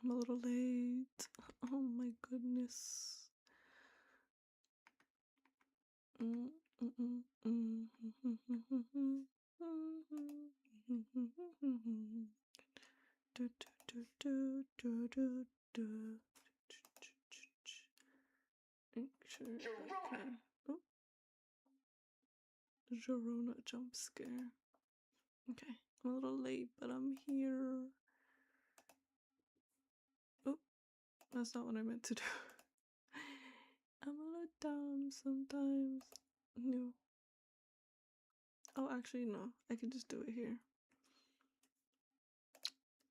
I'm a little late. Oh my goodness. Make sure. Okay. Oh, Jorona jump scare. Okay, I'm a little late, but I'm here. Oh, that's not what I meant to do. I'm a little dumb sometimes. No. Oh, actually, no. I can just do it here.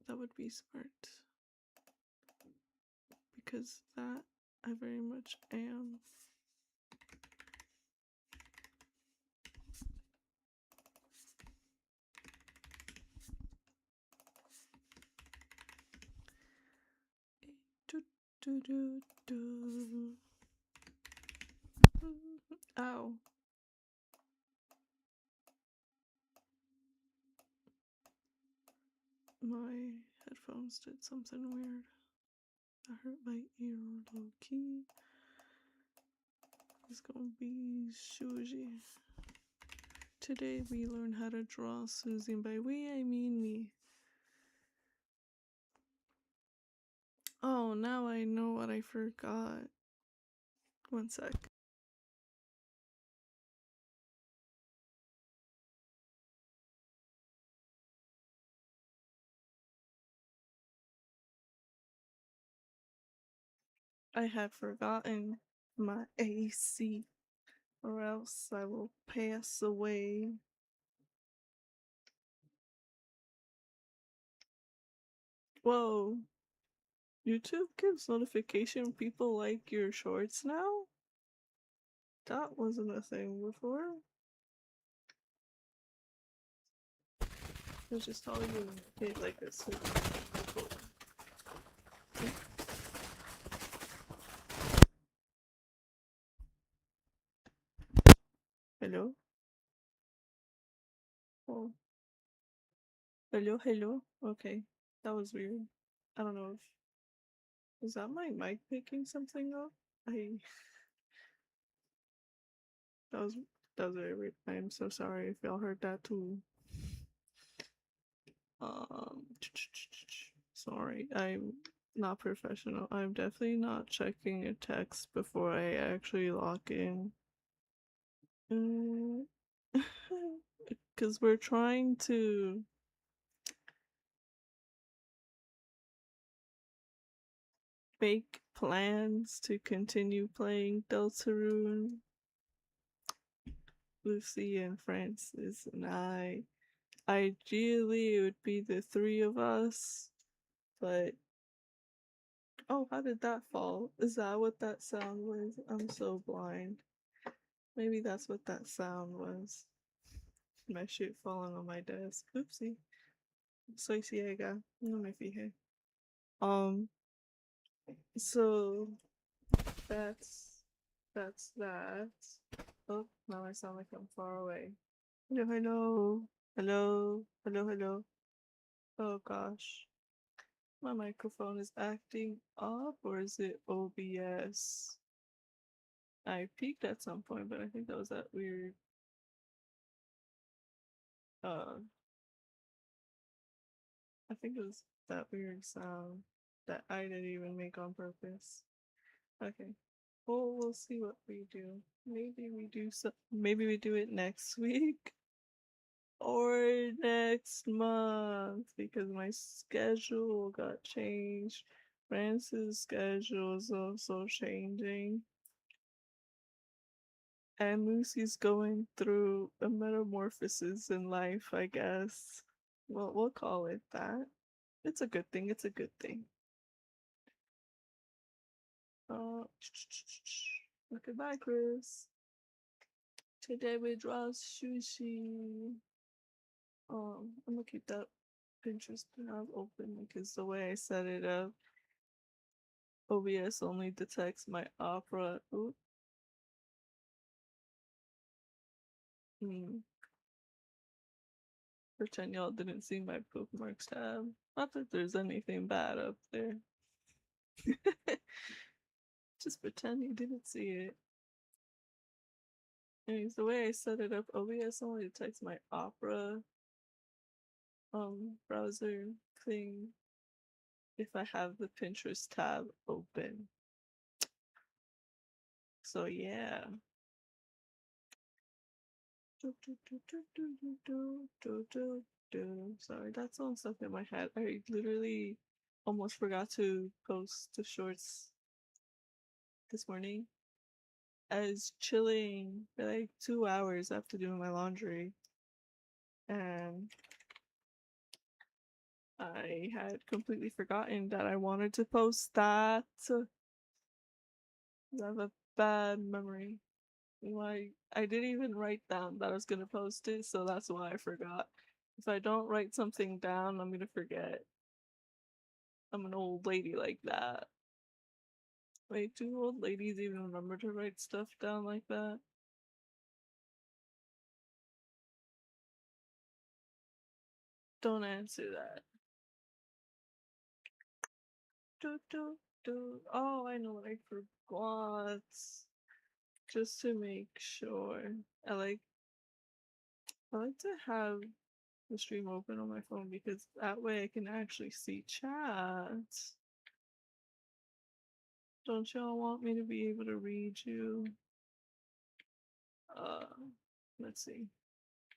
That would be smart. Because that I very much am. Do, do, do, do. Ow. My headphones did something weird. That hurt my ear low key. It's gonna be Susie. Today we learn how to draw Susie, and by we I mean me. Oh, now I know what I forgot. One sec. I had forgotten my AC, or else I will pass away. Whoa. YouTube gives notification people like your shorts now? That wasn't a thing before. It was just telling you hey, like this. Hello? Oh. Hello, hello? Okay. That was weird. I don't know if... Is that my mic picking something up? That was... That was very weird. I am so sorry if y'all heard that too. Sorry, I'm not professional. I'm definitely not checking a text before I actually log in. Because we're trying to make plans to continue playing Deltarune. Lucy and Francis and I. Ideally, it would be the three of us, but oh, how did that fall? Is that what that sound was? I'm so blind. Maybe that's what that sound was. My shit falling on my desk. Oopsie. Soy ciega. No me fijé. So that's that. Oh, now I sound like I'm far away. Hello, hello. Hello, hello, hello. Oh gosh. My microphone is acting up, or is it OBS? I peaked at some point, but I think that was that weird uh I think it was that weird sound that I didn't even make on purpose. Okay. Well, we'll see what we do. Maybe we do it next week or next month because my schedule got changed. France's schedule is also changing. And Lucy's going through a metamorphosis in life, I guess. Well, we'll call it that. It's a good thing. It's a good thing. Goodbye, Chris. Today we draw sushi. I'm gonna keep that Pinterest tab open because the way I set it up, OBS only detects my opera. Ooh. Pretend y'all didn't see my bookmarks tab. Not that there's anything bad up there. Just pretend you didn't see it. Anyways, the way I set it up, OBS only detects my Opera browser thing if I have the Pinterest tab open. So yeah. Sorry, that song stuck in my head. I literally almost forgot to post the shorts this morning. I was chilling for like 2 hours after doing my laundry, and I had completely forgotten that I wanted to post that. I have a bad memory. Like, I didn't even write down that I was gonna post it, so that's why I forgot. If I don't write something down, I'm gonna forget. I'm an old lady like that. Wait, do old ladies even remember to write stuff down like that? Don't answer that. Do, do, do. Oh, I know what I forgot. Just to make sure. I like to have the stream open on my phone because that way I can actually see chat. Don't y'all want me to be able to read you? Uh, let's see.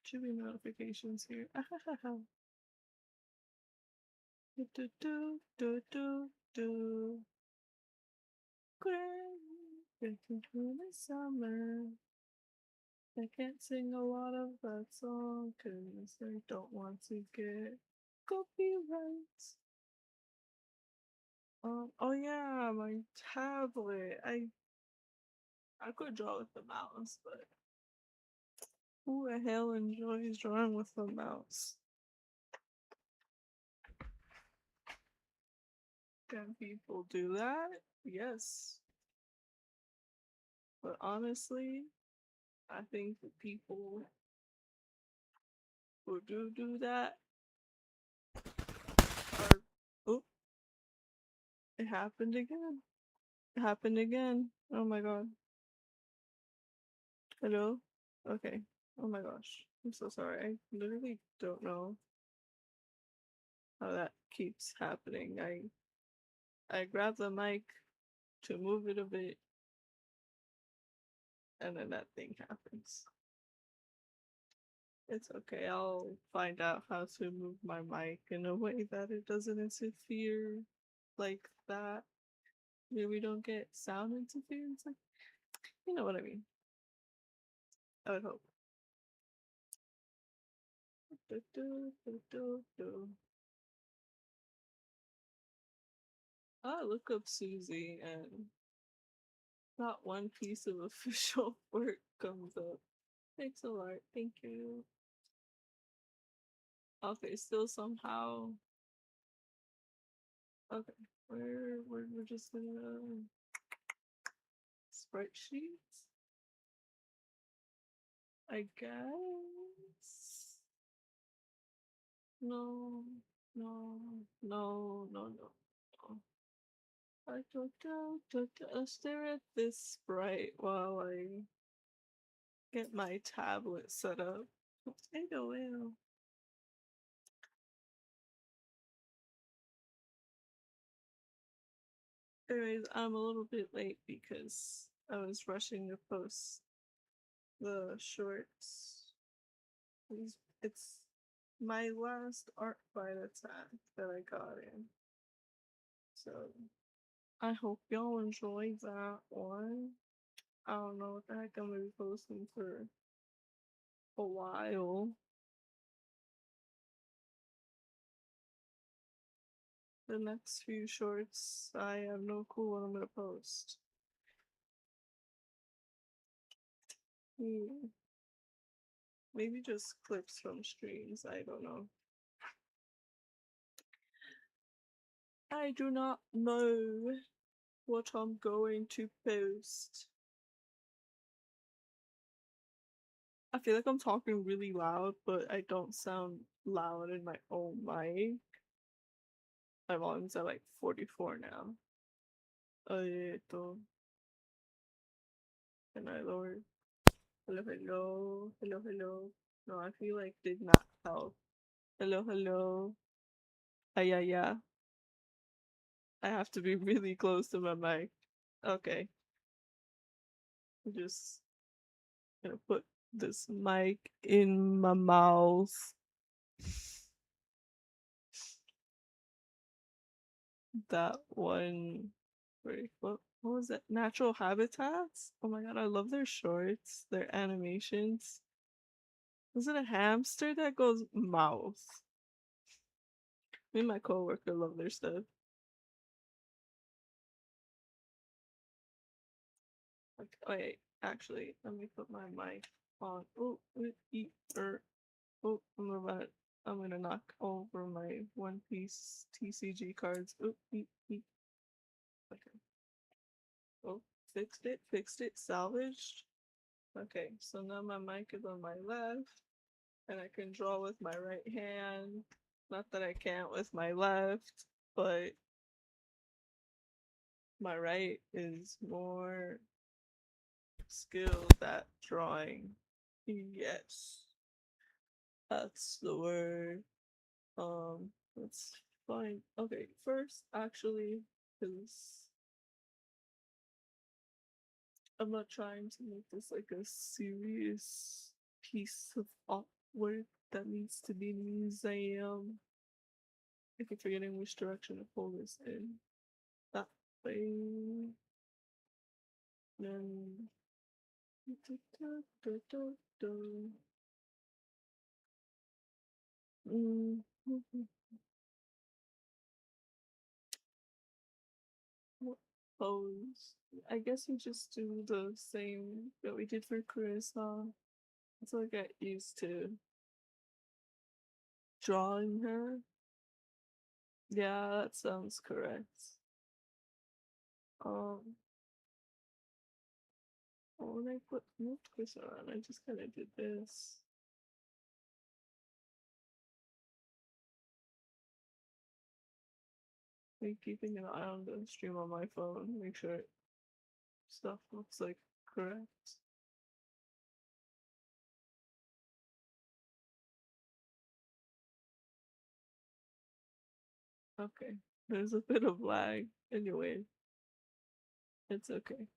Should be notifications here. Do do do do do do. Great, in the summer. I can't sing a lot of that song because I don't want to get copyright. Oh yeah, my tablet. I could draw with the mouse, but who the hell enjoys drawing with the mouse? Can people do that? Yes. But honestly, I think the people who do that are. Oh, it happened again. It happened again. Oh my god. Hello? Okay. Oh my gosh. I'm so sorry. I literally don't know how that keeps happening. I grab the mic to move it a bit, and then that thing happens. It's okay. I'll find out how to move my mic in a way that it doesn't interfere like that. We don't get sound interference. Like, you know what I mean. I would hope. Do, do, do, do, do. I look up Susie and not one piece of official work comes up. Pixel art, thank you. Okay, still somehow. Okay, we're just gonna sprite sheets, I guess. No, no, no, no, no, no. I'll stare at this sprite while I get my tablet set up. LOL. Anyways, I'm a little bit late because I was rushing to post the shorts. It's my last art fight attack that I got in. So I hope y'all enjoy that one. I don't know what the heck I'm gonna be posting for a while. The next few shorts, I have no clue what I'm gonna post. Hmm. Maybe just clips from streams, I don't know. I do not know what I'm going to post. I feel like I'm talking really loud, but I don't sound loud in my own mic. My volume's at like 44 now. Ito. Can I lower? Hello, hello. Hello, hello. No, I feel like did not help. Hello, hello. Yeah, yeah. I have to be really close to my mic. Okay. I'm just gonna put this mic in my mouth. That one. Wait, what was that? Natural Habitats? Oh my god, I love their shorts, their animations. Was it a hamster that goes mouth? Me and my coworker love their stuff. Okay, wait, actually, let me put my mic on. Oh, oh, I'm gonna knock over my One Piece TCG cards. Oh, okay. Oh, fixed it, salvaged. Okay, so now my mic is on my left, and I can draw with my right hand. Not that I can't with my left, but my right is more skilled at drawing. Yes, that's the word. Let's find. Okay, first, actually, because I'm not trying to make this like a serious piece of artwork that needs to be in a museum. I keep forgetting which direction to pull this in. That way. Then. Mm, what pose? I guess we just do the same that we did for Chris, huh? Until I get used to drawing her. Yeah, that sounds correct. Um, when I moved Chris around, I just kind of did this. Like keeping an eye on the stream on my phone, make sure stuff looks like correct. Okay, there's a bit of lag. Anyway, it's okay.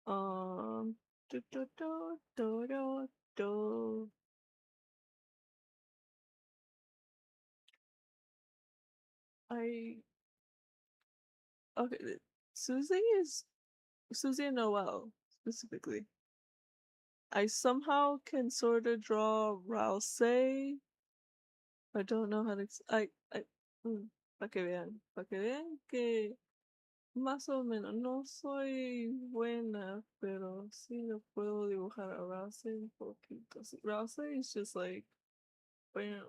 Um, do, do, do, do, do, do. I okay. Susie and Noel specifically. I somehow can sort of draw Rouse. I don't know how to. Para que vean que más o menos no soy buena, pero sí lo puedo dibujar a Rouse un poquito. Sí, Rouse is just like, bam,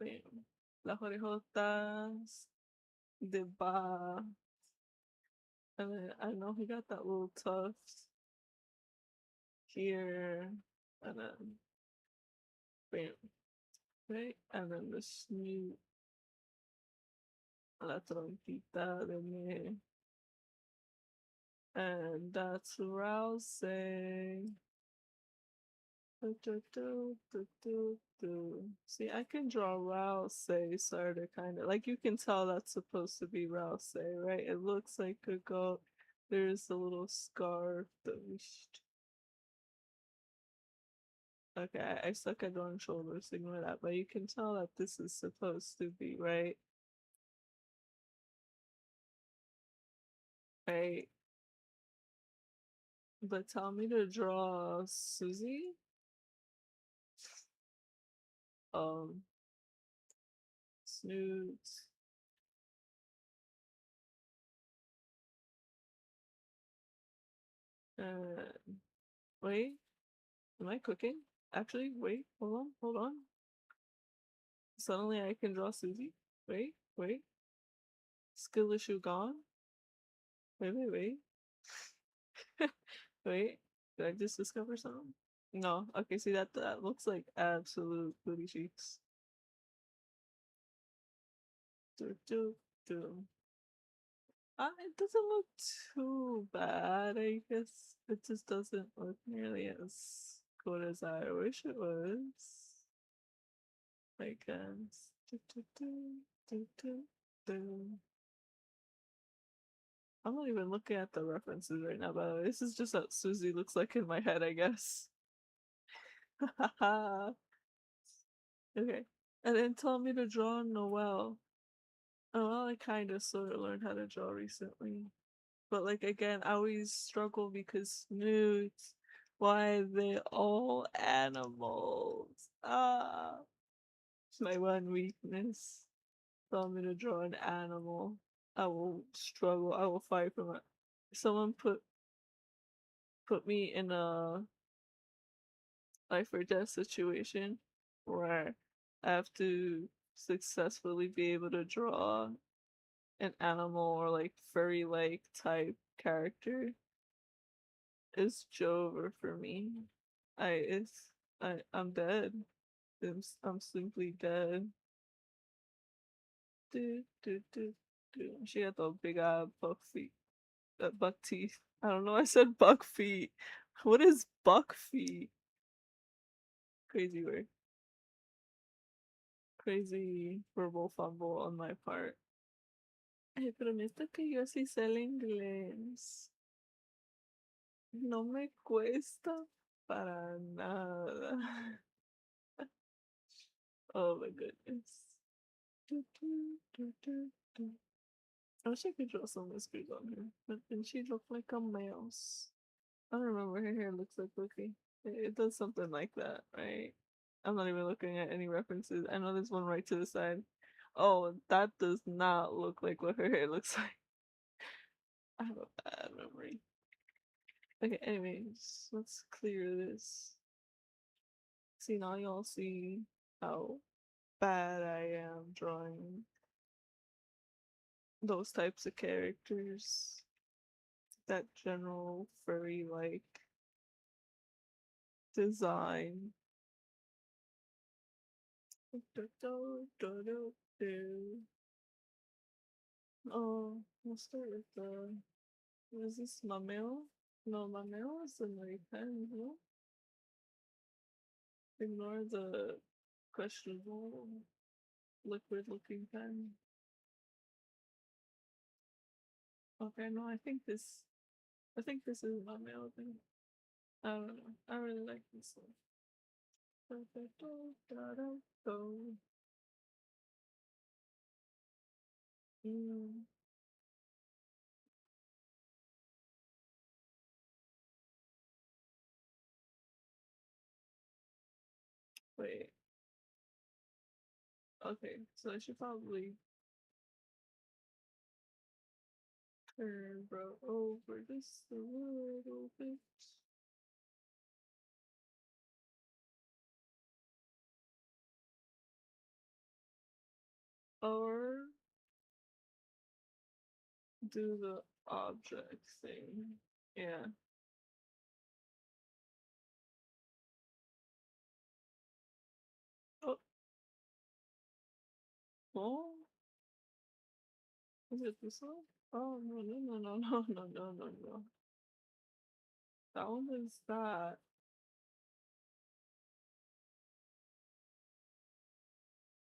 bam, las orejotas, the ba, and then I know he got that little tuft here, and then bam, right, and then the snoot, la trompita de me. And that's rousing. See, I can draw rousey sort of kind of like you can tell that's supposed to be rousey, right? It looks like a goat. There's a little scarf that we. Okay, I suck at drawing shoulders, ignore that, but you can tell that this is supposed to be, right? Right. But tell me to draw Susie. Um, Snoot. And wait, am I cooking? Actually, wait, hold on. Suddenly I can draw Susie. Wait. Skill issue gone. Wait. Wait. Did I just discover something? No. Okay, see that looks like absolute booty cheeks. Do do do. It doesn't look too bad, I guess. It just doesn't look nearly as good as I wish it was. I guess. Do, do, do. I'm not even looking at the references right now, by the way. This is just what Susie looks like in my head, I guess. Okay. And then tell me to draw Noelle. Oh, well, I kind of sort of learned how to draw recently. But like again, I always struggle because nudes. Why are they all animals? Ah, it's my one weakness. Tell me to draw an animal. I will struggle. I will fight for it. Someone put me in a life or death situation where I have to successfully be able to draw an animal or like furry like type character. It's Jover for me. I'm dead. I'm simply dead. Do, do, do, do. She got the big buck feet. Buck teeth. I don't know. I said buck feet. What is buck feet? Crazy word. Crazy verbal fumble on my part. Prometo que yo sí sé el inglés. No me cuesta para nada. Oh my goodness. Do, do, do, do, do. I wish I could draw some whiskers on her, but then she'd look like a mouse. I don't remember what her hair looks like, Luffy. It does something like that, right? I'm not even looking at any references. I know there's one right to the side. Oh, that does not look like what her hair looks like. I have a bad memory. Okay, anyways, let's clear this. See, now y'all see how bad I am drawing those types of characters. That general furry like design. Oh, we'll start with the. Is this Mamel? No, Mamel is the night pen, no? Ignore the questionable liquid looking pen. Okay, no, I think this is Mamel thing. I don't know. I really like this one. Mm, wait. Okay, so I should probably turn bro over just a little bit. Or do the object thing. Yeah. Oh, oh, is it this one? Oh, no, no, no, no, no, no, no, no, no. That one is that.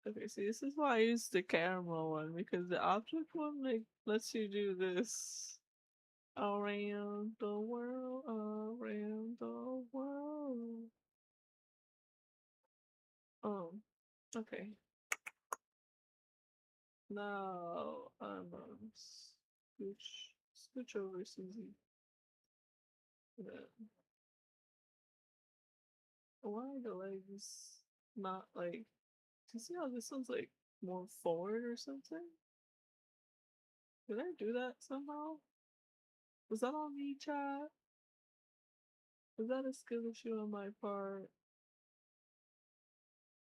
Okay, see, this is why I use the camera one, because the object one, like, lets you do this. Around the world, around the world. Okay. Now, scooch over Susie. Yeah. Why are the legs not like? Do you see how this one's like more forward or something? Did I do that somehow? Was that on me, chat? Was that a skill issue on my part?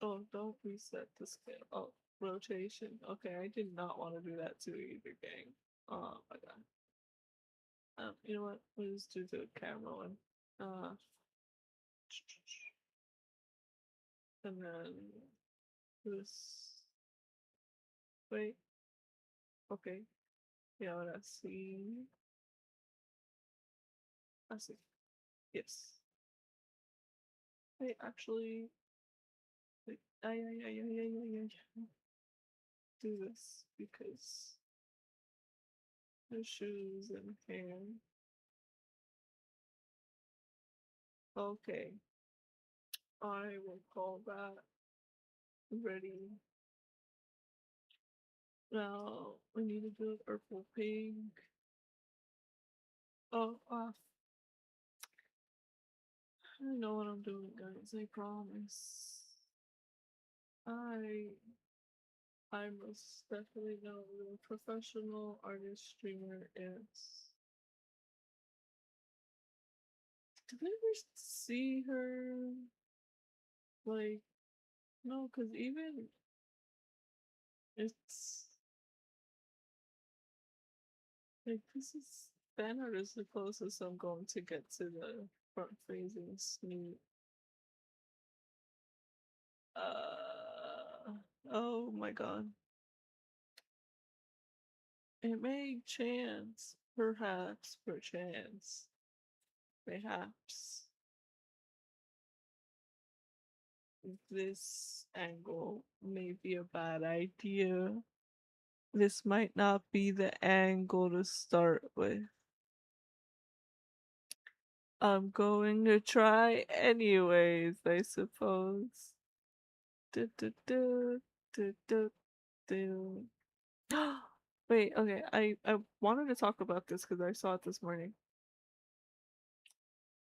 Oh, don't reset the scale. Oh, rotation. Okay, I did not want to do that too either, gang. Oh my god. You know what? We'll just do the camera one. Uh, and then this. Wait. Okay. Y ahora sí. Así. Yes. Wait, actually. Wait. Ay. Do this because the shoes and hair. Okay. I will call that ready. Now we need to do purple pink. Oh, I know what I'm doing, guys. I promise. I I most definitely know who a professional artist streamer is. Did I ever see her? Like, no, because even it's like this is fan art is the closest I'm going to get to the front facing Snoop. Oh my god. It made chance. Perhaps, perchance. Perhaps. This angle may be a bad idea. This might not be the angle to start with. I'm going to try anyways, I suppose. Du, du, du, du, du, du. Wait, okay, I wanted to talk about this because I saw it this morning.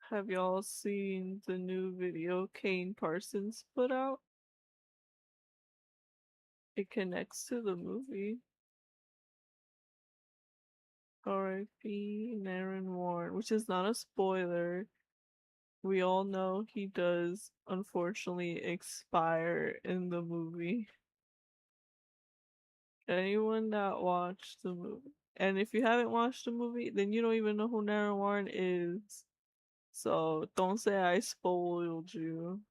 Have y'all seen the new video Kane Parsons put out? It connects to the movie. R.I.P. Naren Warren, which is not a spoiler. We all know he does unfortunately expire in the movie. Anyone that watched the movie. And if you haven't watched the movie, then you don't even know who Naren Warren is. So don't say I spoiled you.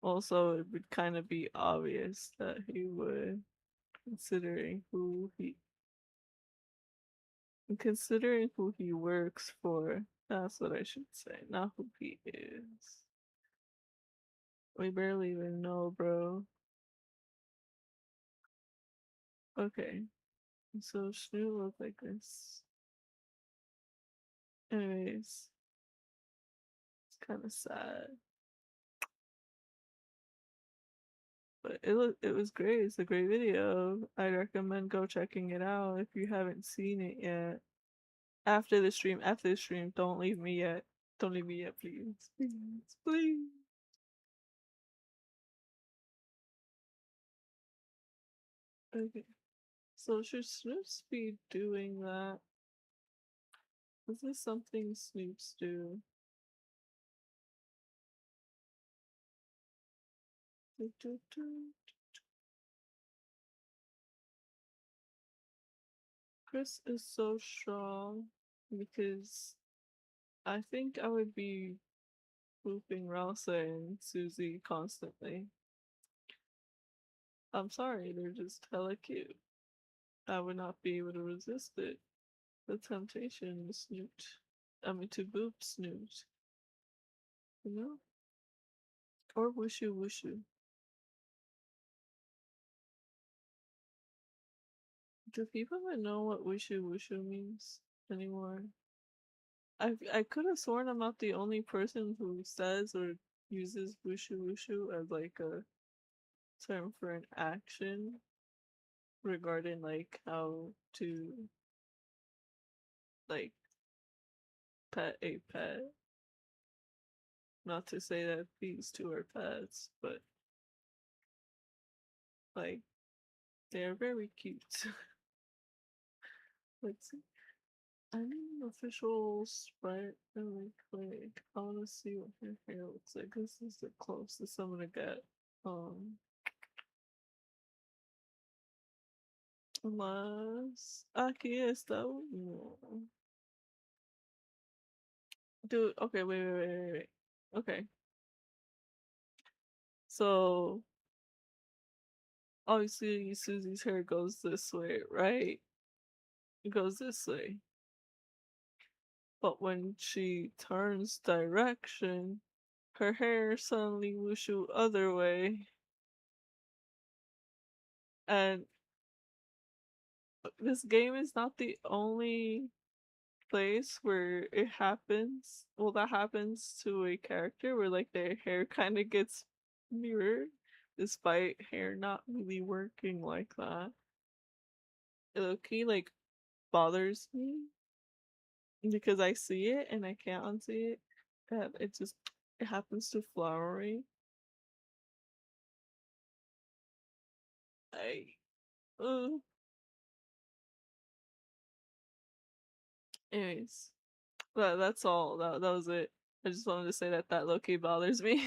Also, it would kind of be obvious that he would, considering who he works for. That's what I should say, not who he is. We barely even know, bro. Okay, so Shnu look like this. Anyways, it's kind of sad, but it was great. It's a great video. I recommend go checking it out if you haven't seen it yet. After the stream, don't leave me yet. Don't leave me yet, please. Please, please. Okay. So should Snoops be doing that? Is this something Snoops do? Do, do, do. Chris is so strong because I think I would be booping Ralsa and Susie constantly. I'm sorry, they're just hella cute. I would not be able to resist it. The temptation to snoot. I mean, to boop snoot. You know? Or wushu wushu. Do people even know what wushu wushu means anymore? I could have sworn I'm not the only person who says or uses wushu wushu as like a term for an action regarding like how to like pet a pet. Not to say that these two are pets, but like they're very cute. Let's see. I need an official sprite and like I wanna see what her hair looks like. This is the closest I'm gonna get. Mas aqui está o. Dude, okay, wait. Okay. So obviously Susie's hair goes this way, right? It goes this way. But when she turns direction, her hair suddenly wushu other way. And this game is not the only place where it happens. Well, that happens to a character where like their hair kind of gets mirrored, despite hair not really working like that. It okay, like bothers me because I see it and I can't unsee it. And it just it happens to flowery. I uh, anyways, that's all. That was it. I just wanted to say that that low-key bothers me.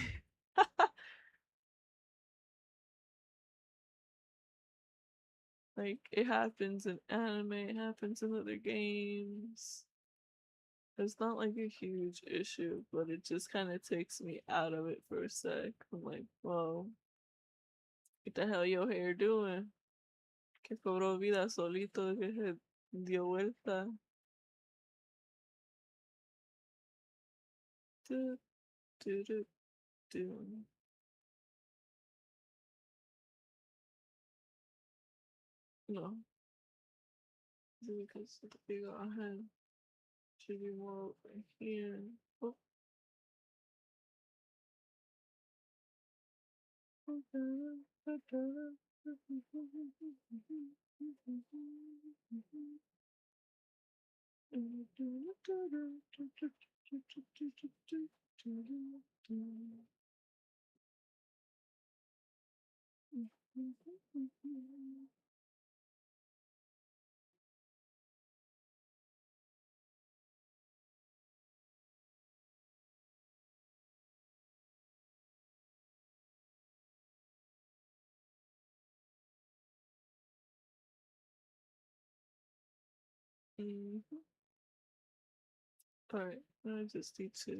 Like it happens in anime, it happens in other games. It's not like a huge issue, but it just kind of takes me out of it for a sec. I'm like, whoa, what the hell your hair doing? Que cobró vida solito, que se dio vuelta. Do, do, do, do. No, because the bigger I had should be more over here. Oh. Alright, I just need to.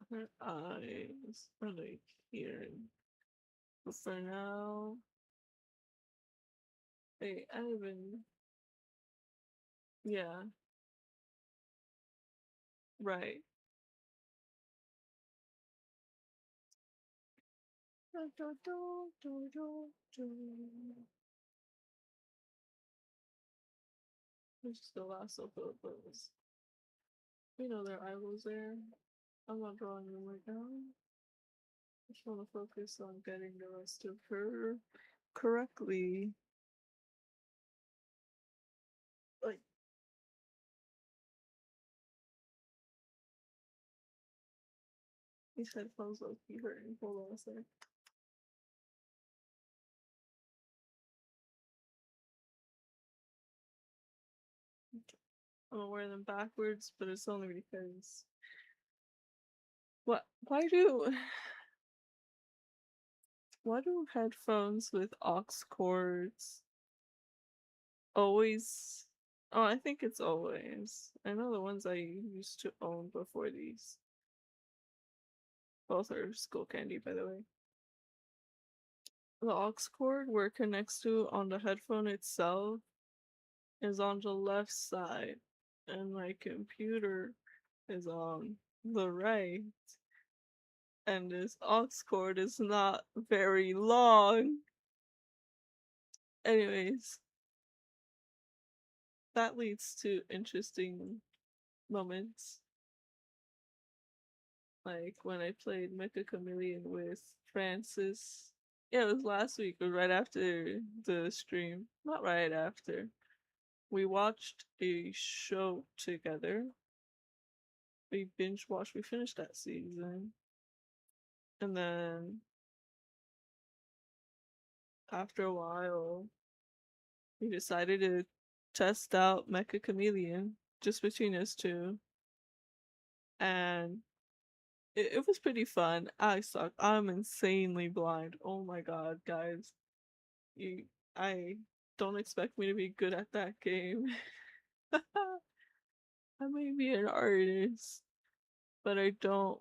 Her eyes are like here. But for now, hey, Ivan. Yeah, right. Which is the last of those. We know their eyeballs there. I'm not drawing them right now. I just want to focus on getting the rest of her correctly. Like, these headphones will keep hurting. Hold on a sec. I'm gonna wear them backwards, but it's only because. What? Why do headphones with aux cords always. Oh, I think it's always. I know the ones I used to own before these. Both are skull candy, by the way. The aux cord where it connects to on the headphone itself is on the left side, and my computer is on the right. And this aux cord is not very long. Anyways, that leads to interesting moments. Like when I played Mecha Chameleon with Francis. Yeah, it was last week, or right after the stream. Not right after. We watched a show together. We binge watched, we finished that season. And then after a while, we decided to test out Mecha Chameleon just between us two. And it was pretty fun. I suck. I'm insanely blind. Oh my god, guys. You I don't expect me to be good at that game. I may be an artist, but I don't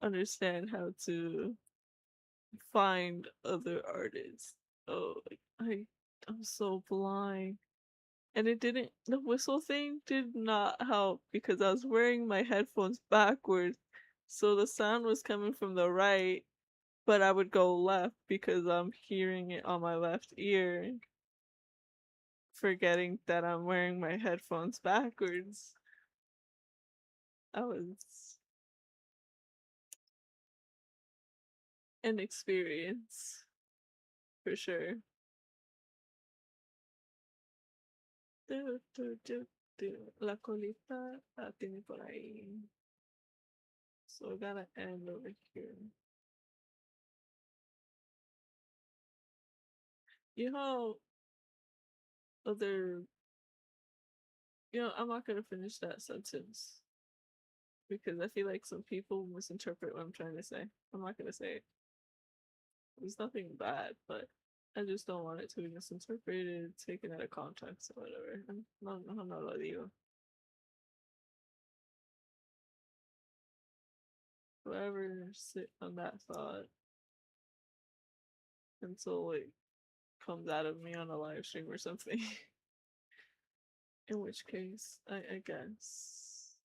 understand how to find other artists. Oh, I'm so blind. And it didn't, the whistle thing did not help because I was wearing my headphones backwards. So the sound was coming from the right, but I would go left because I'm hearing it on my left ear, forgetting that I'm wearing my headphones backwards. I was an experience for sure. Du, du, du, du. La colita la tiene por ahí. So I gotta end over here. You know other I'm not gonna finish that sentence because I feel like some people misinterpret what I'm trying to say. I'm not gonna say it. There's nothing bad, but I just don't want it to be misinterpreted, taken out of context, or whatever. I'm not lo digo. Whoever sit on that thought until it comes out of me on a live stream or something. In which case, I guess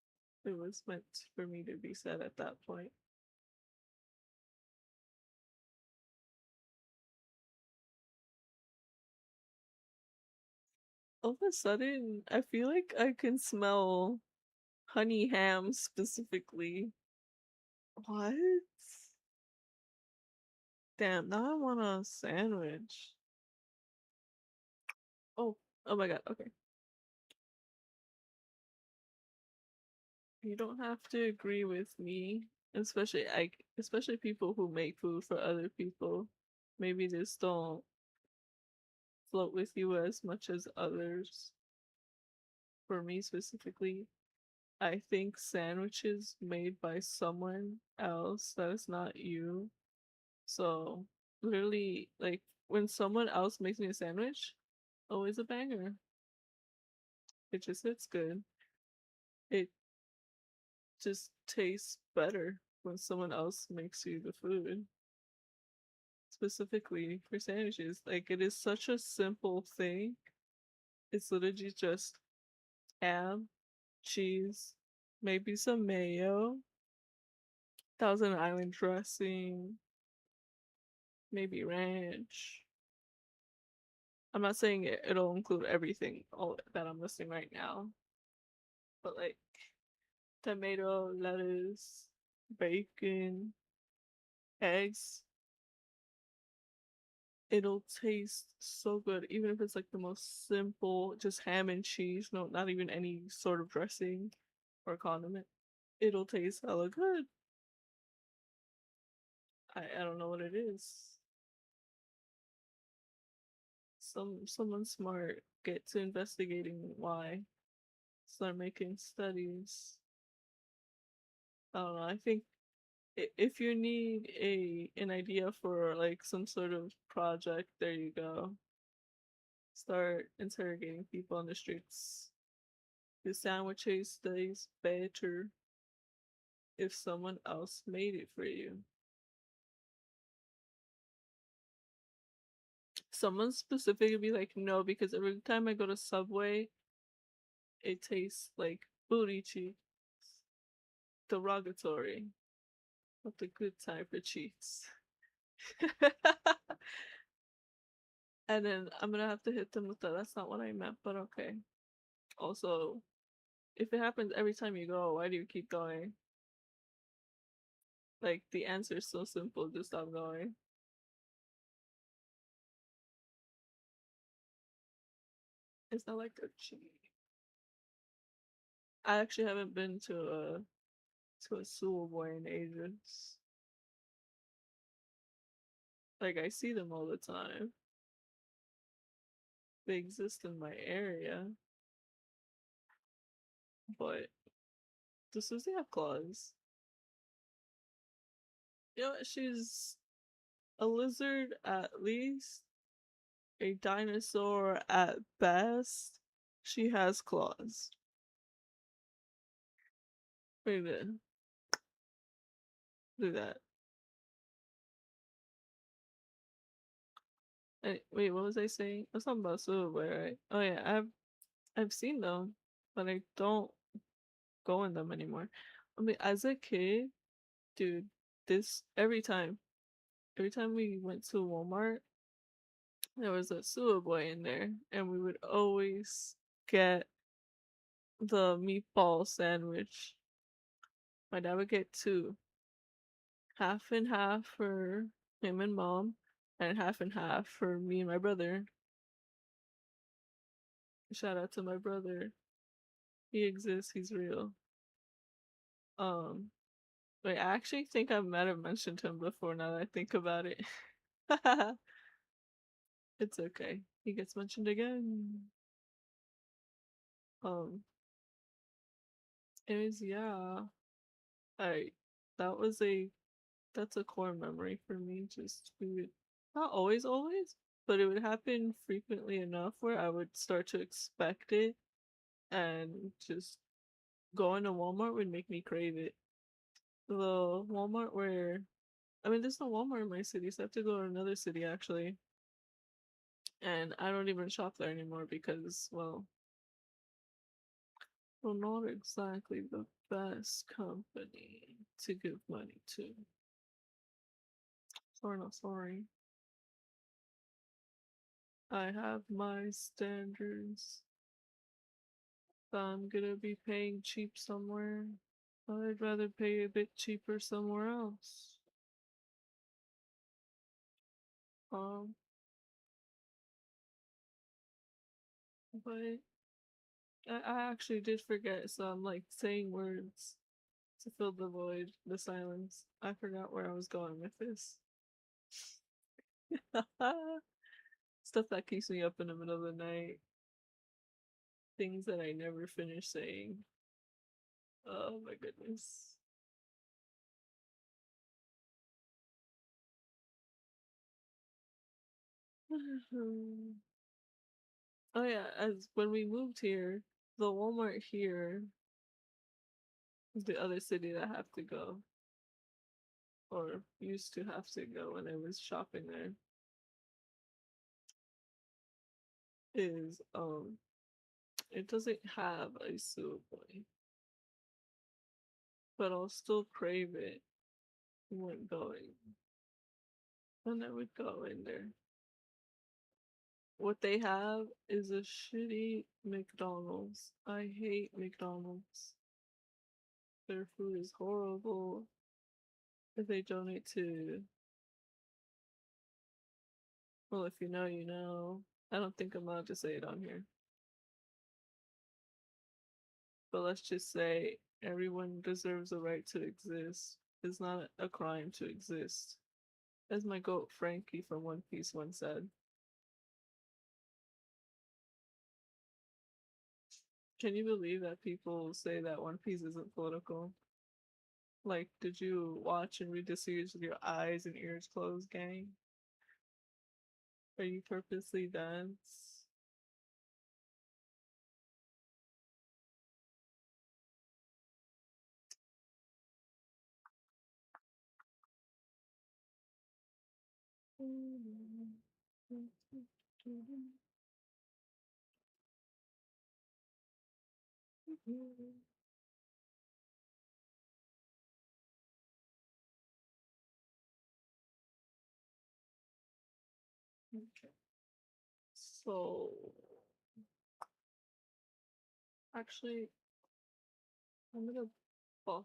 it was meant for me to be said at that point. All of a sudden, I feel like I can smell honey ham specifically. What? Damn, now I want a sandwich. Oh, oh my god, okay. You don't have to agree with me, especially people who make food for other people. Maybe just don't float with you as much as others. For me specifically, I think sandwiches made by someone else that is not you. So literally, like when someone else makes me a sandwich, always a banger. It just hits good. It just tastes better when someone else makes you the food. Specifically for sandwiches, like it is such a simple thing. It's literally just ham, cheese, maybe some mayo, Thousand Island dressing, maybe ranch. I'm not saying it'll include everything all that I'm listing right now, but like tomato, lettuce, bacon, eggs. It'll taste so good, even if it's like the most simple, just ham and cheese, no, not even any sort of dressing or condiment. It'll taste hella good. I don't know what it is. Someone smart get to investigating why. Start making studies. I don't know. I think if you need an idea for like some sort of project, there you go. Start interrogating people on the streets. The sandwiches tastes better if someone else made it for you. Someone specifically be like, no, because every time I go to Subway, it tastes like booty cheeks. Derogatory. Not the good time for cheeks. And then I'm gonna have to hit them with that. That's not what I meant, but okay. Also, if it happens every time you go, why do you keep going? Like, the answer is so simple, just stop going. It's not like a cheat. I actually haven't been to a sewer boy in ages. Like, I see them all the time. They exist in my area, but does Susie have claws? You know, she's a lizard at least, a dinosaur at best. She has claws. Wait, do that. Wait, what was I saying? I was talking about Subway, right? Oh yeah, I've seen them, but I don't go in them anymore. I mean, as a kid, dude, this every time we went to Walmart, there was a sewer boy in there, and we would always get the meatball sandwich. My dad would get two, half and half for him and mom, and half and half for me and my brother. Shout out to my brother. He exists, he's real. Um, wait, I actually think I might have mentioned him before now that I think about it. It's okay. He gets mentioned again. Um, anyways, yeah. I that was a that's a core memory for me. Just we would not always, but it would happen frequently enough where I would start to expect it, and just going to Walmart would make me crave it. The Walmart where I mean, there's no Walmart in my city, so I have to go to another city actually. And I don't even shop there anymore because, well, not exactly the best company to give money to. Sorry, not sorry. I have my standards. If I'm gonna be paying cheap somewhere, I'd rather pay a bit cheaper somewhere else. Um, but I actually did forget, so I'm like saying words to fill the void, the silence. I forgot where I was going with this. Stuff that keeps me up in the middle of the night. Things that I never finish saying. Oh my goodness. Oh yeah, as when we moved here, the Walmart here is the other city that I have to go, or used to have to go when I was shopping there, is it doesn't have a Subway, but I'll still crave it when going. And I would go in there. What they have is a shitty McDonald's. I hate McDonald's. Their food is horrible. If they donate to, well, if you know, you know. I don't think I'm allowed to say it on here. But let's just say everyone deserves a right to exist. It's not a crime to exist. As my goat Frankie from One Piece once said. Can you believe that people say that One Piece isn't political? Like, did you watch and read the series with your eyes and ears closed, gang? Are you purposely dense? Okay. So, actually, I'm gonna buff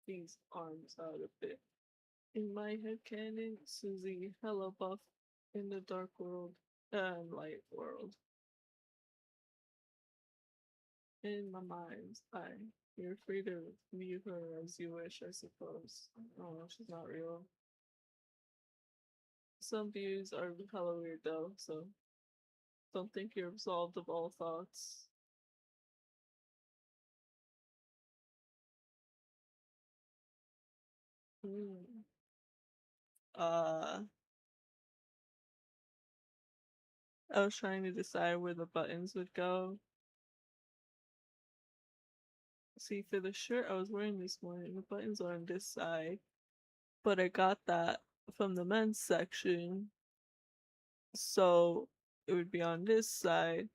these arms out a bit. In my head canon, Susie hella buff in the dark world and light world. In my mind's eye. You're free to view her as you wish, I suppose. Oh, she's not real. Some views are hella weird though, so don't think you're absolved of all thoughts. Hmm. Uh, I was trying to decide where the buttons would go. See, for the shirt I was wearing this morning, the buttons are on this side, but I got that from the men's section, so it would be on this side.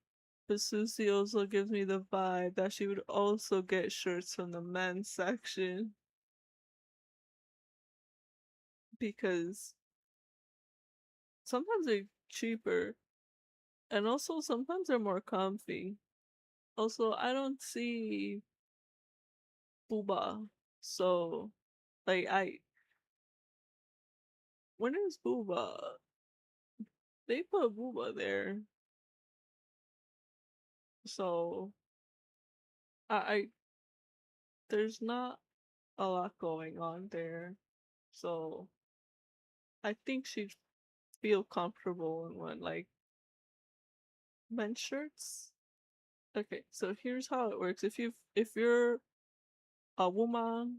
But Susie also gives me the vibe that she would also get shirts from the men's section because sometimes they're cheaper and also sometimes they're more comfy. Also, I don't see booba, so like I when there's booba, they put booba there, so I there's not a lot going on there, so I think she'd feel comfortable in one like men's shirts. Okay, so here's how it works. If you're a woman,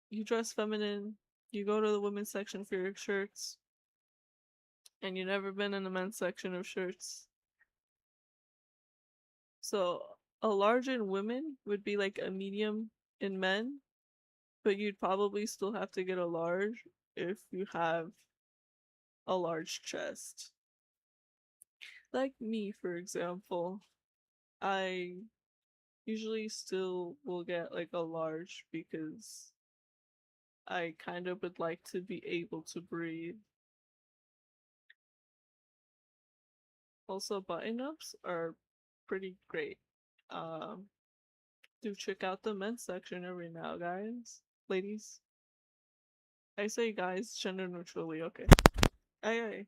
you dress feminine, you go to the women's section for your shirts, and you've never been in the men's section of shirts. So a large in women would be like a medium in men, but you'd probably still have to get a large if you have a large chest. Like me, for example, I usually still will get like a large because I kind of would like to be able to breathe. Also, button ups are pretty great. Um, do check out the men's section every now, guys. Ladies. I say guys gender neutrally, okay. I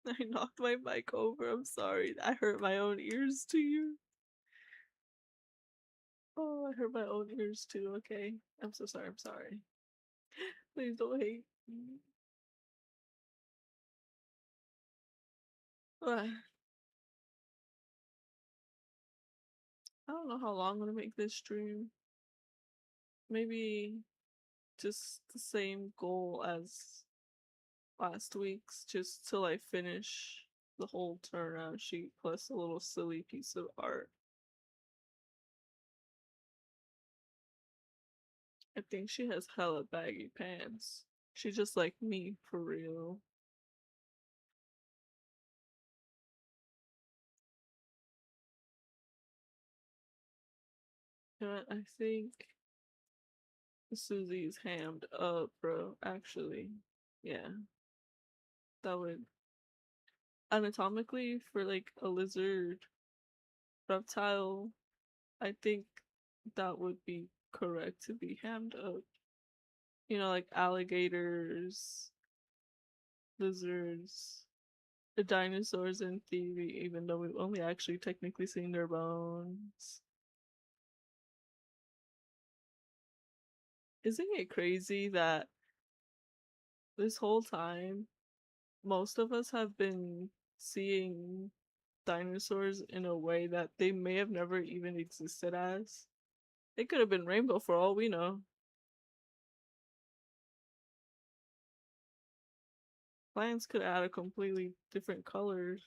I knocked my mic over. I'm sorry. I hurt my own ears to you. Oh, I hurt my own ears too, okay. I'm so sorry, I'm sorry. Please don't hate me. I don't know how long I'm gonna make this stream. Maybe just the same goal as last week's, just till I finish the whole turnaround sheet plus a little silly piece of art. I think she has hella baggy pants. She's just like me, for real. But I think Susie's hammed up, bro. Actually, yeah, that would anatomically for like a lizard reptile. I think that would be correct to be hammed up. You know, like alligators, lizards, the dinosaurs in theory, even though we've only actually technically seen their bones. Isn't it crazy that this whole time most of us have been seeing dinosaurs in a way that they may have never even existed as? It could have been rainbow for all we know. Plants could add a completely different colors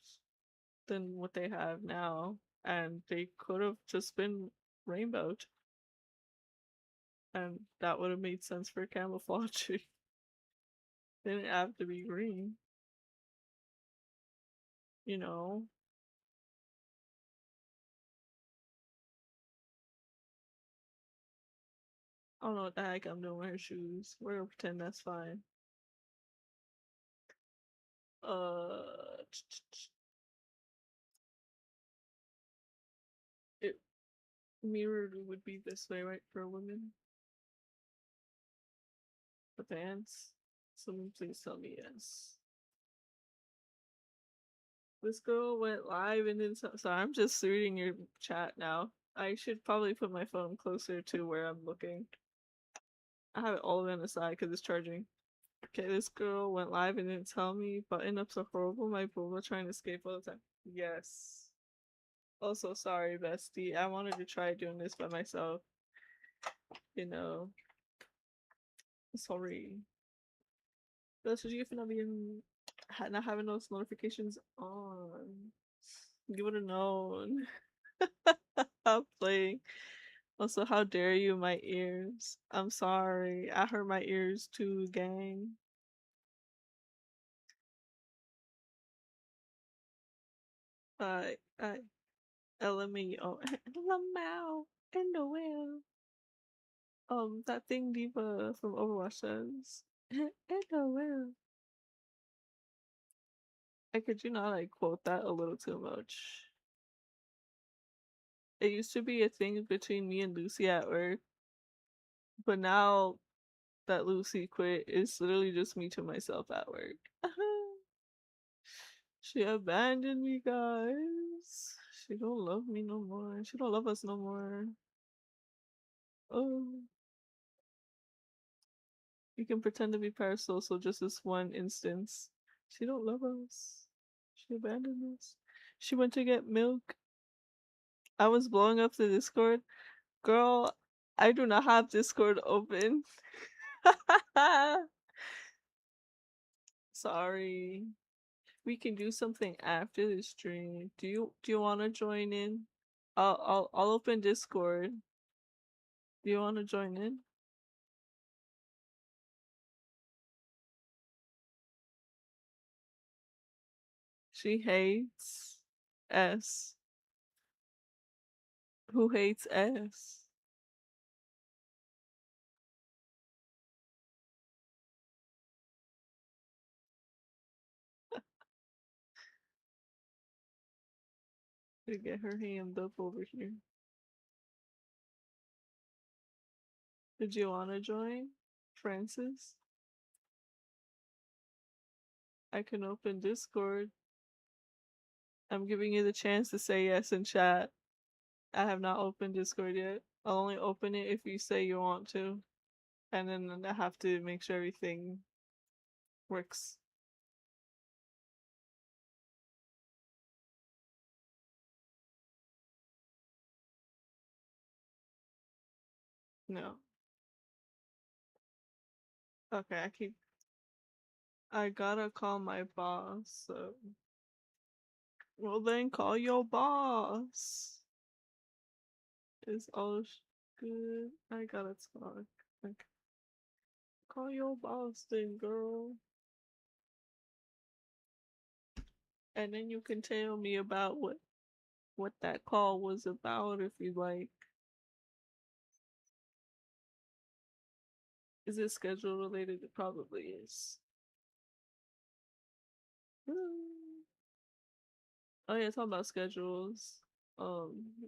than what they have now, and they could have just been rainbowed, and that would have made sense for camouflage. They didn't have to be green, you know? I don't know what the heck I'm doing with her shoes. We're gonna pretend that's fine. Uh, it mirrored would be this way, right, for women? The pants? Someone please tell me yes. This girl went live and then sorry, I'm just reading your chat now. I should probably put my phone closer to where I'm looking. I have it all the way on the side because it's charging. Okay, this girl went live and didn't tell me. Button ups are horrible. My booba trying to escape all the time. Yes. Also, sorry, bestie. I wanted to try doing this by myself. You know. Sorry. That's what you finna be in not having those notifications on. You would have known. I'm playing. Also, how dare you, my ears? I'm sorry. I hurt my ears too, gang. I LMAO. LMAO in the wheel. That thing Diva from Overwatch says. In the wheel. I could you not like quote that a little too much? It used to be a thing between me and Lucy at work, but now that Lucy quit, it's literally just me to myself at work. She abandoned me, guys. She don't love me no more. She don't love us no more. Oh, you can pretend to be parasocial just this one instance. She don't love us. She abandoned us. She went to get milk. I was blowing up the Discord. Girl, I do not have Discord open. Sorry. We can do something after the stream. Do you want to join in? I'll open Discord. Do you want to join in? She hates S. Who hates S? To get her hammed up over here. Did you want to join, Francis? I can open Discord. I'm giving you the chance to say yes in chat. I have not opened Discord yet. I'll only open it if you say you want to. And then I have to make sure everything works. No. Okay, I gotta call my boss, so. Well then call your boss. Is all good? I gotta talk. Okay. Call your boss then, girl. And then you can tell me about what that call was about if you like. Is it schedule related? It probably is. Oh yeah, talking about schedules.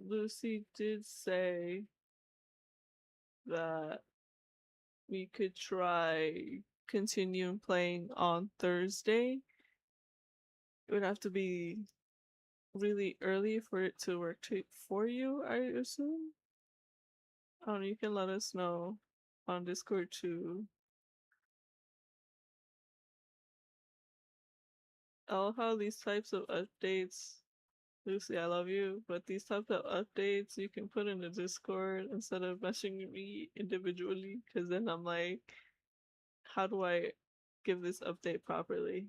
Lucy did say that we could try continuing playing on Thursday. It would have to be really early for it to work for you, I assume. You can let us know on Discord too. I love how these types of updates, Lucy, I love you, but these types of updates you can put in the Discord instead of messaging me individually, because then I'm like, how do I give this update properly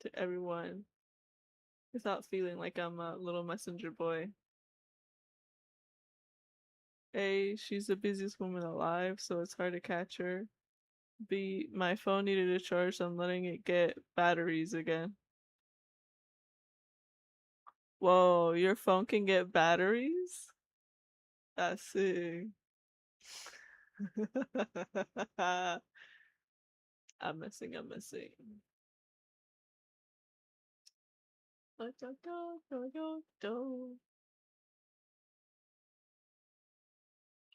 to everyone without feeling like I'm a little messenger boy? A, she's the busiest woman alive, so it's hard to catch her. B, my phone needed a charge, so I'm letting it get batteries again. Whoa, your phone can get batteries? That's sick. I'm missing.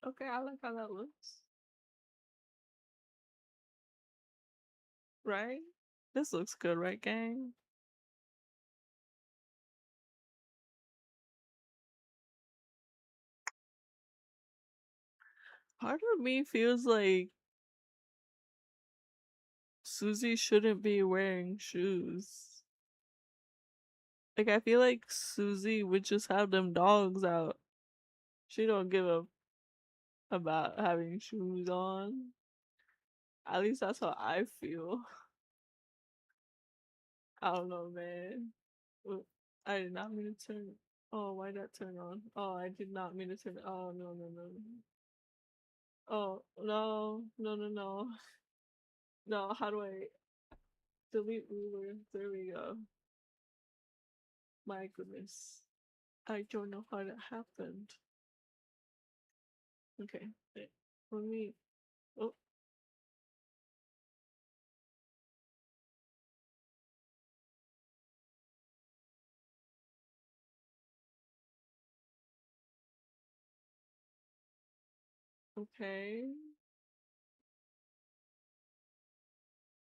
Okay, I like how that looks. Right? This looks good, right, gang? Part of me feels like Susie shouldn't be wearing shoes. Like, I feel like Susie would just have them dogs out. She don't give a about having shoes on. At least that's how I feel. I don't know, man. I did not mean to turn. Oh, why that turn on? Oh, I did not mean to turn. Oh, no, no, no. Oh, no, no, no, no. No, how do I delete ruler? There we go. My goodness. I don't know how that happened. Okay, let me. Oh, okay.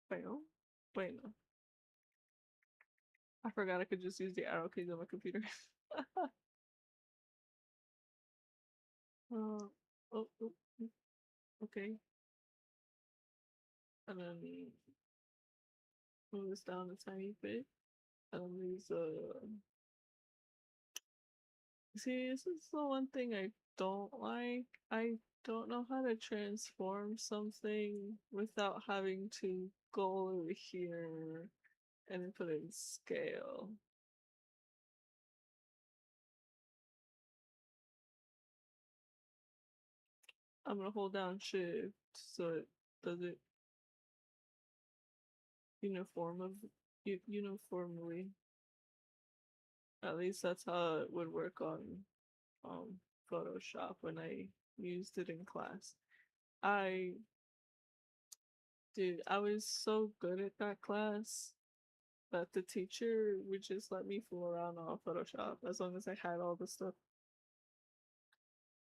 Fail. Wait, no. I forgot I could just use the arrow keys on my computer. uh, oh, oh, okay. And then move this down a tiny bit. And then these, see, this is the one thing I don't like. I don't know how to transform something without having to go over here and put it in scale. I'm gonna hold down shift so it does it uniform of uniformly. At least that's how it would work on um Photoshop when I used it in class. I Dude, I was so good at that class that the teacher would just let me fool around on Photoshop as long as I had all the stuff.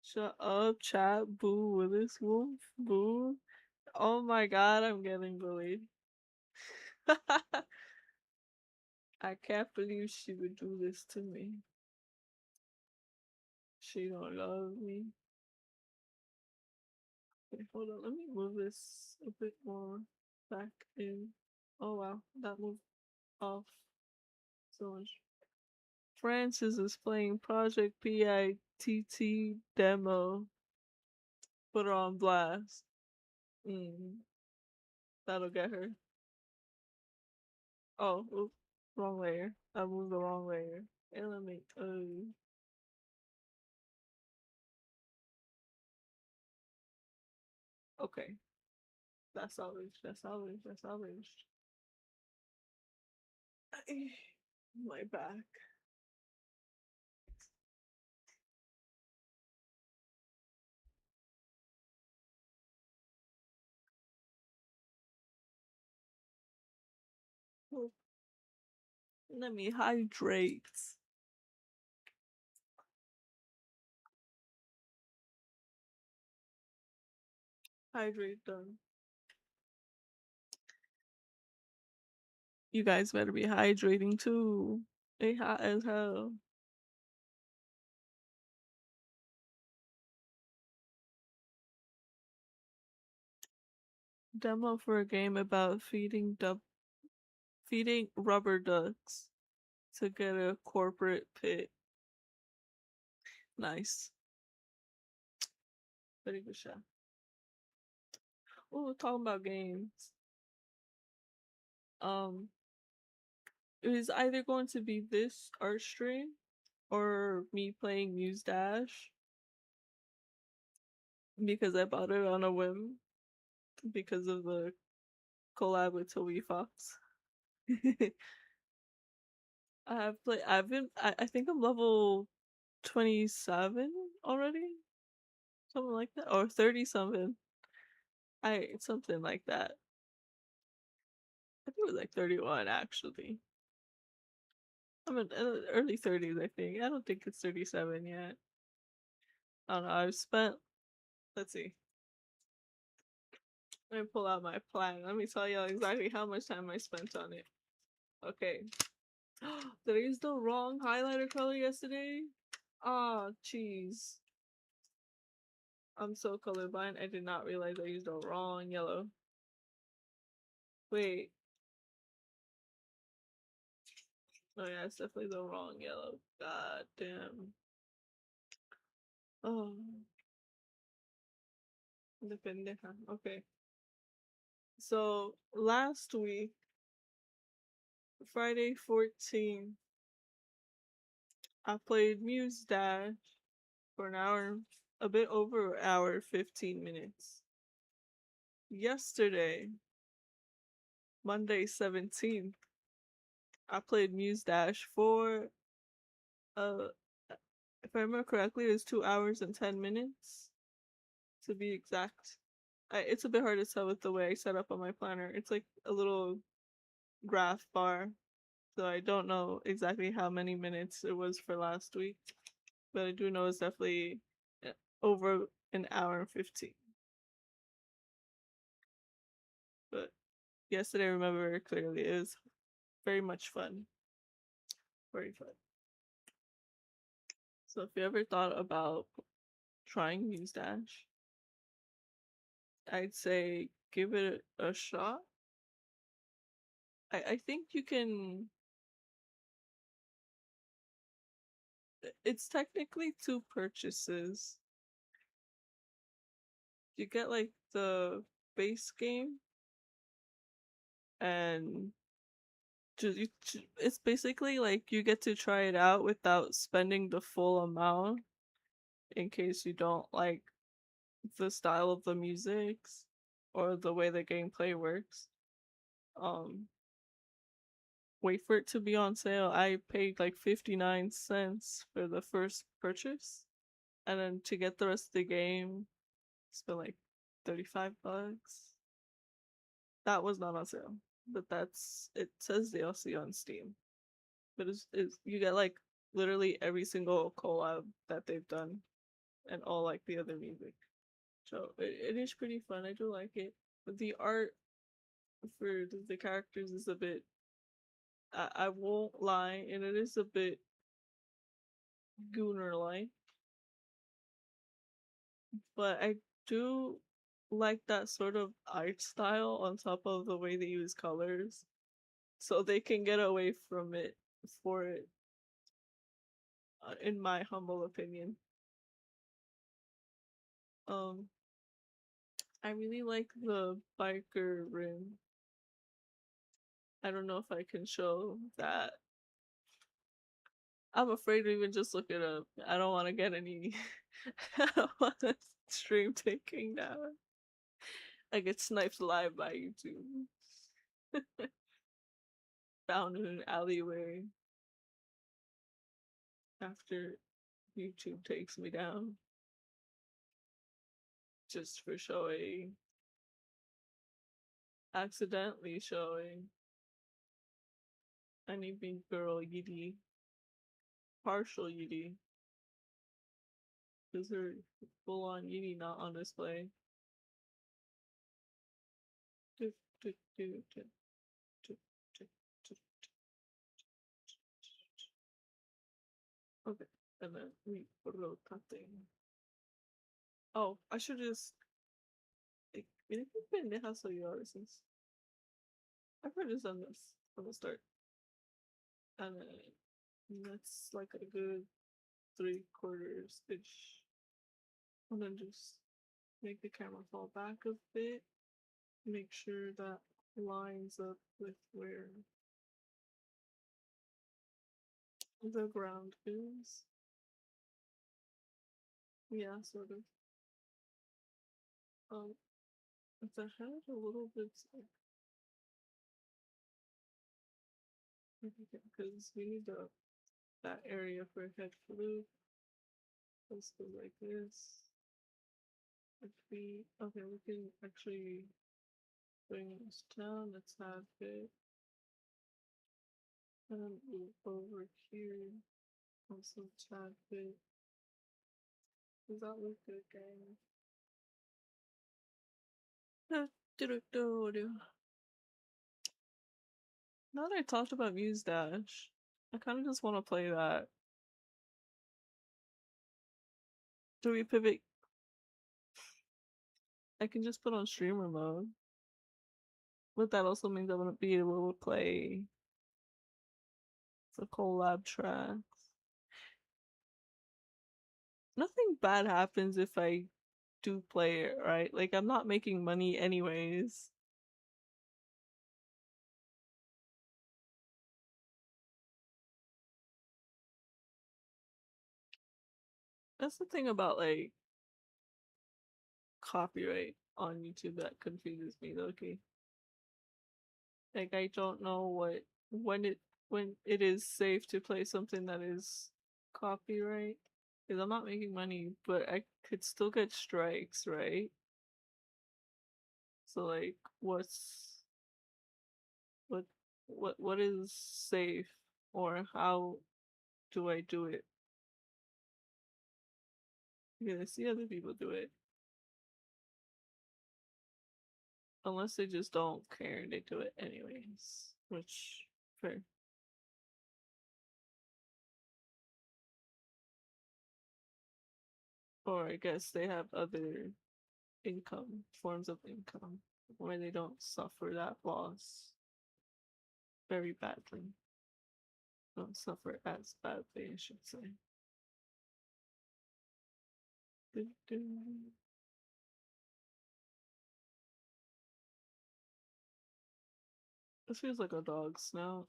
Shut up, chat, boo, Willis Wolf, boo. Oh my god, I'm getting bullied. I can't believe she would do this to me. She don't love me. Okay, hold on, let me move this a bit more back in. Oh wow, that moved off so much. Francis is playing Project PITT demo. Put her on blast. Mm, that'll get her. Oh, oops, wrong layer. I moved the wrong layer. Element. Oh, okay. That's salvaged. That's salvaged. That's salvaged. My back. Oh, let me hydrate. Hydrate done. You guys better be hydrating too. They hot as hell. Demo for a game about feeding rubber ducks to get a corporate pit. Nice. Very good shot. Oh, talking about games. Um, it was either going to be this art stream or me playing Muse Dash because I bought it on a whim because of the collab with Toby Fox. I think I'm level 27 already, something like that, or 30 something. Something like that. I think it was like 31 actually. I'm in early 30s, I think. I don't think it's 37 yet. I don't know. I've spent. Let's see. Let me pull out my plan. Let me tell you exactly how much time I spent on it. Okay. Did I use the wrong highlighter color yesterday? Ah, jeez. I'm so colorblind. I did not realize I used the wrong yellow. Wait. Oh yeah, it's definitely the wrong yellow. God damn. Oh. The pendeja. Okay. So last week, Friday 14th, I played Muse Dash for an hour, a bit over an hour, 15 minutes. Yesterday, Monday 17th, I played Muse Dash for, uh, if I remember correctly, it was 2 hours and 10 minutes to be exact. It's a bit hard to tell with the way I set up on my planner. It's like a little graph bar, so I don't know exactly how many minutes it was for last week, but I do know it's definitely over an hour and 15. But yesterday, I remember very clearly, it was very much fun. Very fun. So if you ever thought about trying Muse Dash, I'd say give it a shot. I think you can. It's technically two purchases. You get like the base game, and it's basically like you get to try it out without spending the full amount in case you don't like the style of the music or the way the gameplay works. Um, Wait for it to be on sale. I paid like 59 cents for the first purchase, and then to get the rest of the game, spent like $35. That was not on sale, but it says DLC on Steam. But it's you get like literally every single collab that they've done, and all like the other music. So it is pretty fun. I do like it. But the art for the characters is a bit. I won't lie, and it is a bit Gooner like, but I do like that sort of art style on top of the way they use colors, so they can get away from it for it, in my humble opinion. Um, I really like the biker rim. I don't know if I can show that. I'm afraid to even just look it up. I don't want to get any. I don't want to stream taking down. I get sniped live by YouTube. Found in an alleyway after YouTube takes me down just for showing, accidentally showing any big girl yiddy, partial yiddy, because her full on yiddy not on display. Do, do, do, do, do, do, do. Okay, and then we rotating. Oh, I should just. Mira qué pendeja soy yo a veces. I could have just done this from the start. And then that's like a good 3/4 ish. And then just make the camera fall back a bit. Make sure that lines up with where the ground is. Yeah, sort of. If the head a little bit, because we need that area for head flute. Let's go like this. If we okay, we can actually bring this down. Let's have it. And move over here. Also tap it. Does that look good, gang? Now that I talked about Muse Dash, I kind of just want to play that. Do we pivot? I can just put on streamer mode. But that also means I wouldn't be able to play the collab tracks. Nothing bad happens if I do play it, right? Like, I'm not making money anyways. That's the thing about like copyright on YouTube that confuses me, Loki. Like I don't know when it when it is safe to play something that is copyright. Because I'm not making money, but I could still get strikes, right? So like what what is safe or how do I do it? Because I see other people do it. Unless they just don't care and they do it anyways. Which fair. Or I guess they have other income, forms of income, where they don't suffer that loss very badly. Don't suffer as badly, I should say. This feels like a dog snout.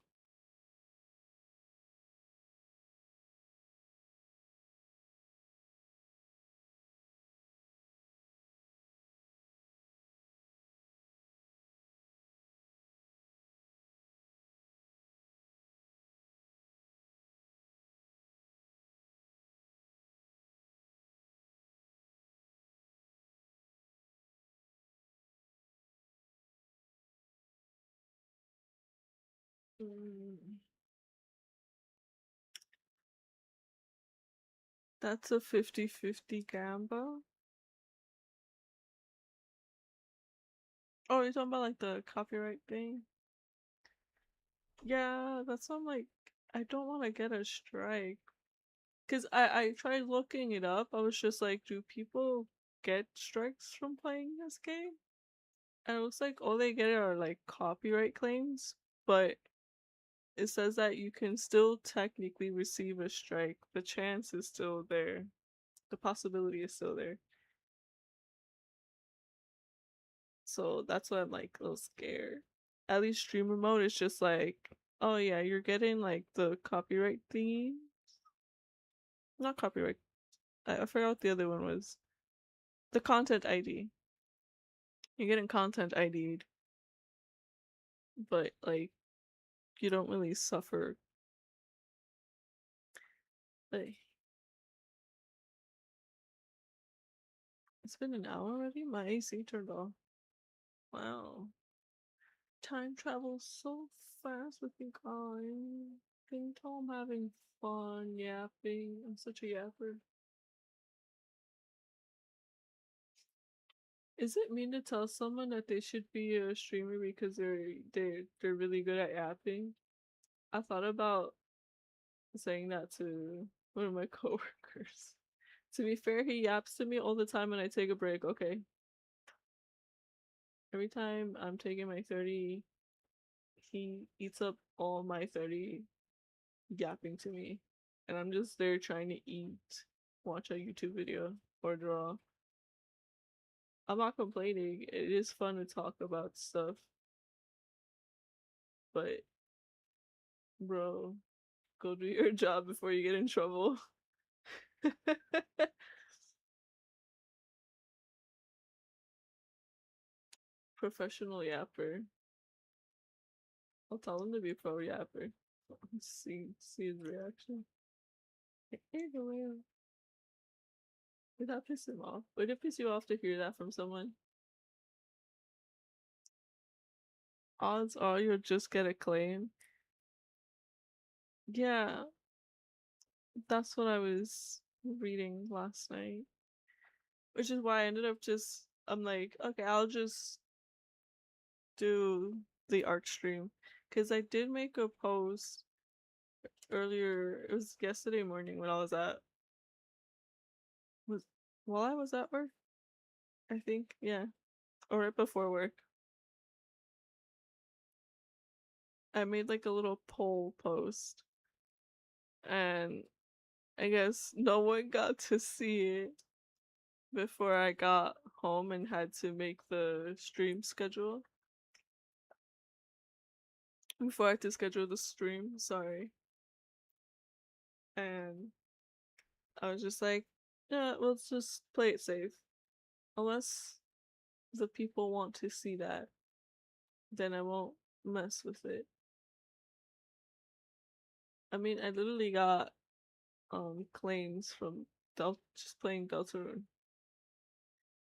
Mm. That's a 50-50 gamble. Oh, you're talking about like the copyright thing? Yeah, that's why I'm like, I don't want to get a strike. Because I tried looking it up. I was just like, do people get strikes from playing this game? And it looks like all they get are like copyright claims, but it says that you can still technically receive a strike. The chance is still there. The possibility is still there. So that's why I'm like a little scared. At least streamer mode is just like, oh yeah, you're getting like the copyright thingy. Not copyright. I forgot what the other one was. The content ID. You're getting content ID'd, but like you don't really suffer. Like it's been an hour already. My AC turned off. Wow. Time travels so fast with you guys. Can you tell I'm having fun yapping? I'm such a yapper. Is it mean to tell someone that they should be a streamer because they're really good at yapping? I thought about saying that to one of my coworkers. To be fair, he yaps to me all the time when I take a break. Okay, every time I'm taking my 30, he eats up all my 30 yapping to me, and I'm just there trying to eat, watch a YouTube video, or draw. I'm not complaining. It is fun to talk about stuff, but bro, go do your job before you get in trouble. Professional yapper. I'll tell him to be pro yapper. See his reaction. Hey, the whale. Would that piss him off? Would it piss you off to hear that from someone? Odds are you'll just get a claim. Yeah, that's what I was reading last night. Which is why I ended up just I'm like, okay, I'll just do the art stream. Cause I did make a post earlier, it was yesterday morning when I was at was while I was at work, I think, yeah. Or right before work. I made like a little poll post and I guess no one got to see it before I got home and had to make the stream schedule. Before I had to schedule the stream, sorry. And I was just like, Yeah, let's just play it safe. Unless the people want to see that, then I won't mess with it. I mean, I literally got claims from just playing Deltarune.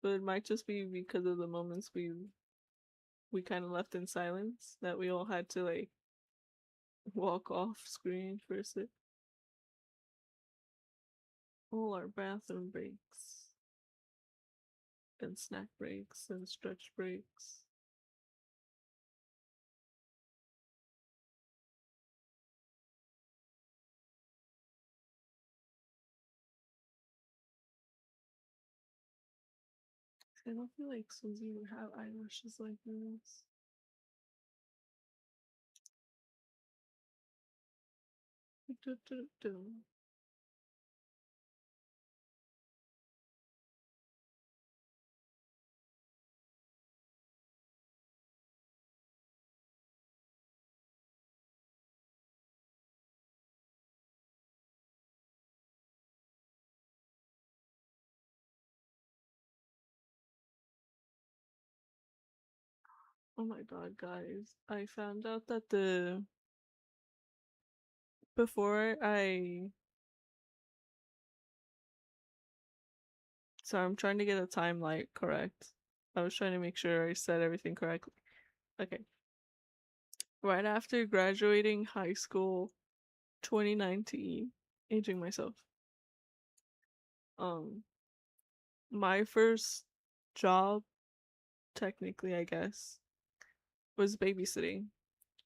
But it might just be because of the moments we kind of left in silence that we all had to like walk off screen for a sec. All our bathroom breaks and snack breaks and stretch breaks. I don't feel like Susie would have eyelashes like this. Do, do, do. Oh my god, guys. I found out that before I so I'm trying to get a timeline correct. I was trying to make sure I said everything correctly. Okay. Right after graduating high school 2019, aging myself. Um my first job, technically I guess, was babysitting.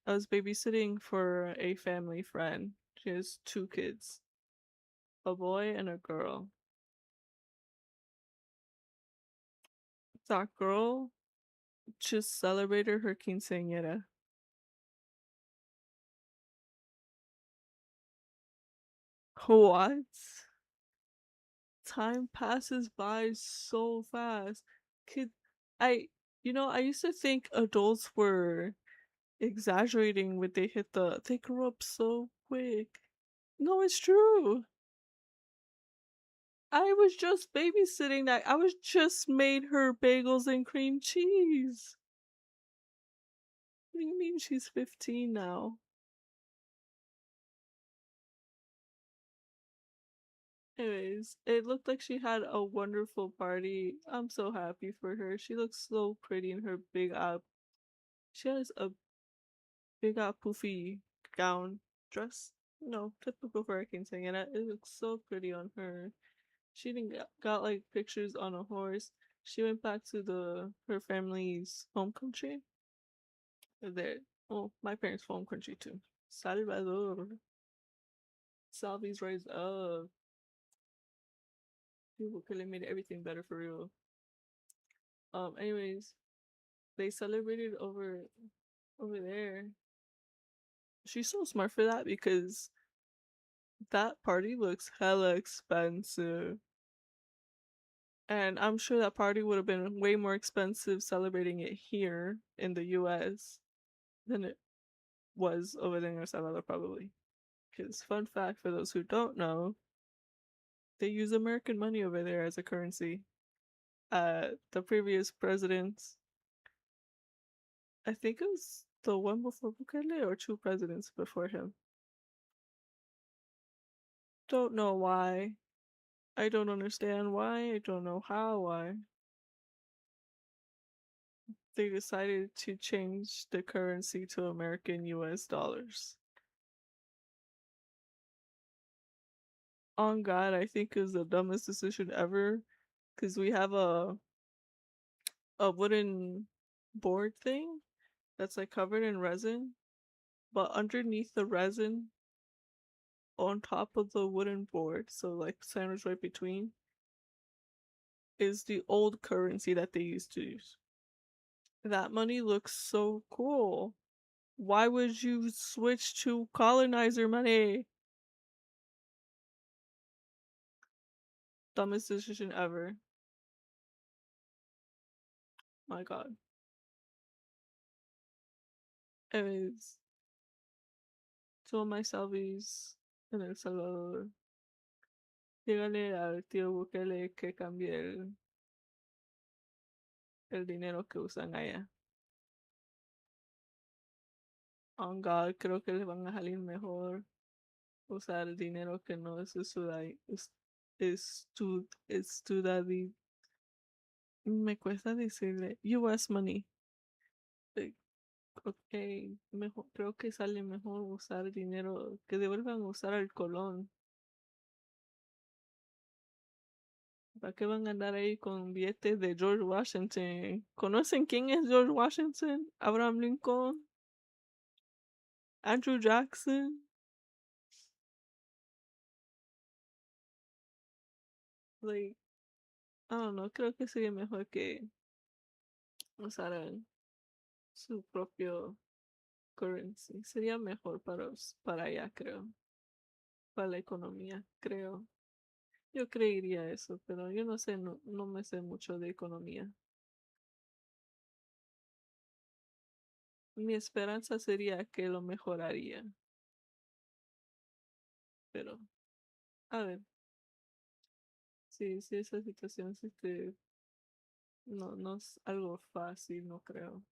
I was babysitting for a family friend. She has two kids, a boy and a girl. That girl just celebrated her quinceañera. What? Time passes by so fast. Kid, I, I used to think adults were exaggerating when they hit they grew up so quick. No, it's true. I was just babysitting that. I was just made her bagels and cream cheese. What do you mean she's 15 now? Anyways, it looked like she had a wonderful party. I'm so happy for her. She looks so pretty in her big up. She has a big up poofy gown dress. No, typical for a quinceañera. It looks so pretty on her. She didn't got like pictures on a horse. She went back to her family's home country. There, well, my parents' home country too. Salvador. Salvi's rise up. People could have made everything better for real. Anyways, they celebrated over there. She's so smart for that because that party looks hella expensive. And I'm sure that party would have been way more expensive celebrating it here in the US than it was over there in El Salvador, probably. Because, fun fact for those who don't know, they use American money over there as a currency. The previous presidents, I think it was the one before Bukele or two presidents before him. Don't know why. I don't understand why. I don't know why. They decided to change the currency to American US dollars. On God, I think is the dumbest decision ever. Because we have a wooden board thing that's like covered in resin, but underneath the resin, on top of the wooden board, so like sandwiched right between, is the old currency that they used to use. That money looks so cool. Why would you switch to colonizer money? Dumbest decision ever. My god. Anyways, to all my Selvies in El Salvador, Dígale al tío Bukele que cambie el dinero que usan allá. On God, creo que les van a salir mejor usar el dinero que no es estudadi. Me cuesta decirle US money. Like, ok, mejor, creo que sale mejor usar dinero, que devuelvan a usar el colón. ¿Para qué van a andar ahí con billetes de George Washington? ¿Conocen quién es George Washington? Abraham Lincoln, Andrew Jackson. Like, I don't know, creo que sería mejor que usaran su propio currency. Sería mejor para allá, creo. Para la economía, creo. Yo creería eso, pero yo no sé, no me sé mucho de economía. Mi esperanza sería que lo mejoraría, pero a ver, si esa situación no es algo fácil, no creo.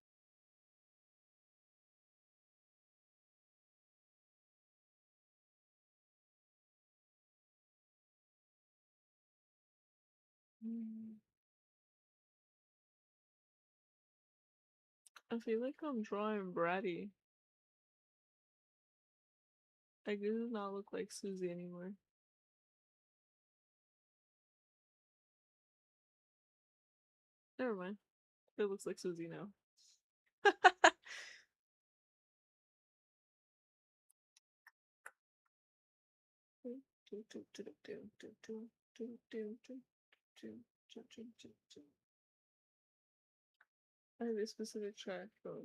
Mm, I feel like I'm drawing bratty. I do not look like Susie anymore. Never mind. It looks like Susie now. I have a specific track from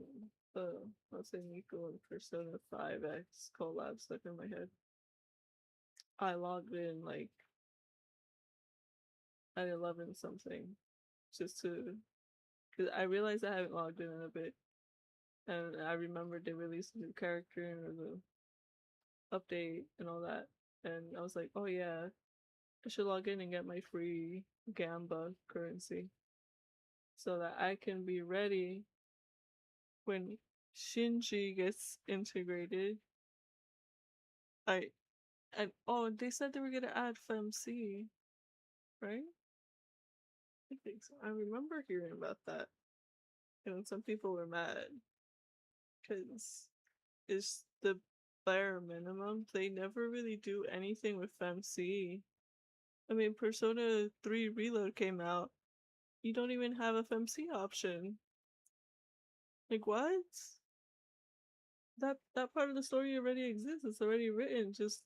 the let's say Nico and Persona 5X collab stuck in my head. I logged in like at 11 something just to because I realized I haven't logged in a bit, and I remembered they released a new character and the update and all that, and I was like, oh yeah, I should log in and get my free Gamba currency so that I can be ready when Shinji gets integrated. I and oh, they said they were gonna add FMC, right? I think so. I remember hearing about that, and some people were mad because it's the bare minimum. They never really do anything with FMC. I mean, Persona 3 Reload came out. You don't even have a FMC option. Like what? That part of the story already exists. It's already written. Just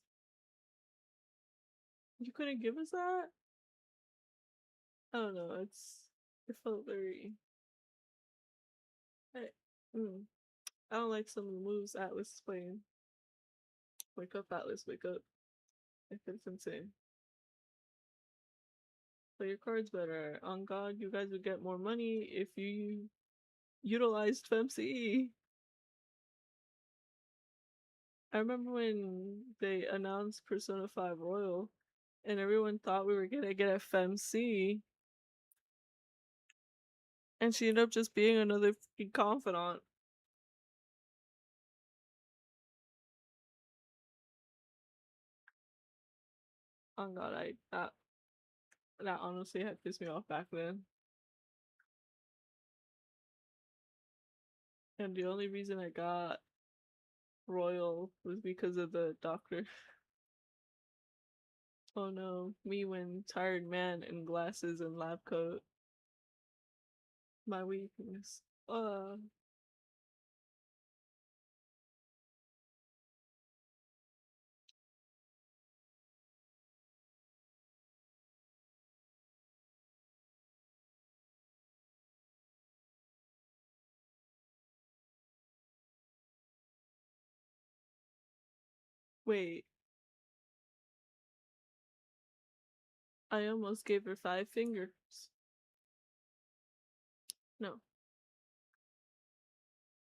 you couldn't give us that? I don't know. It felt very. I, mm, I don't like some of the moves Atlas is playing. Wake up, Atlas, wake up. I think it's insane. Play your cards better. On God, you guys would get more money if you utilized FMC. I remember when they announced Persona 5 Royal and everyone thought we were gonna get a FMC, and she ended up just being another freaking confidant. On God, that honestly had pissed me off back then. And the only reason I got Royal was because of the doctor. Oh no, me when tired man in glasses and lab coat. My weakness. Wait, I almost gave her 5 fingers. No,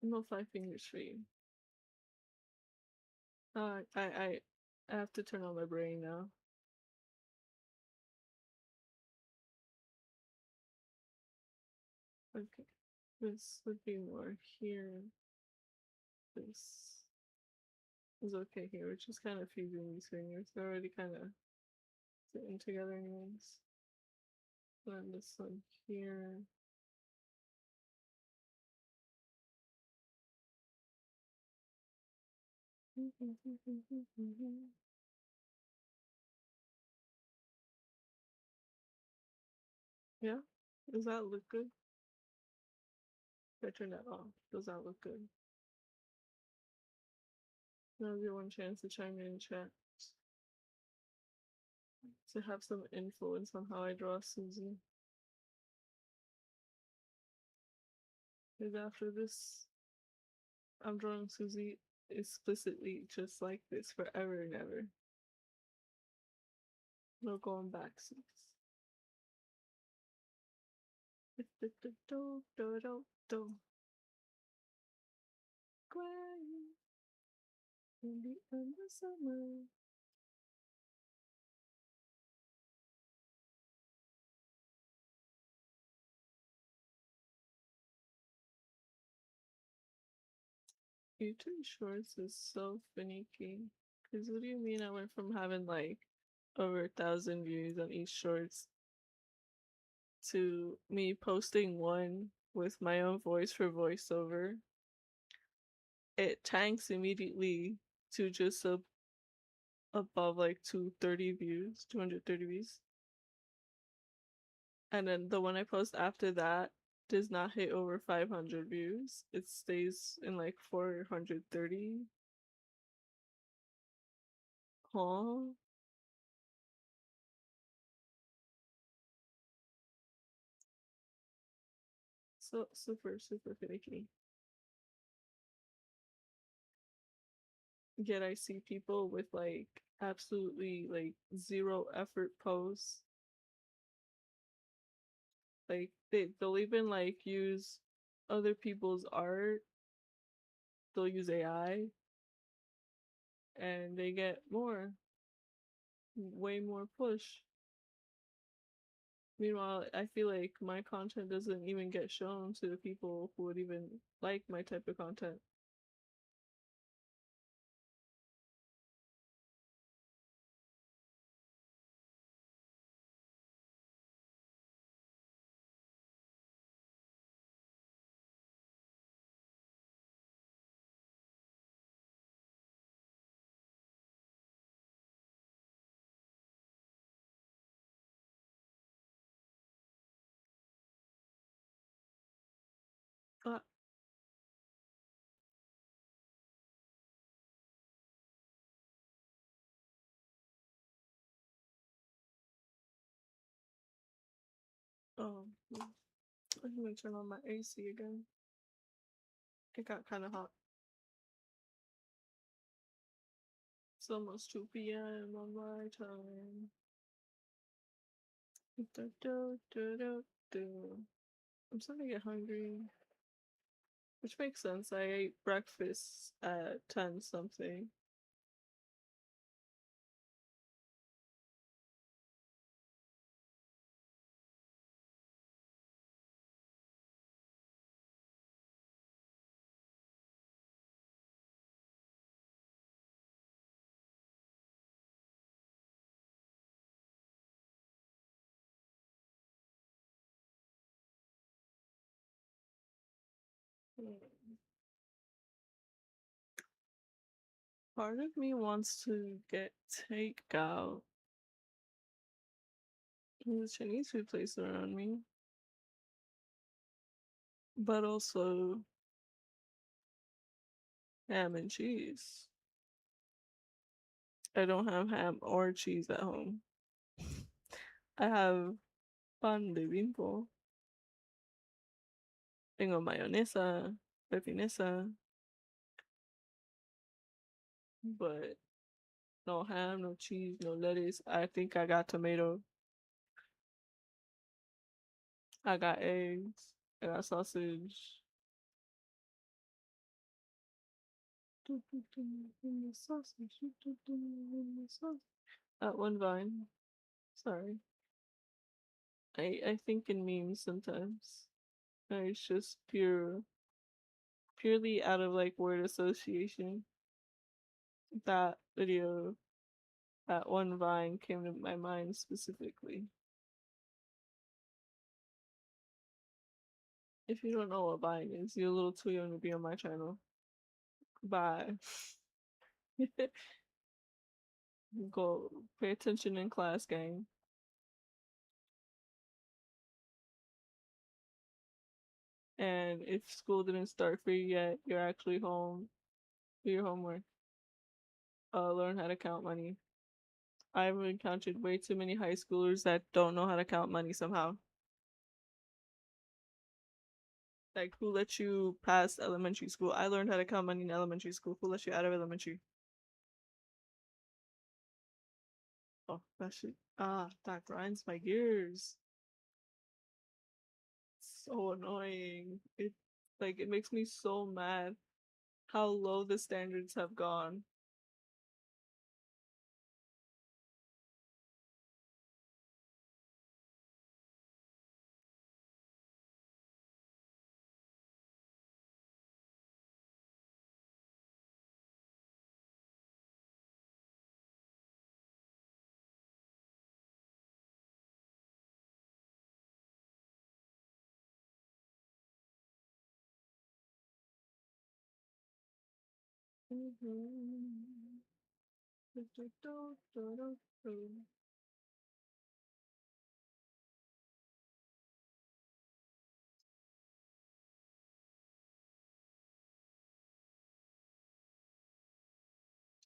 no 5 fingers for you. I have to turn on my brain now. Okay. This would be more here. This is okay here, which is kind of fusing these fingers. They're already kind of sitting together anyways. And this one here. Yeah? Does that look good? If I turn that off, does that look good? Now's your one chance to chime in chat to have some influence on how I draw Susie. Because after this, I'm drawing Susie explicitly just like this forever and ever. No going back, sis. Crying in the end of summer. YouTube Shorts is so finicky. Cause what do you mean I went from having like over 1,000 views on each shorts to me posting one with my own voice for voiceover? It tanks immediately to just above like 230 views, 230 views. And then the one I post after that does not hit over 500 views. It stays in like 430. Huh? So super, super finicky. Yet I see people with like absolutely like zero effort posts. Like they'll even like use other people's art. They'll use AI and they get more, way more push. Meanwhile, I feel like my content doesn't even get shown to the people who would even like my type of content. Uh, oh, I'm gonna turn on my AC again. It got kind of hot. It's almost 2 p.m. on my time. I'm starting to get hungry. Which makes sense. I ate breakfast at 10 something. Part of me wants to get takeout. There's a Chinese food place around me. But also ham and cheese. I don't have ham or cheese at home. I have pan de bimbo. Tengo mayonesa, pepinesa, but no ham, no cheese, no lettuce. I think I got tomato. I got eggs. I got sausage. One vine. Sorry. I think in memes sometimes. It's just purely out of like word association. That video, that one vine came to my mind specifically. If you don't know what vine is, you're a little too young to be on my channel. Bye. Go pay attention in class, gang. And if school didn't start for you yet, you're actually home. Do your homework. Learn how to count money. I've encountered way too many high schoolers that don't know how to count money somehow. Like, who let you pass elementary school? I learned how to count money in elementary school. Who let you out of elementary? Oh, that shit. That grinds my gears. So annoying. It makes me so mad how low the standards have gone.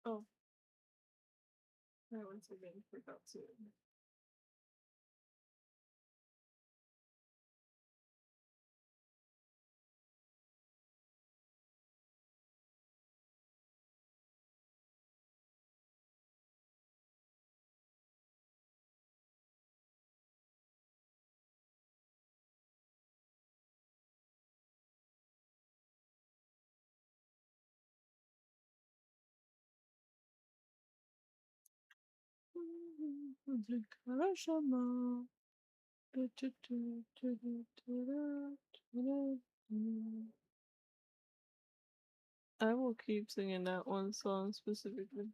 Oh, I once again forgot to. I will keep singing that one song specifically.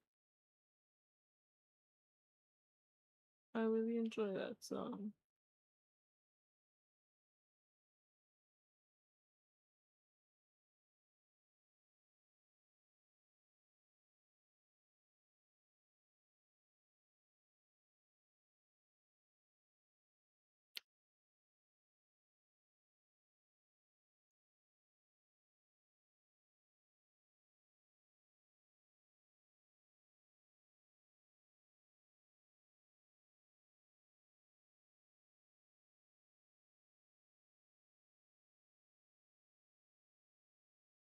I really enjoy that song.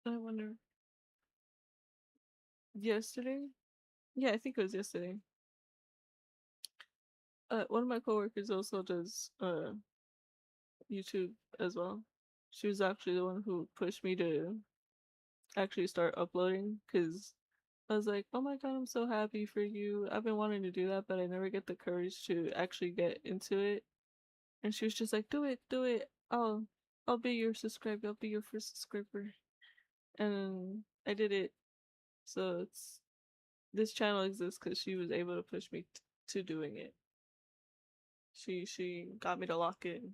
I wonder. Yesterday? Yeah, I think it was yesterday. One of my coworkers also does YouTube as well. She was actually the one who pushed me to actually start uploading because I was like, oh my god, I'm so happy for you. I've been wanting to do that, but I never get the courage to actually get into it. And she was just like, do it, do it. I'll be your subscriber. I'll be your first subscriber. And I did it. So it's this channel exists because she was able to push me to doing it. She got me to lock in.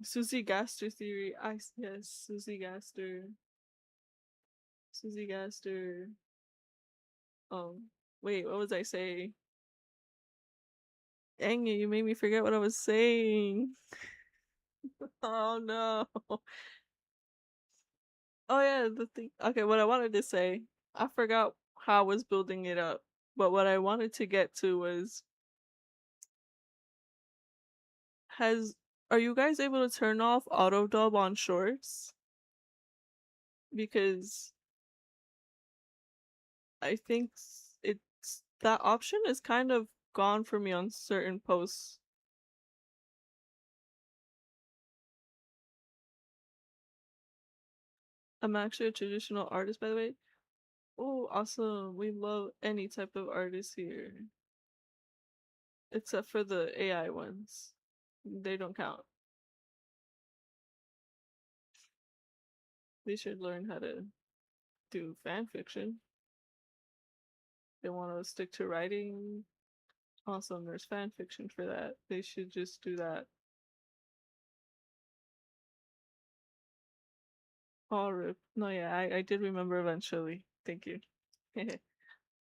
Susie Gaster theory. Yes, Susie Gaster. Susie Gaster. Wait, what was I saying? Dang it, you made me forget what I was saying. Oh no. Oh yeah, the thing. Okay, what I wanted to say, I forgot how I was building it up. But what I wanted to get to was, has are you guys able to turn off auto dub on shorts? Because I think it's that option is kind of gone for me on certain posts. I'm actually a traditional artist, by the way. Oh, awesome. We love any type of artist here. Except for the AI ones. They don't count. They should learn how to do fan fiction. They want to stick to writing. Awesome, there's fan fiction for that. They should just do that. Oh, rip. No, yeah, I did remember eventually. Thank you.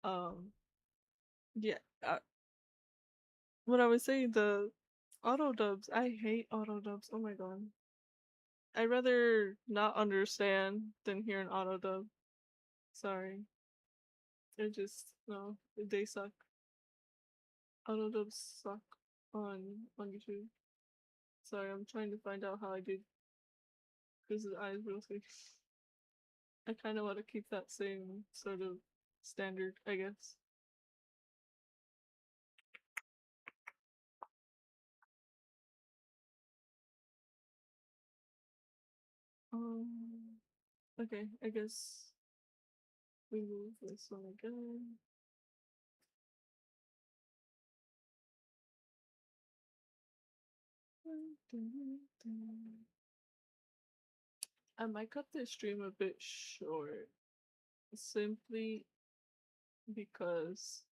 um, yeah. What I was saying, the auto dubs. I hate auto dubs. Oh my god. I'd rather not understand than hear an auto dub. Sorry. It just no. They suck. Auto dubs suck on YouTube. Sorry, I'm trying to find out how I did Chris's eyes real quick. I kind of want to keep that same sort of standard, I guess. Um. Okay, I guess we move this one again. I might cut this stream a bit short, simply because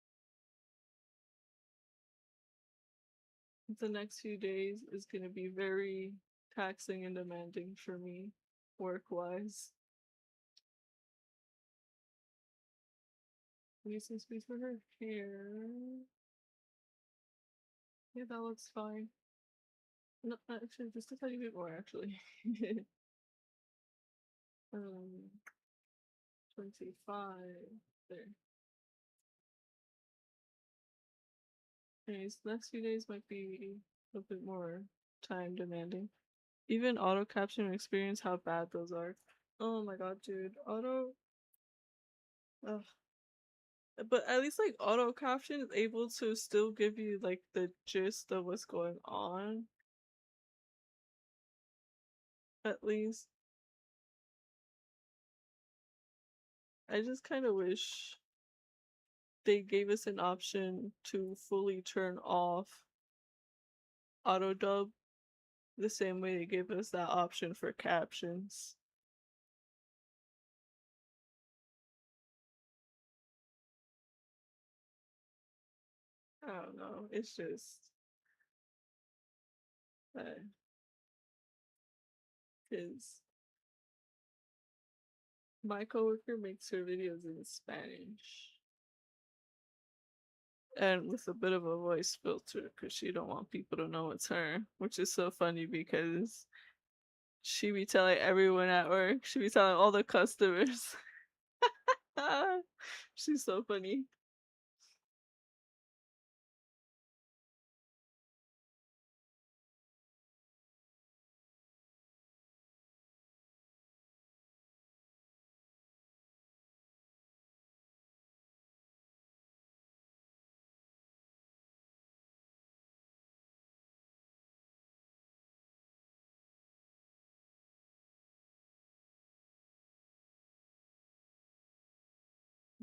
the next few days is going to be very taxing and demanding for me, work-wise. Using space for her hair. Yeah, that looks fine. No, actually, just a tiny bit more, actually. um, 25. There. Anyways, next few days might be a bit more time demanding. Even auto caption experience how bad those are. Oh my god, dude. Auto. Ugh. But at least like auto caption is able to still give you like the gist of what's going on. At least. I just kind of wish they gave us an option to fully turn off auto dub the same way they gave us that option for captions. I don't know. It's just because my coworker makes her videos in Spanish and with a bit of a voice filter because she don't want people to know it's her, which is so funny because she be telling everyone at work, she be telling all the customers. She's so funny.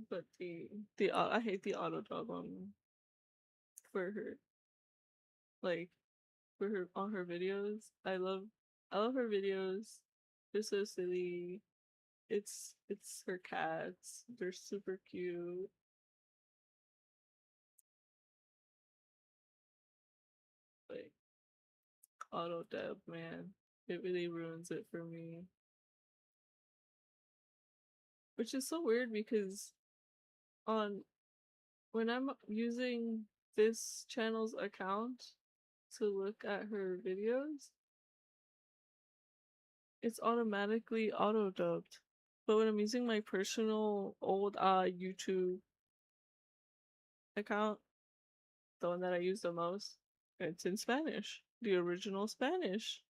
But the I hate the auto dub for her, like for her on her videos. I love her videos. They're so silly. It's her cats. They're super cute. Like auto dub, man. It really ruins it for me. Which is so weird because on when I'm using this channel's account to look at her videos, it's automatically auto dubbed. But when I'm using my personal old YouTube account, the one that I use the most, it's in Spanish, the original Spanish.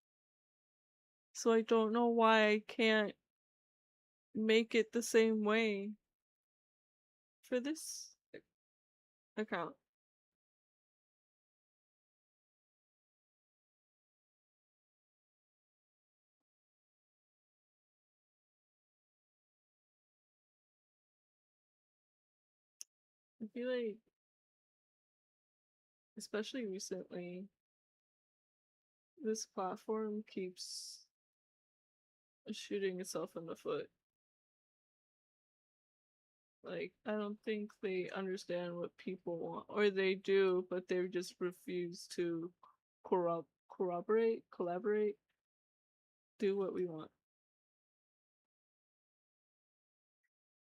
So I don't know why I can't make it the same way for this account. I feel like, especially recently, this platform keeps shooting itself in the foot. Like, I don't think they understand what people want, or they do, but they just refuse to collaborate, do what we want.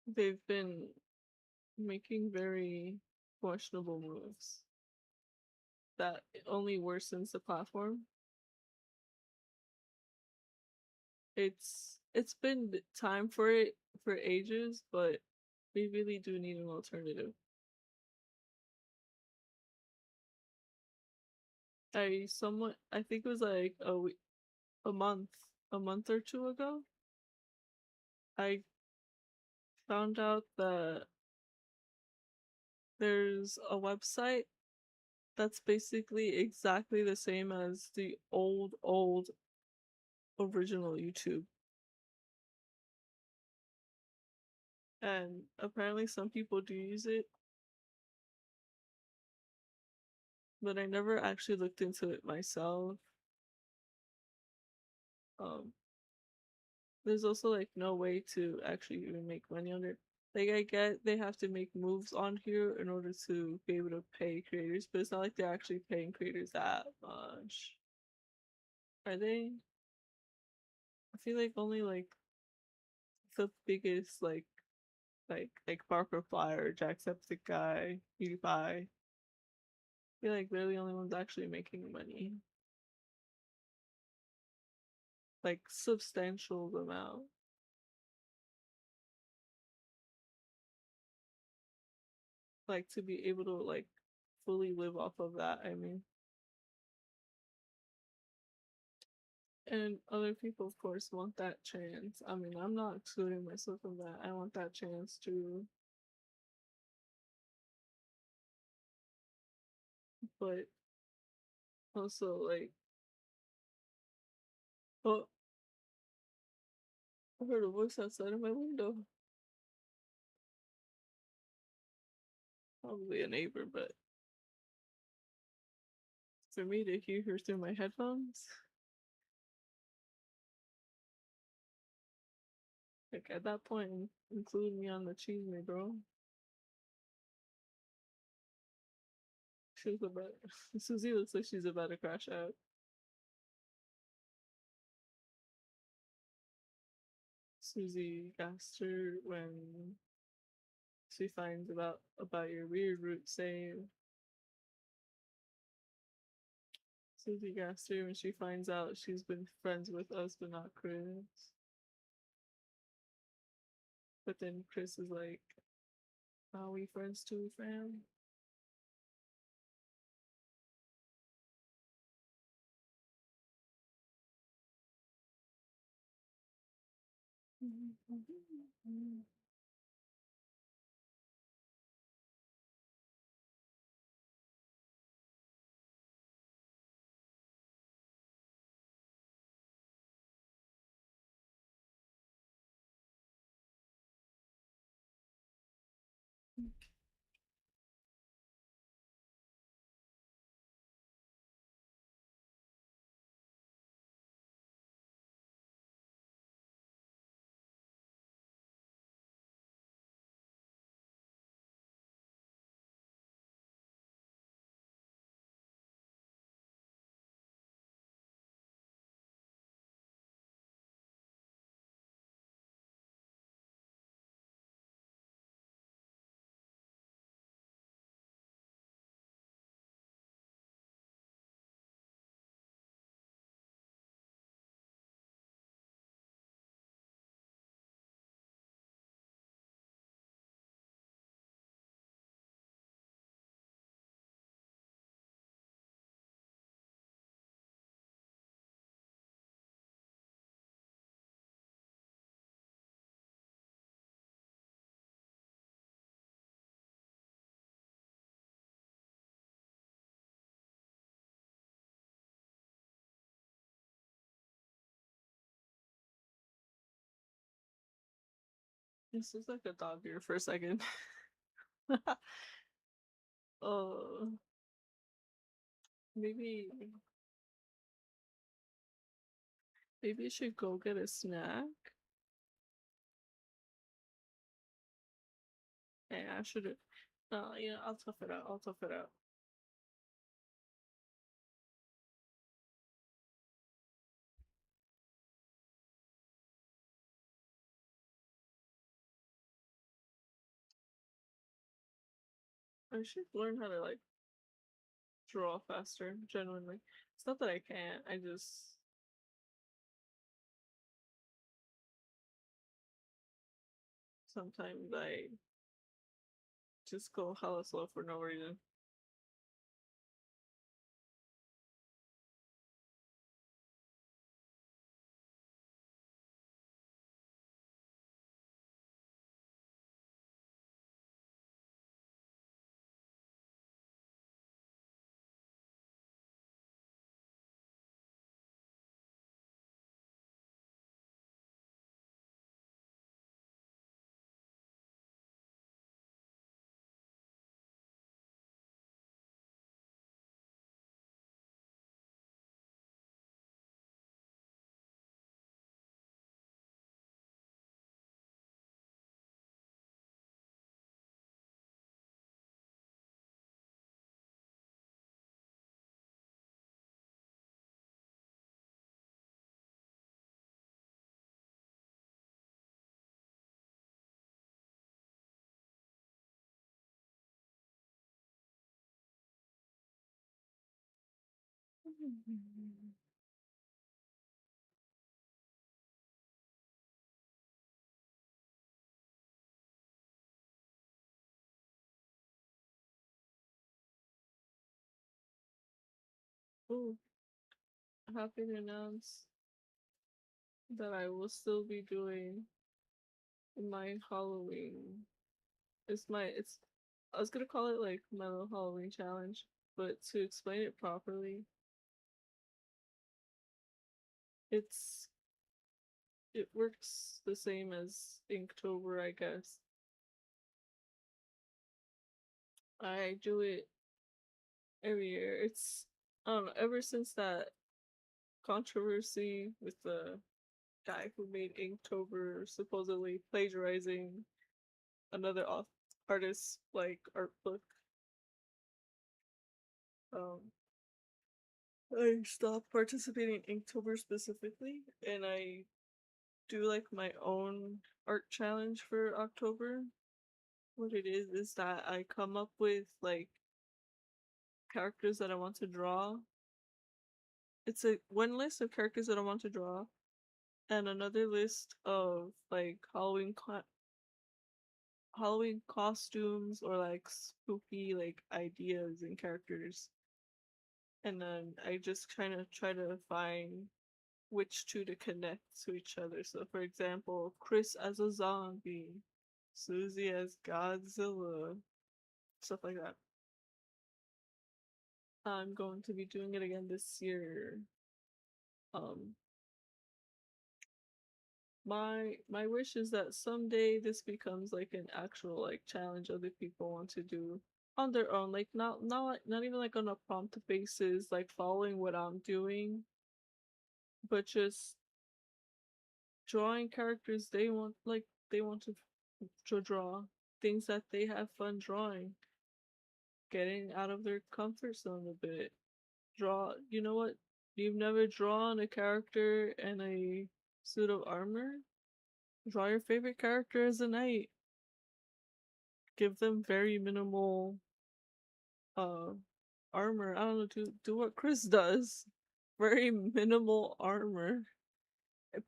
They've been making very questionable moves that only worsens the platform. It's been time for it for ages, but we really do need an alternative. I think it was like a month, a month or two ago, I found out that there's a website that's basically exactly the same as the old original YouTube. And apparently some people do use it, but I never actually looked into it myself. Um, there's also like no way to actually even make money on it. Like I get they have to make moves on here in order to be able to pay creators, but it's not like they're actually paying creators that much. Are they? I feel like only like the biggest like Barkerfly or Jacksepticeye, PewDiePie. I feel like they're the only ones actually making money. Like substantial amount. Like to be able to like fully live off of that, I mean. And other people of course want that chance. I mean, I'm not excluding myself from that. I want that chance too. But also like oh, I heard a voice outside of my window. Probably a neighbor, but for me to hear her through my headphones, like at that point, include me on the cheese me, bro. She was about Susie looks like she's about to crash out. Susie asked her when she finds about your weird root save. Susie asked her when she finds out she's been friends with us but not Chris. But then Chris is like, are we friends too, fam? This is like a dog ear for a second. uh, maybe Maybe I should go get a snack. Yeah, I should. Yeah, I'll tough it out. I'll tough it out. I should learn how to like draw faster. Genuinely, it's not that I can't. I just sometimes I just go hella slow for no reason. Ooh, happy to announce that I will still be doing my Halloween. It's I was gonna call it like my little Halloween challenge, but to explain it properly, it's it works the same as Inktober, I guess. I do it every year. It's I don't know, ever since that controversy with the guy who made Inktober supposedly plagiarizing another artist's like art book. Um, I stopped participating in Inktober specifically, and I do like my own art challenge for October. What it is that I come up with like characters that I want to draw. It's a one list of characters that I want to draw, and another list of like Halloween costumes or like spooky like ideas and characters. And then I just kind of try to find which two to connect to each other. So, for example, Chris as a zombie, Susie as Godzilla, stuff like that. I'm going to be doing it again this year. Um, my wish is that someday this becomes like an actual like challenge other people want to do on their own, like not even like on a prompt basis, like following what I'm doing, but just drawing characters they want to draw things that they have fun drawing, getting out of their comfort zone a bit. Draw, you know what? You've never drawn a character in a suit of armor? Draw your favorite character as a knight. Give them very minimal uh armor. I don't know, do what Chris does. Very minimal armor.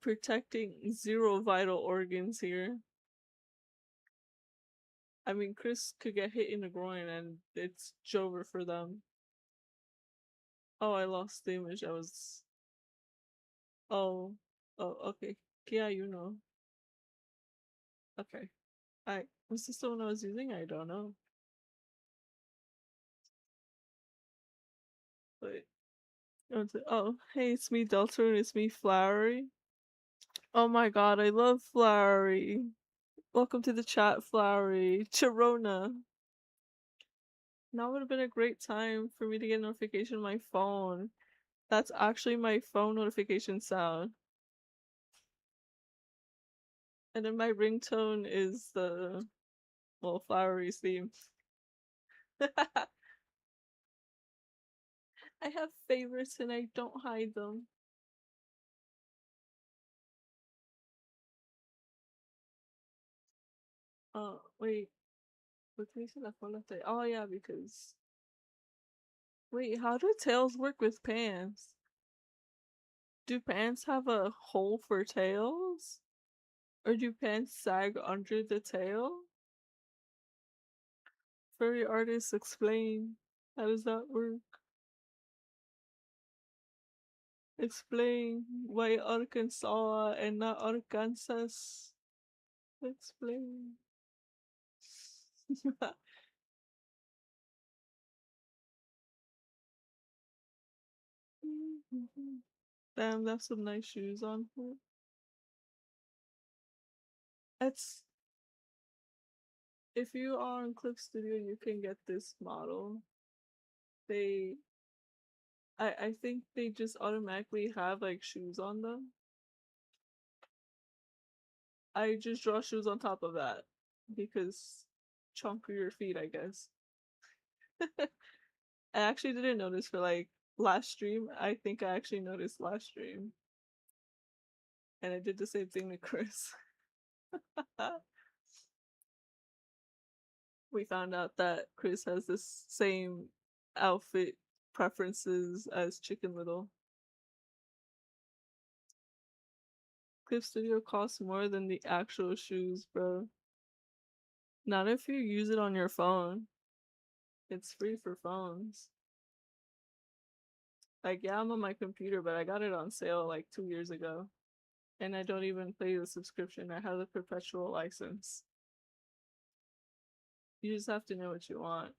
Protecting zero vital organs here. I mean, Chris could get hit in the groin and it's over for them. Oh, I lost the image. I was. Oh. Oh, okay. Yeah, you know. Okay. Was this the one I was using? I don't know. But. Oh, hey, it's me, Deltarune. It's me, Flowery. Oh my god, I love Flowery. Welcome to the chat, Flowery. Chirona. Now would have been a great time for me to get a notification on my phone. That's actually my phone notification sound. And then my ringtone is the, well, flowery theme. I have favorites and I don't hide them. Wait. What me se la cola te- Oh yeah, because wait, how do tails work with pants? Do pants have a hole for tails? Or do pants sag under the tail? Furry artists explain. How does that work? Explain why Arkansas and not Arkansas. Explain. Damn, that's some nice shoes on her. It's if you are on Clip Studio, you can get this model. They, I think they just automatically have like shoes on them. I just draw shoes on top of that because chunkier feet, I guess. I actually didn't notice for like last stream. I think I actually noticed last stream, and I did the same thing to Chris. We found out that Chris has this same outfit preferences as Chicken Little. Clip Studio costs more than the actual shoes, bro. Not if you use it on your phone. It's free for phones. Like, yeah, I'm on my computer, but I got it on sale like 2 years ago. And I don't even pay the subscription. I have the perpetual license. You just have to know what you want.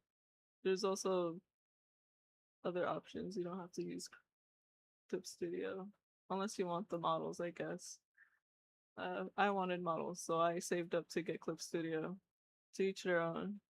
There's also other options. You don't have to use Clip Studio. Unless you want the models, I guess. I wanted models, so I saved up to get Clip Studio. To each their own.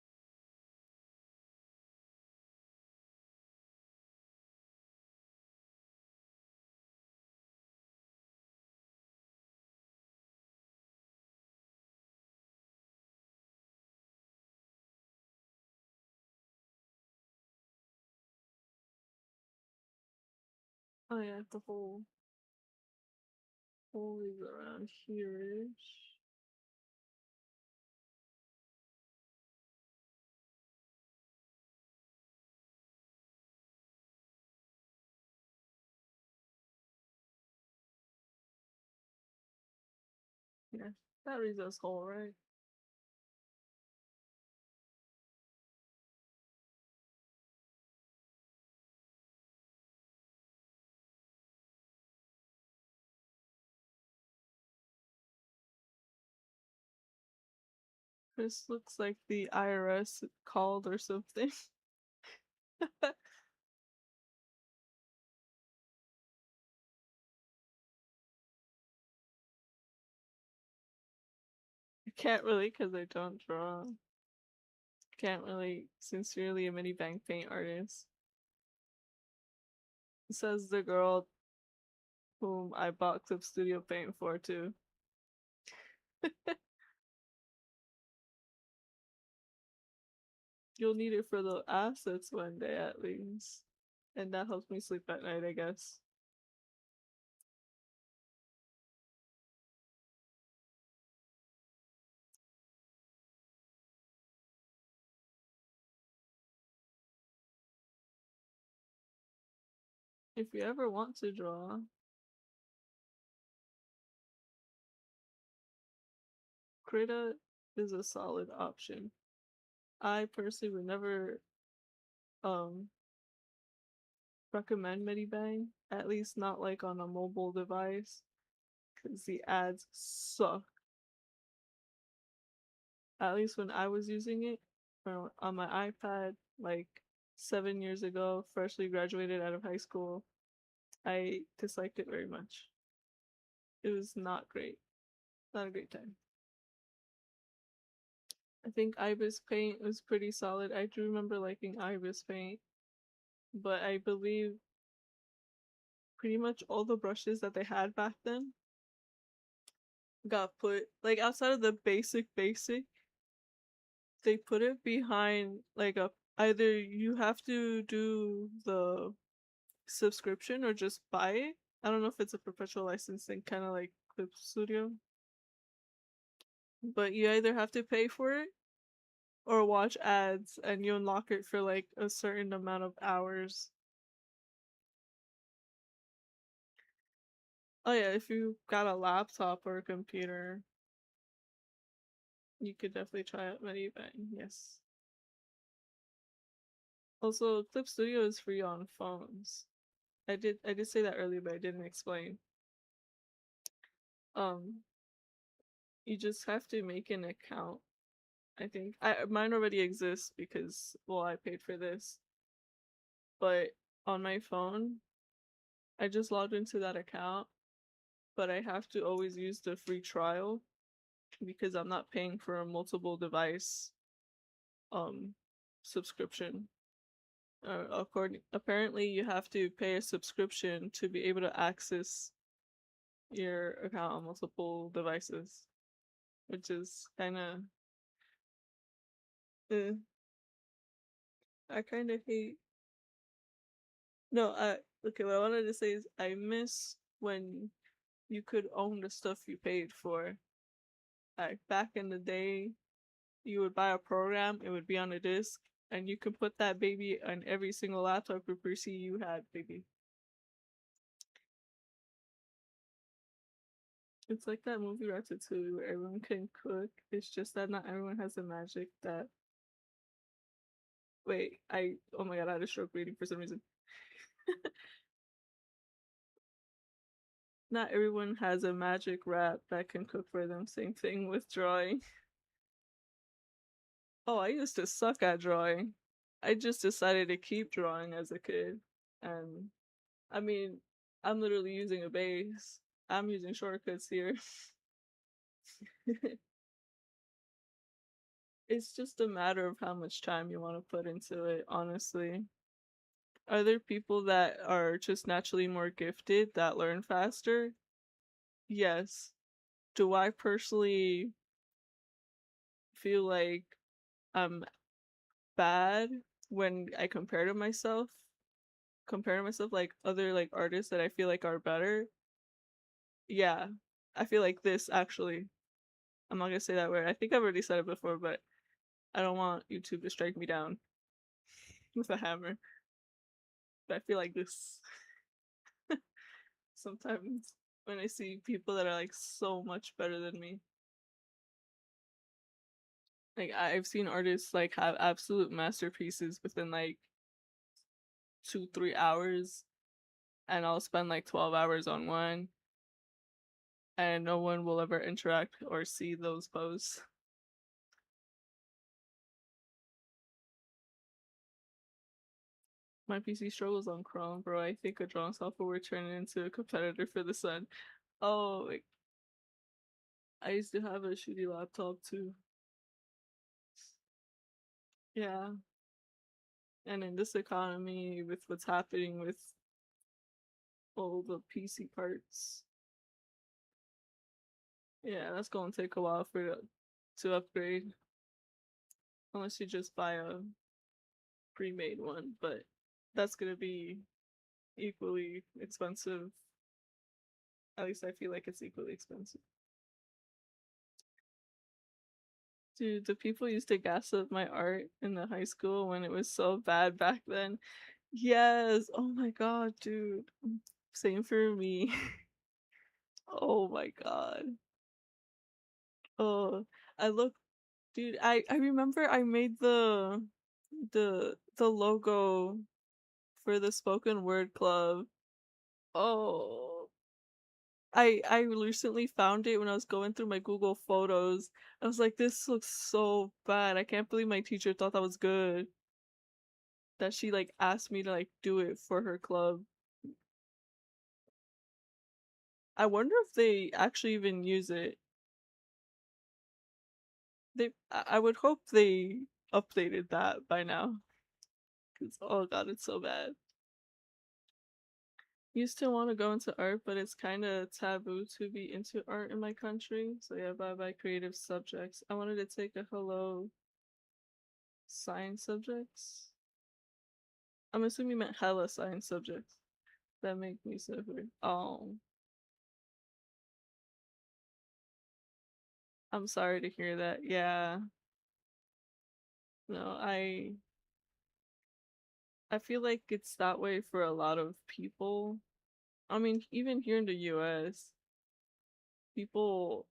Oh yeah, the whole is around here-ish. Yeah, that reads us whole, right? This looks like the IRS called or something. I can't really because I don't draw. Can't really sincerely a mini bank paint artist. Says the girl whom I bought Clip Studio paint for too. You'll need it for the assets one day at least. And that helps me sleep at night, I guess. If you ever want to draw, Krita is a solid option. I personally would never um recommend Medibang, at least not like on a mobile device, because the ads suck. At least when I was using it on my iPad, like 7 years ago, freshly graduated out of high school, I disliked it very much. It was not great. Not a great time. I think Ibis Paint was pretty solid. I do remember liking Ibis Paint, but I believe pretty much all the brushes that they had back then got put like outside of the basic, they put it behind like a either you have to do the subscription or just buy it. I don't know if it's a perpetual licensing kind of like Clip Studio, but you either have to pay for it or watch ads and you unlock it for like a certain amount of hours. Oh yeah, if you got a laptop or a computer, you could definitely try out Medieval. Yes. Also, Clip Studio is free on phones. I did say that earlier, but I didn't explain. Um, you just have to make an account. I think mine already exists because well, I paid for this. But on my phone, I just logged into that account, but I have to always use the free trial because I'm not paying for a multiple device um subscription. According apparently you have to pay a subscription to be able to access your account on multiple devices, which is kind of eh, I kind of hate. No, I okay. What I wanted to say is I miss when you could own the stuff you paid for. Like back in the day, you would buy a program, it would be on a disc, and you could put that baby on every single laptop or PC you had, baby. It's like that movie Ratatouille where everyone can cook. It's just that not everyone has the magic that. Wait, oh my god, I had a stroke reading for some reason. Not everyone has a magic rat that can cook for them. Same thing with drawing. Oh, I used to suck at drawing. I just decided to keep drawing as a kid. And I mean, I'm literally using a base. I'm using shortcuts here. It's just a matter of how much time you want to put into it, honestly. Are there people that are just naturally more gifted that learn faster? Yes. Do I personally feel like I'm bad when I compare to myself like other like artists that I feel like are better? Yeah. I feel like this actually. I'm not gonna say that word. I think I've already said it before, but I don't want YouTube to strike me down with a hammer. But I feel like this sometimes when I see people that are like so much better than me. Like I've seen artists like have absolute masterpieces within like 2, 3 hours, and I'll spend like 12 hours on one, and no one will ever interact or see those posts. My PC struggles on Chrome, bro. I think a drawing software will turn it into a competitor for the Sun. Oh, like, I used to have a shitty laptop too. Yeah, and in this economy, with what's happening with all the PC parts, yeah, that's gonna take a while for it to upgrade. Unless you just buy a pre-made one, but that's gonna be equally expensive. At least I feel like it's equally expensive. Dude, the people used to gas up my art in the high school when it was so bad back then. Yes. Oh my god, dude. Same for me. Oh my god. Oh, I look, dude. I remember I made the logo for the spoken word club. Oh, I recently found it when I was going through my Google Photos. I was like, this looks so bad. I can't believe my teacher thought that was good. That she like asked me to like do it for her club. I wonder if they actually even use it. I would hope they updated that by now. Cause oh god, it's so bad. Used to want to go into art, but it's kind of taboo to be into art in my country. So yeah, bye creative subjects. I wanted to take a hello science subjects. I'm assuming you meant hella science subjects. That make me so weird. Oh, I'm sorry to hear that. Yeah. No, I feel like it's that way for a lot of people. I mean, even here in the US, people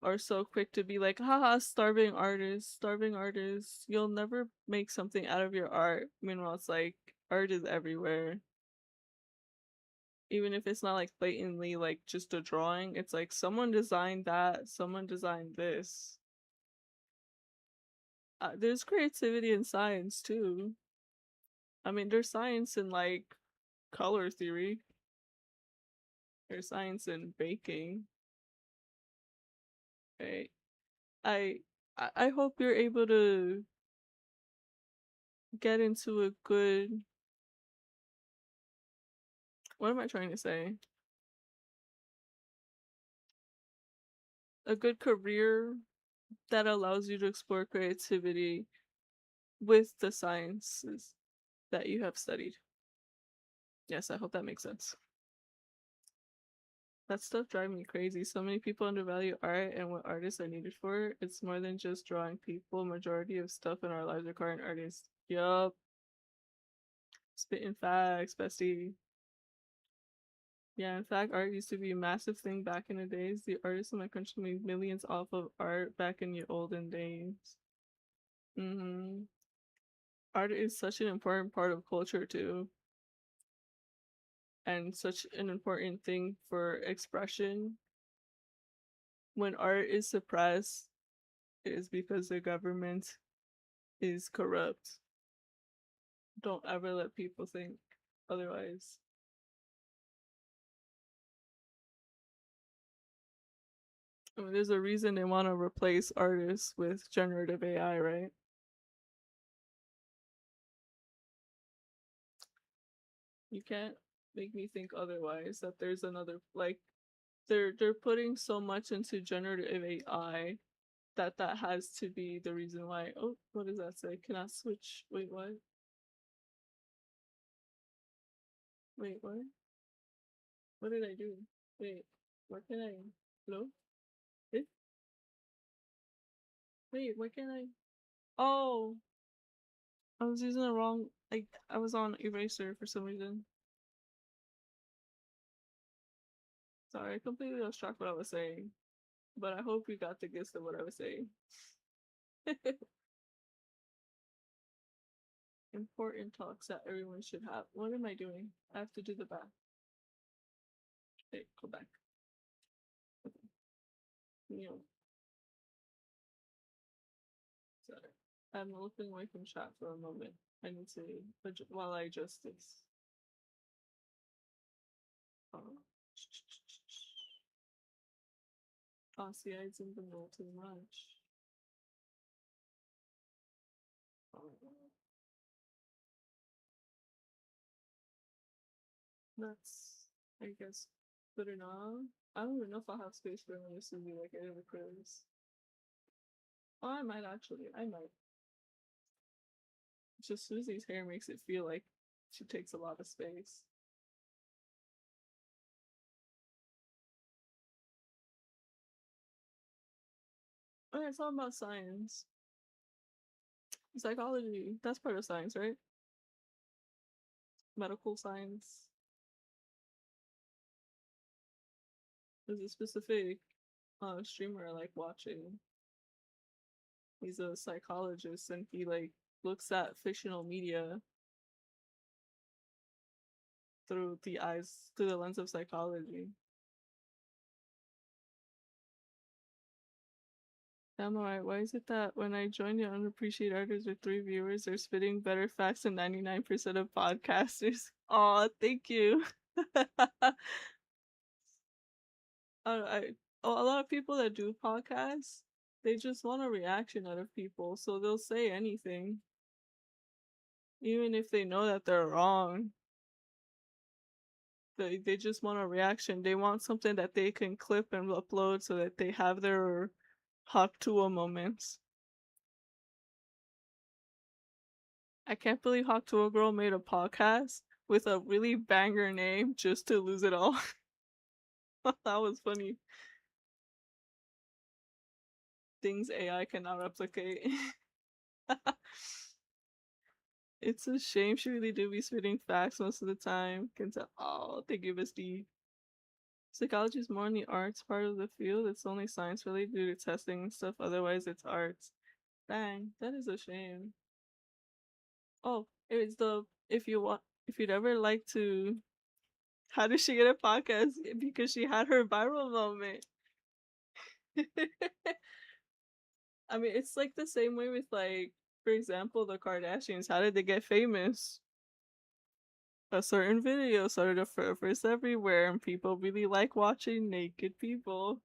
are so quick to be like, haha, starving artists, starving artists. You'll never make something out of your art. Meanwhile, it's like art is everywhere. Even if it's not like blatantly like just a drawing, it's like someone designed that, someone designed this. There's creativity in science too. I mean, there's science in like color theory, there's science in baking, right? I I hope you're able to get into a good, what am I trying to say? A good career that allows you to explore creativity with the sciences that you have studied. Yes, I hope that makes sense. That stuff drives me crazy. So many people undervalue art and what artists are needed for. It's more than just drawing people. Majority of stuff in our lives require an artist. Yup. Spitting facts, bestie. Yeah, in fact, art used to be a massive thing back in the days. The artists in my country made millions off of art back in the olden days. Art is such an important part of culture too, and such an important thing for expression. When art is suppressed, it is because the government is corrupt. Don't ever let people think otherwise. I mean, there's a reason they want to replace artists with generative AI, right? You can't make me think otherwise. That there's another like they're putting so much into generative AI that that has to be the reason why. Oh, what does that say? Can I switch? Wait, what? Wait, what? What did I do? Wait, what can I? Hello? Eh? Wait, what can I? Oh, I was using the wrong. Like I was on eraser for some reason. Sorry, I completely lost track what I was saying. But I hope you got the gist of what I was saying. Important talks that everyone should have. What am I doing? I have to do the back. Hey, go back. Okay. You know, sorry. I'm looking away from chat for a moment. I need to while I adjust this. Oh, oh see, I zoomed in a little too much. Oh, that's, I guess, good enough. I don't even know if I'll have space for another Susie like I did with Chris. Oh, I might actually. I might. Just Susie's hair makes it feel like she takes a lot of space. Oh, yeah, it's all about science. Psychology. That's part of science, right? Medical science. There's a specific streamer I like watching. He's a psychologist and he like looks at fictional media through the lens of psychology. I'm alright. Why is it that when I join the unappreciated artists with 3 viewers, they're spitting better facts than 99% of podcasters? Aw, thank you. I a lot of people that do podcasts, they just want a reaction out of people, so they'll say anything, even if they know that they're wrong. They just want a reaction. They want something that they can clip and upload so that they have their hot tool moments. I can't believe Hawk Tuah Girl made a podcast with a really banger name just to lose it all. That was funny. Things AI cannot replicate. It's a shame she really do be spitting facts most of the time. Can tell. Oh, thank you, Misty. Psychology is more in the arts part of the field. It's only science related due to testing and stuff. Otherwise, it's arts. Dang, that is a shame. Oh, it's the if you'd ever like to. How did she get a podcast? Because she had her viral moment. I mean, it's like the same way with like, for example, the Kardashians. How did they get famous? A certain video started to surface everywhere, and people really like watching naked people.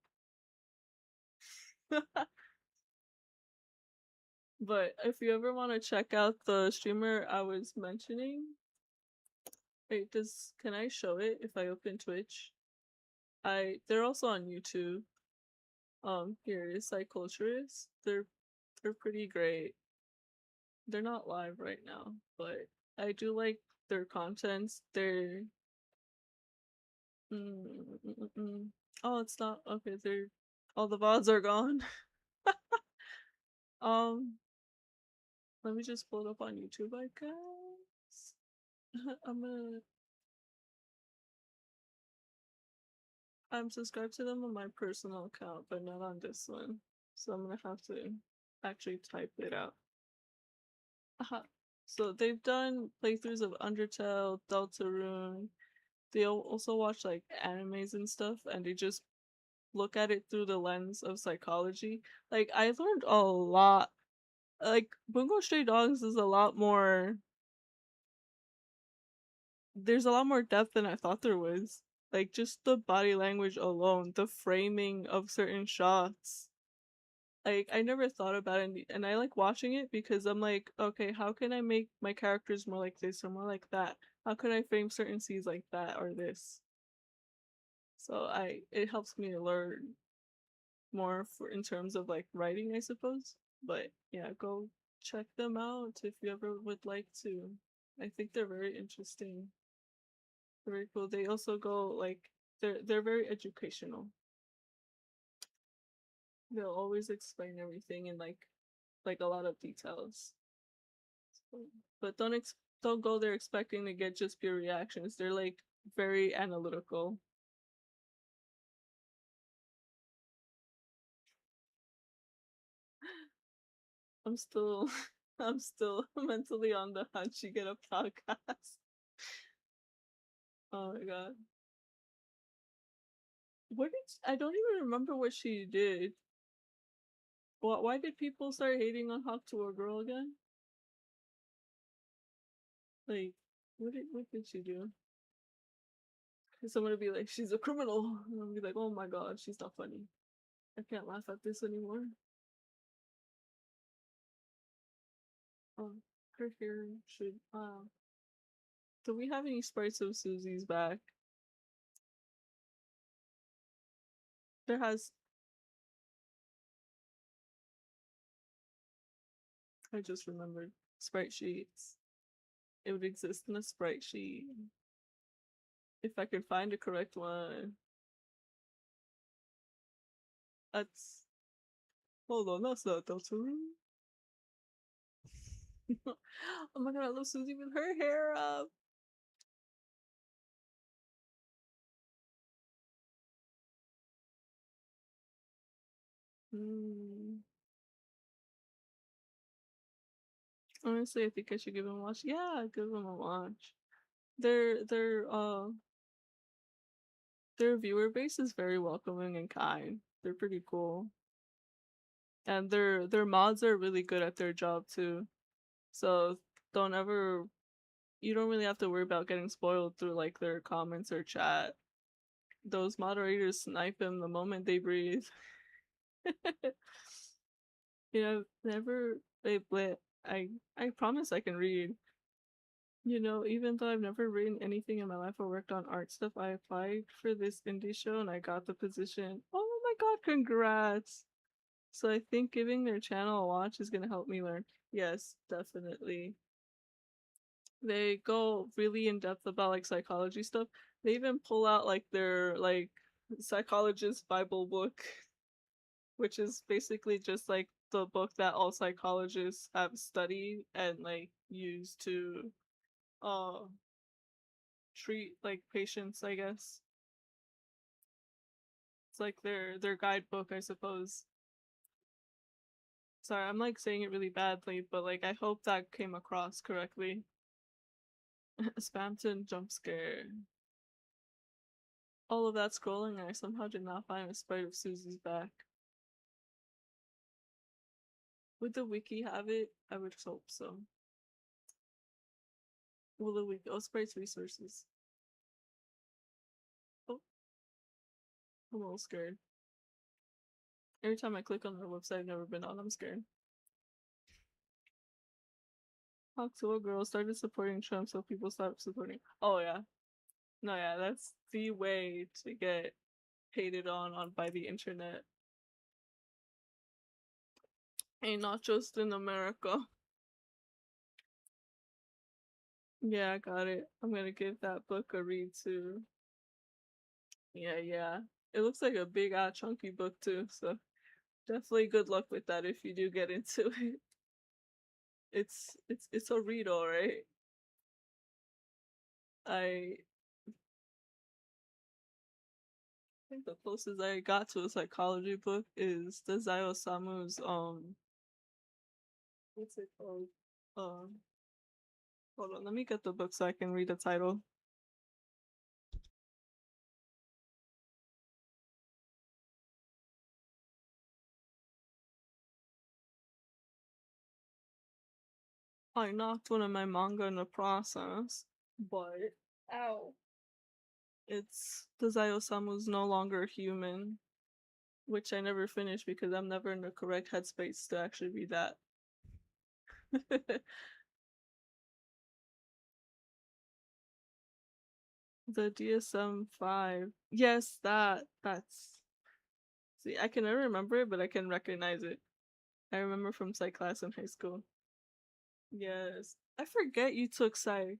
But if you ever want to check out the streamer I was mentioning, wait, can I show it if I open Twitch? They're also on YouTube. Here is Psyculturist. They're pretty great. They're not live right now, but I do like their contents. Oh, it's not okay. They're all the VODs are gone. um, let me just pull it up on YouTube, I guess. I'm gonna I'm subscribed to them on my personal account, but not on this one. So I'm gonna have to actually type it out. So they've done playthroughs of Undertale, Deltarune. They also watch like animes and stuff, and they just look at it through the lens of psychology. Like I learned a lot. Like Bungo Stray Dogs is a lot more. There's a lot more depth than I thought there was. Like just the body language alone, the framing of certain shots. Like I never thought about it, and I like watching it because I'm like, okay, how can I make my characters more like this or more like that? How can I frame certain scenes like that or this? So it helps me learn more for in terms of like writing, I suppose. But yeah, go check them out if you ever would like to. I think they're very interesting. Very cool. They also go like they're very educational. They'll always explain everything in like a lot of details. But don't go there expecting to get just pure reactions. They're like very analytical. I'm still I'm still mentally on the hunt. She get a podcast. Oh my god. I don't even remember what she did. Why did people start hating on Hawk to a girl again? Like, what did she do? Cause someone would be like, she's a criminal, and I'll be like, oh my god, she's not funny. I can't laugh at this anymore. Um, her hair should. Do we have any sprites of Susie's back? There has. I just remembered sprite sheets. It would exist in a sprite sheet if I could find the correct one. That's. Hold on, that's not Deltarune. Oh my god, I love Susie with her hair up. Hmm. Honestly, I think I should give them a watch. Yeah, give them a watch. Their viewer base is very welcoming and kind. They're pretty cool. And their mods are really good at their job too. So don't ever you don't really have to worry about getting spoiled through like their comments or chat. Those moderators snipe them the moment they breathe. You know, never they blit. I promise I can read. You know, even though I've never written anything in my life or worked on art stuff, I applied for this indie show and I got the position. Oh my god, congrats! So I think giving their channel a watch is gonna help me learn. Yes, definitely. They go really in depth about like psychology stuff. They even pull out like their like psychologist Bible book, which is basically just like the book that all psychologists have studied and like used to uh treat like patients, I guess. It's like their guidebook, I suppose. Sorry, I'm like saying it really badly, but like I hope that came across correctly. Spamton jump scare. All of that scrolling, I somehow did not find a sprite of Susie's back. Would the wiki have it? I would hope so. Will the wiki? Oh, sprites resources. Oh, I'm a little scared. Every time I click on their website I've never been on, I'm scared. Talk to a girl started supporting Trump, so people stopped supporting. Oh yeah, no yeah, that's the way to get hated on by the internet. And not just in America. Yeah, I got it. I'm gonna give that book a read too. Yeah, yeah. It looks like a big chunky book too, so definitely good luck with that if you do get into it. It's a read, alright. I think the closest I got to a psychology book is the Zayo Samu's what's it called? Um hold on, let me get the book so I can read the title. I knocked one of my manga in the process, but ow. It's the Samu's No Longer Human, which I never finished because I'm never in the correct headspace to actually read that. The DSM-5. Yes, that's see, I can never remember it, but I can recognize it. I remember from psych class in high school. Yes. I forget you took psych.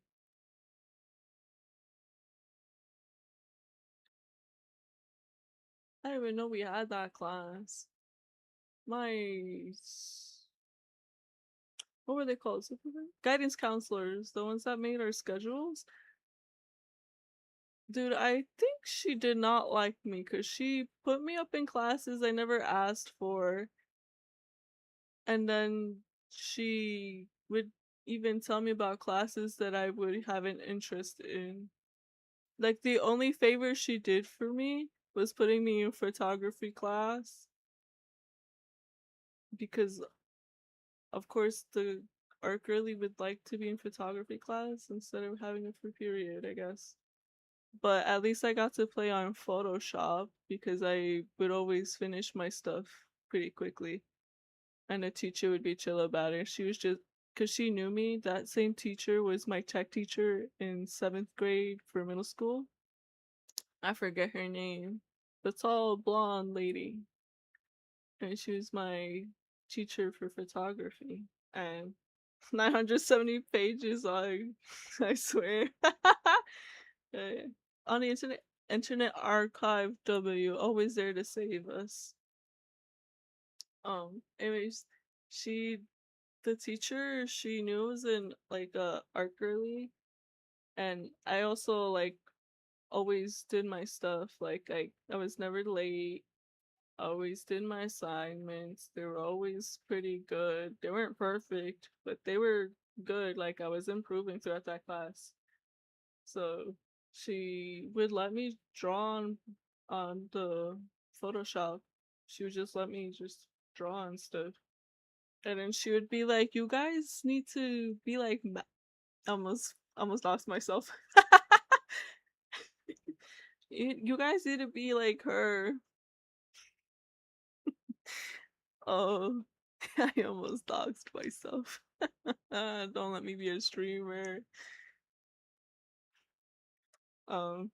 I didn't even know we had that class. My what were they called? Guidance counselors, the ones that made our schedules. Dude, I think she did not like me because she put me up in classes I never asked for, and then she would even tell me about classes that I would have an interest in. Like, the only favor she did for me was putting me in photography class because, of course, the art girly would like to be in photography class instead of having a free period, I guess. But at least I got to play on Photoshop because I would always finish my stuff pretty quickly. And the teacher would be chill about it. She was just, because she knew me, that same teacher was my tech teacher in 7th grade for middle school. I forget her name. The tall blonde lady. And she was my teacher for photography. And 970 pages long, I swear. Yeah. On the Internet Archive W, always there to save us. Anyways, she, the teacher, she knew was in like a art girly, and I also like always did my stuff. Like I was never late. Always did my assignments. They were always pretty good. They weren't perfect, but they were good. Like I was improving throughout that class. So she would let me draw on the Photoshop. She would just let me just draw and stuff. And then she would be like, "You guys need to be like." Almost lost myself. You guys need to be like her. Oh, I almost doxed myself. Don't let me be a streamer. Um,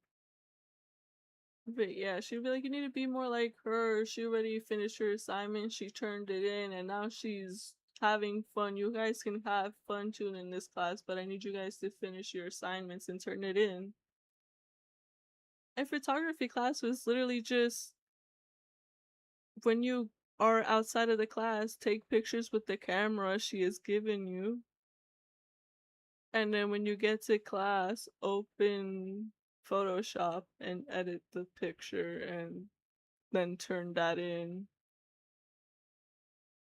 but yeah, she'd be like, you need to be more like her. She already finished her assignment. She turned it in, and now she's having fun. You guys can have fun too in this class, but I need you guys to finish your assignments and turn it in. And photography class was literally just when you are outside of the class, take pictures with the camera she has given you. And then when you get to class, open Photoshop and edit the picture and then turn that in.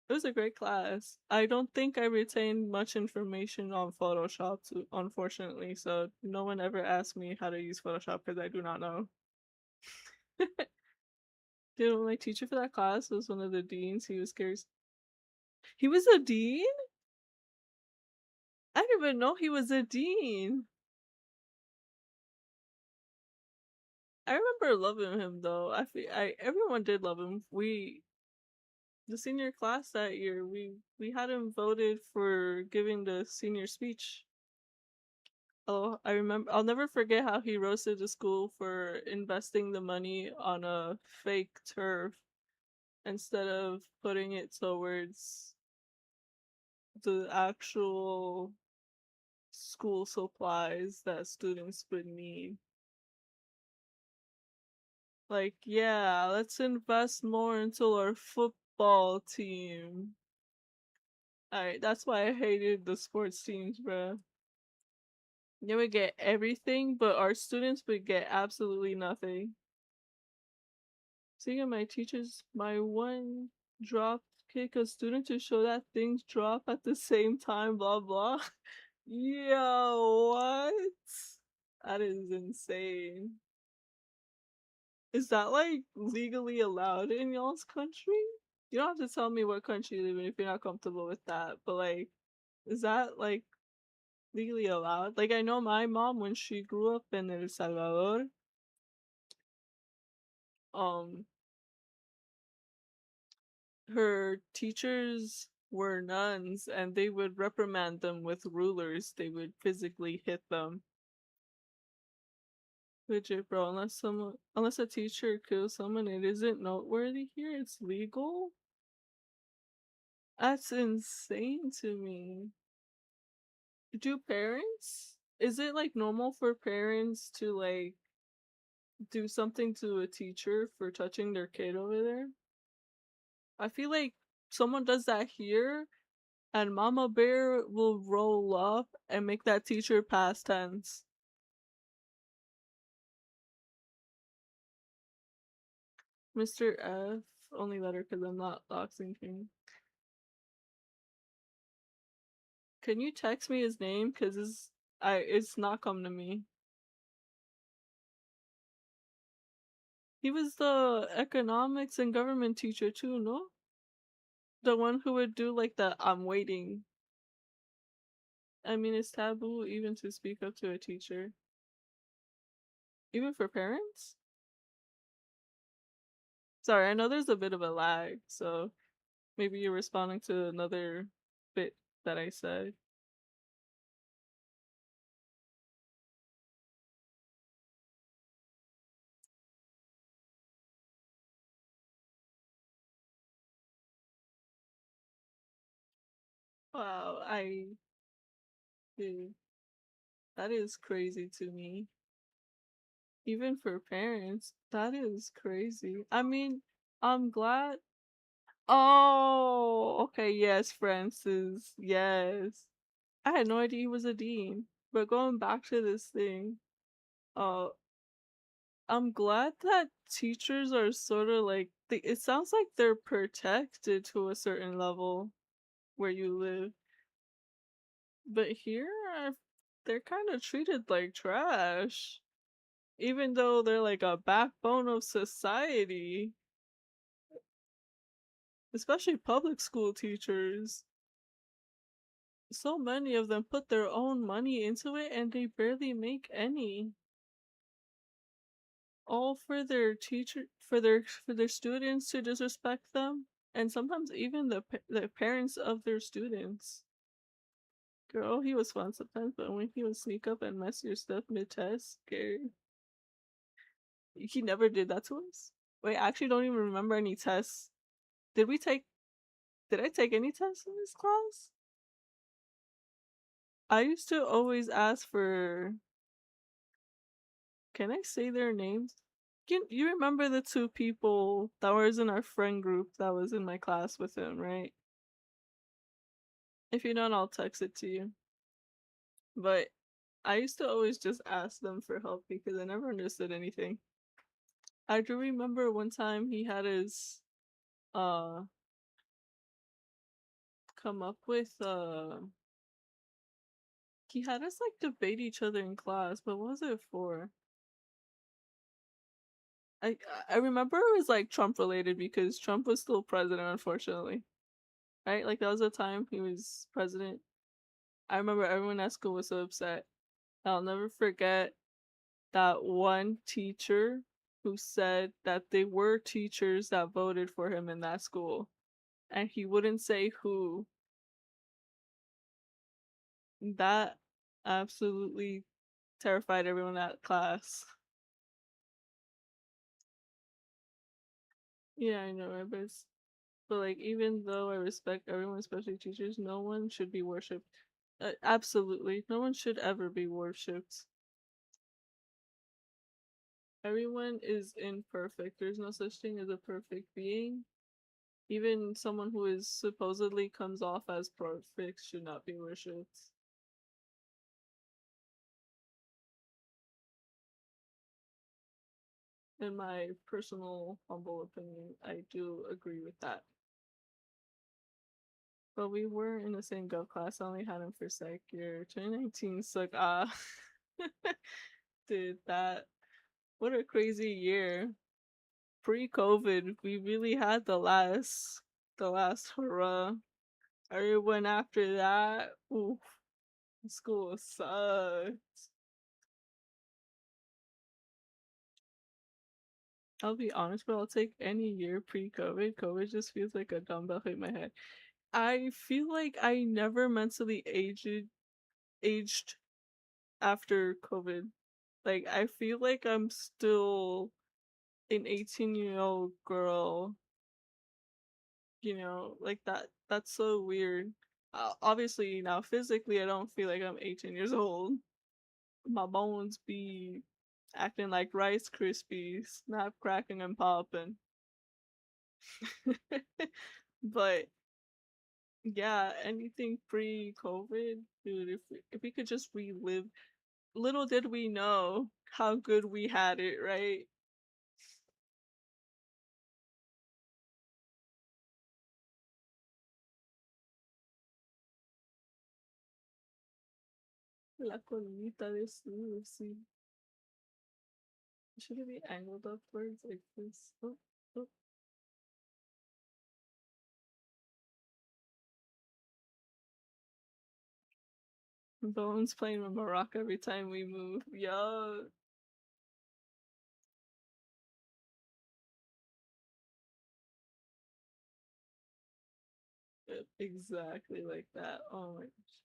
It was a great class. I don't think I retained much information on Photoshop, unfortunately, so no one ever asked me how to use Photoshop because I do not know. Dude, my teacher for that class was one of the deans. He was scared. He was a dean? I didn't even know he was a dean. I remember loving him though. Everyone did love him. The senior class that year, we had him voted for giving the senior speech. Oh, I remember. I'll never forget how he roasted the school for investing the money on a fake turf instead of putting it towards the actual school supplies that students would need. Like, yeah, let's invest more into our football team. Alright, that's why I hated the sports teams, bro. They would get everything, but our students would get absolutely nothing. Seeing my teachers, my one drop kick a student to show that things drop at the same time, blah blah. Yo, what? That is insane. Is that like legally allowed in y'all's country? You don't have to tell me what country you live in if you're not comfortable with that, but like, is that like legally allowed? Like, I know my mom, when she grew up in El Salvador, um, her teachers were nuns and they would reprimand them with rulers. They would physically hit them. Legit, bro, unless a teacher kills someone, it isn't noteworthy here. It's legal. That's insane to me. Do parents? Is it like normal for parents to like do something to a teacher for touching their kid over there? I feel like someone does that here, and Mama Bear will roll up and make that teacher past tense. Mr. F, only letter because I'm not doxing him. Can you text me his name? Cause it's not come to me. He was the economics and government teacher too, no? The one who would do like the I'm waiting. I mean, it's taboo even to speak up to a teacher. Even for parents? Sorry, I know there's a bit of a lag, so maybe you're responding to another bit that I said. Wow, dude, that is crazy to me. Even for parents, that is crazy. I mean, I'm glad. Oh, okay, yes, Francis, yes. I had no idea he was a dean. But going back to this thing, uh, I'm glad that teachers are sort of like it sounds like they're protected to a certain level where you live. But here, they're kind of treated like trash. Even though they're like a backbone of society, especially public school teachers. So many of them put their own money into it and they barely make any. All for their teacher for their students to disrespect them and sometimes even the parents of their students. Girl, he was fun sometimes, but when he would sneak up and mess your stuff mid-test, scary. He never did that to us. Wait, I actually don't even remember any tests. Did we take? Did I take any tests in this class? I used to always ask for. Can I say their names? You remember the two people that was in our friend group that was in my class with him, right? If you don't, I'll text it to you. But I used to always just ask them for help because I never understood anything. I do remember one time he had his uh come up with he had us like debate each other in class, but what was it for? I I remember it was like Trump related because Trump was still president, unfortunately. Right? Like that was the time he was president. I remember everyone at school was so upset. I'll never forget that one teacher who said that they were teachers that voted for him in that school, and he wouldn't say who. That absolutely terrified everyone at class. Yeah, I know, right? But like, even though I respect everyone, especially teachers, no one should be worshipped. Absolutely, no one should ever be worshipped. Everyone is imperfect. There's no such thing as a perfect being. Even someone who is supposedly comes off as perfect should not be worshipped. In my personal, humble opinion, I do agree with that. But we were in the same gov class. I only had him for sec year. 2019 suck. Ah, dude, that what a crazy year. Pre-COVID, we really had the last hurrah. Everyone after that, oof, school sucked. I'll be honest, but I'll take any year pre-COVID. COVID just feels like a dumbbell hit my head. I feel like I never mentally aged after COVID. Like I feel like I'm still an 18-year-old girl, like that's so weird. Obviously now physically I don't feel like I'm 18 years old. My bones be acting like Rice Krispies, snap cracking and popping. But yeah, anything pre-COVID, dude, if we could just relive, little did we know how good we had it, right? La colita de Susie. Should it be angled upwards like this? Oh, oh. Bones playing with Morocco every time we move. Yo, exactly like that. Oh my gosh.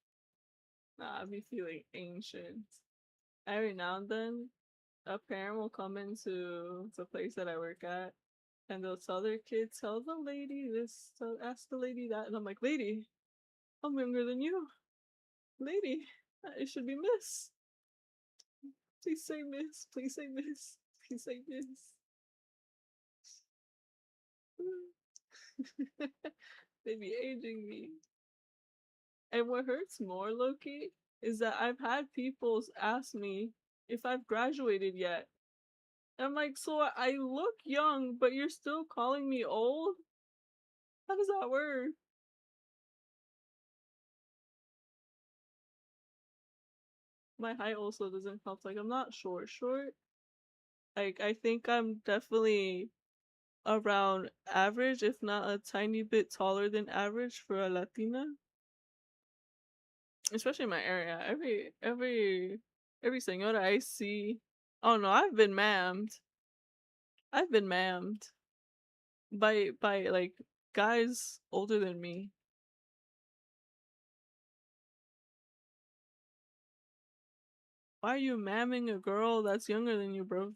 Nah, I be feeling ancient. Every now and then, a parent will come into the place that I work at, and they'll tell their kids, "Tell the lady this, ask the lady that," and I'm like, "Lady, I'm younger than you, lady. It should be Miss. Please say Miss. Please say Miss. Please say Miss." They be aging me. And what hurts more, Loki, is that I've had people ask me if I've graduated yet. I'm like, so I look young, but you're still calling me old? How does that work? My height also doesn't help. Like, I'm not short, short. Like, I think I'm definitely around average, if not a tiny bit taller than average for a Latina. Especially in my area. Every senora I see. Oh no, I've been mammed by like guys older than me. Why are you mamming a girl that's younger than you, bro?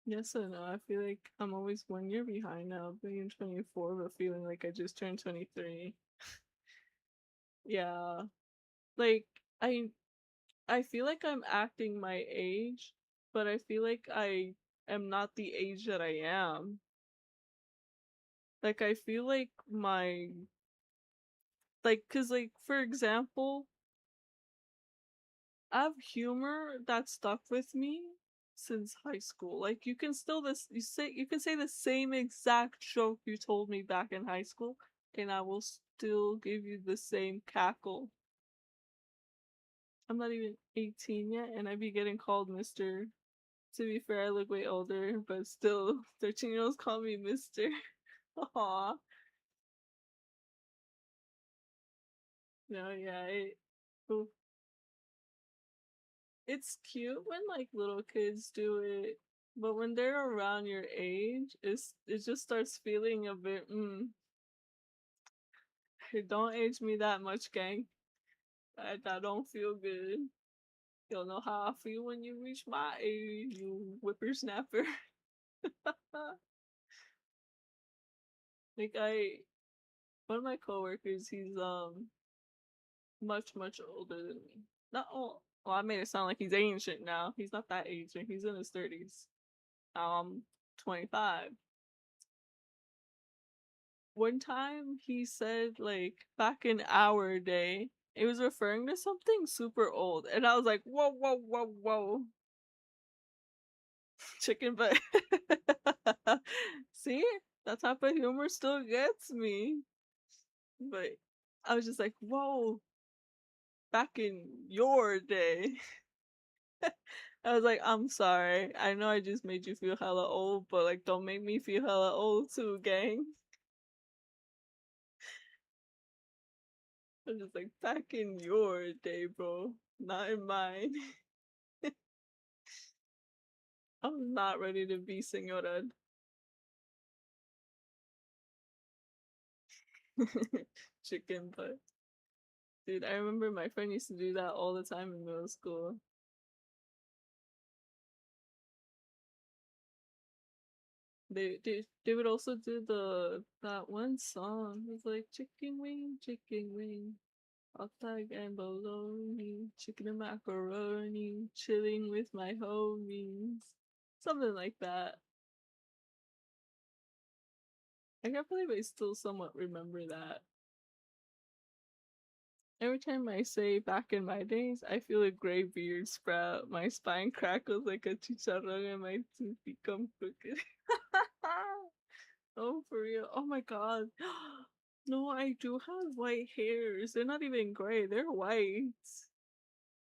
Yes and no. I feel like I'm always 1 year behind now, being 24, but feeling like I just turned 23. Yeah. Like, I I feel like I'm acting my age, but I feel like I am not the age that I am. Like, I feel like cause, like, for example, I have humor that stuck with me since high school. Like, you can say the same exact joke you told me back in high school, and I will still give you the same cackle. I'm not even 18 yet, and I be getting called Mr. To be fair, I look way older, but still, 13-year-olds call me Mister. Aw. No, yeah, oof. It's cute when like little kids do it, but when they're around your age, it just starts feeling a bit. Don't age me that much, gang. That don't feel good. You'll know how I feel when you reach my age, you whippersnapper. Like one of my coworkers, he's much older than me. Not all. Well, I made it sound like he's ancient now. He's not that ancient. He's in his 30s. 25. One time he said like back in our day, it was referring to something super old, and I was like, whoa, chicken butt. See, that type of humor still gets me, but I was just like, whoa, back in your day. I was like, I'm sorry. I know I just made you feel hella old, but like, don't make me feel hella old too, gang. I'm just like, back in your day, bro, not in mine. I'm not ready to be senora. Chicken butt. Dude, I remember my friend used to do that all the time in middle school. They would also do that one song. It was like chicken wing, hot dog and bologna, chicken and macaroni, chilling with my homies. Something like that. I can't believe I still somewhat remember that. Every time I say back in my days, I feel a gray beard sprout, my spine crackles like a chicharrón, and my teeth become crooked. Oh, for real. Oh my god. No, I do have white hairs. They're not even gray, they're white.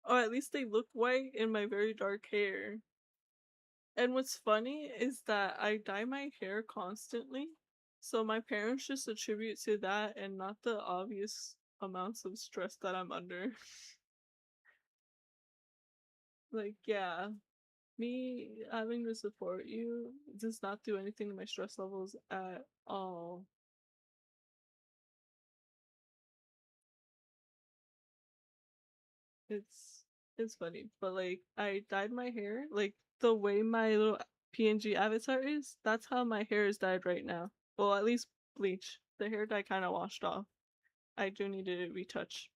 Or at least they look white in my very dark hair. And what's funny is that I dye my hair constantly. So my parents just attribute to that and not the obvious amounts of stress that I'm under. Like, yeah, me having to support you does not do anything to my stress levels at all. It's it's funny, but like I dyed my hair like the way my little PNG avatar is. That's how my hair is dyed right now. Well, at least bleach. The hair dye kind of washed off. I do need to retouch.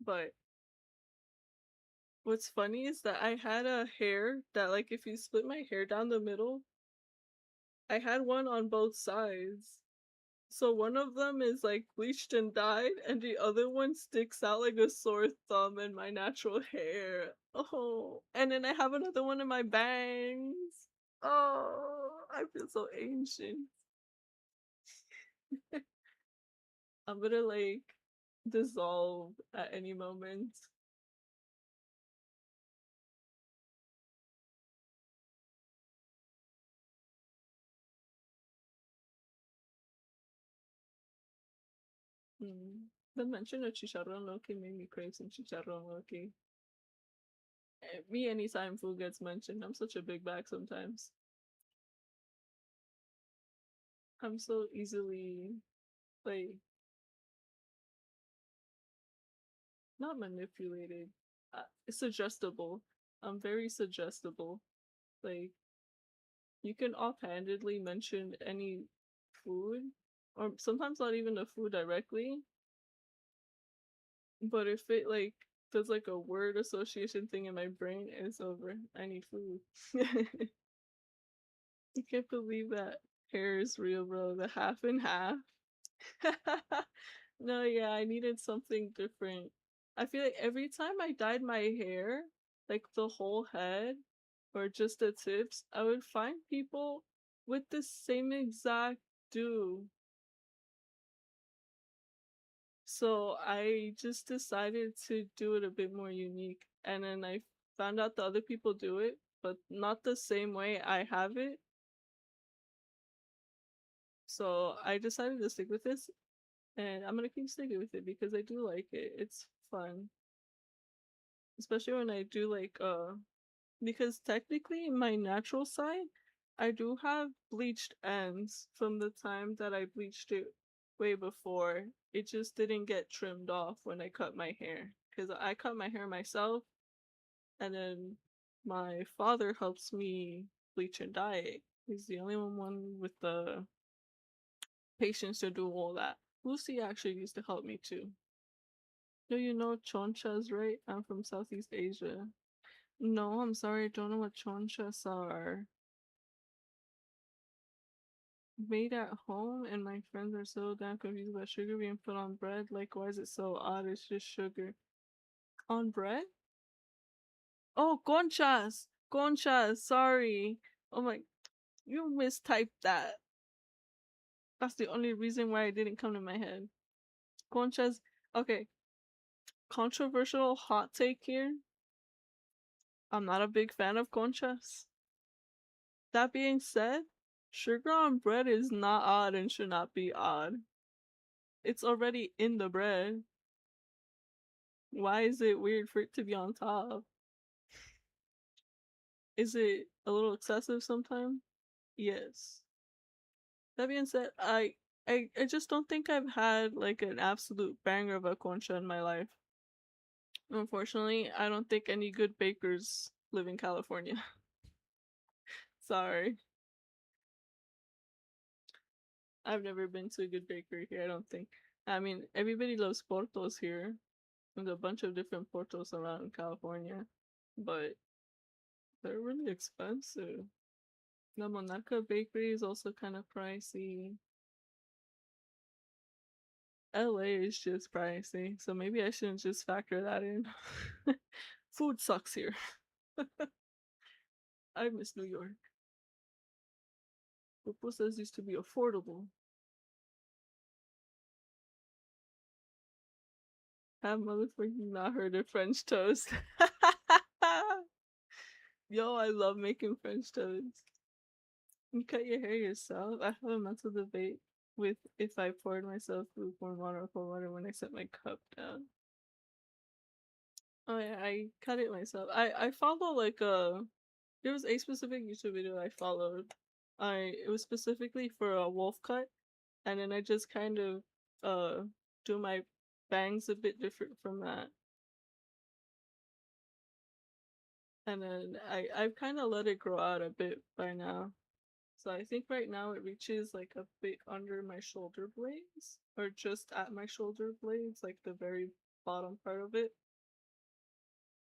But what's funny is that I had a hair that like if you split my hair down the middle, I had one on both sides. So one of them is like bleached and dyed, and the other one sticks out like a sore thumb in my natural hair. Oh, and then I have another one in my bangs. Oh, I feel so ancient. I'm gonna like dissolve at any moment. Mm. The mention of chicharrón loki made me crave some chicharrón loki. Me, anytime food gets mentioned, I'm such a big bag sometimes. I'm so easily like not manipulated. Suggestible. I'm very suggestible. Like You can offhandedly mention any food, or sometimes not even the food directly, but if it like does like a word association thing in my brain, it's over. I need food. I can't believe that hair is real, bro. The half and half. No, yeah, I needed something different. I feel like every time I dyed my hair, like the whole head or just the tips, I would find people with the same exact do. So I just decided to do it a bit more unique. And then I found out the other people do it, but not the same way I have it. So I decided to stick with this, and I'm gonna keep sticking with it because I do like it. It's fun. Especially when I do like because technically my natural side, I do have bleached ends from the time that I bleached it way before. It just didn't get trimmed off when I cut my hair. Because I cut my hair myself, and then my father helps me bleach and dye it. He's the only one with the patience to do all that. Lucy actually used to help me too. Do you know chonchas, right? I'm from Southeast Asia. No, I'm sorry, I don't know what chonchas are. Made at home, and my friends are so damn confused about sugar being put on bread. Like, why is it so odd? It's just sugar. On bread? Oh, conchas! Conchas, sorry. Oh my, you mistyped that. That's the only reason why it didn't come to my head. Conchas, okay, controversial hot take here. I'm not a big fan of conchas. That being said, sugar on bread is not odd and should not be odd. It's already in the bread. Why is it weird for it to be on top? Is it a little excessive sometimes? Yes. That being said, I just don't think I've had like an absolute banger of a concha in my life. Unfortunately, I don't think any good bakers live in California. Sorry. I've never been to a good bakery here, I don't think. I mean, everybody loves portos here. There's a bunch of different portos around California, but they're really expensive. The Monaca bakery is also kind of pricey. LA is just pricey, so maybe I shouldn't just factor that in. Food sucks here. I miss New York. Pupusas used to be affordable. Have motherfucking not heard of French toast. Yo, I love making French toast. You cut your hair yourself? I have a mental debate with if I poured myself lukewarm water or cold water when I set my cup down. Oh yeah, I cut it myself. I follow like there was a specific YouTube video I followed. It was specifically for a wolf cut, and then I just kind of uh do my bangs a bit different from that. And then I've kind of let it grow out a bit by now. So I think right now it reaches like a bit under my shoulder blades, or just at my shoulder blades, like the very bottom part of it.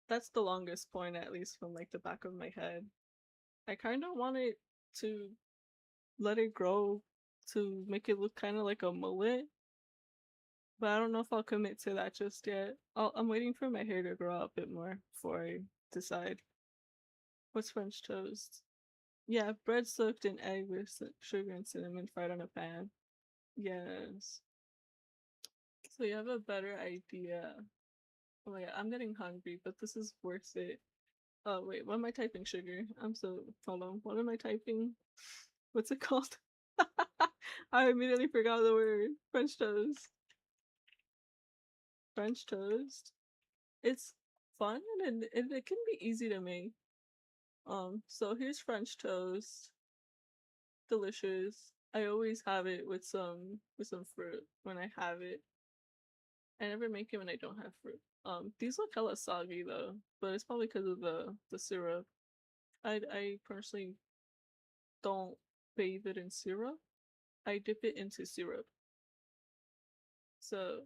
That's the longest point, at least from like the back of my head. I kind of want it to let it grow to make it look kind of like a mullet, but I don't know if I'll commit to that just yet. I'm waiting for my hair to grow out a bit more before I decide. What's French toast? Yeah, bread soaked in egg with sugar and cinnamon fried on a pan. Yes. So you have a better idea. Oh my god, I'm getting hungry, but this is worth it. Oh wait, what am I typing? Sugar. I'm so hold on. What am I typing? What's it called? I immediately forgot the word. French toast. French toast. It's fun and it can be easy to make. So here's French toast. Delicious. I always have it with some fruit when I have it. I never make it when I don't have fruit. These look hella soggy though, but it's probably because of the syrup. I personally don't bathe it in syrup. I dip it into syrup. So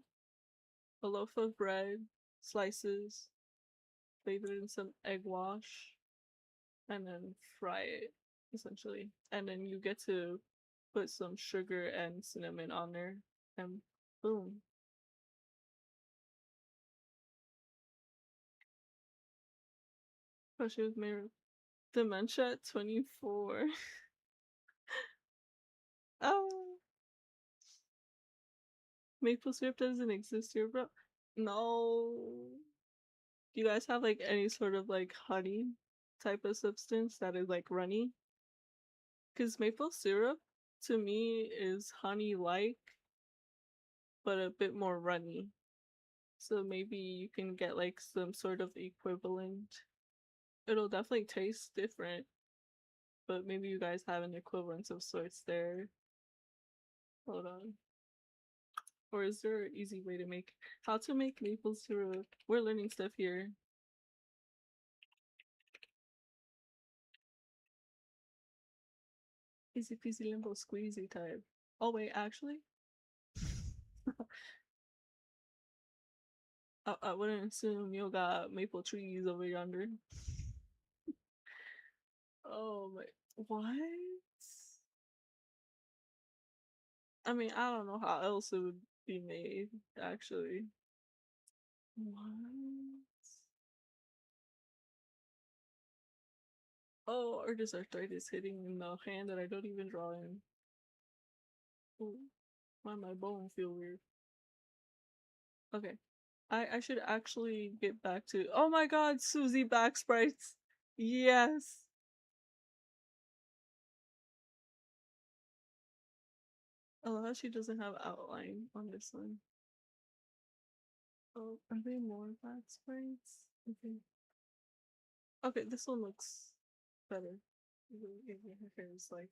a loaf of bread, slices, bathe it in some egg wash, and then fry it, essentially. And then you get to put some sugar and cinnamon on there, and boom. Oh, she was married. Dementia at 24. Oh, maple syrup doesn't exist here, bro. No. Do you guys have like any sort of like honey type of substance that is like runny? Because maple syrup to me is honey like, but a bit more runny. So maybe you can get like some sort of equivalent. It'll definitely taste different, but maybe you guys have an equivalent of sorts there. Hold on. Or is there an easy way to make how to make maple syrup? We're learning stuff here. Easy peasy limbo squeezy type. Oh wait, actually, I wouldn't assume you got maple trees over yonder. Oh my, what? I mean, I don't know how else it would be made, actually. What? Oh, or just arthritis hitting in the hand that I don't even draw in. Ooh, why my bone feel weird? Okay. I should actually get back to oh my god, Susie back sprites. Yes. I love how she doesn't have outline on this one. Oh, are they more back sprites? Okay. Okay, this one looks better. Her hair is like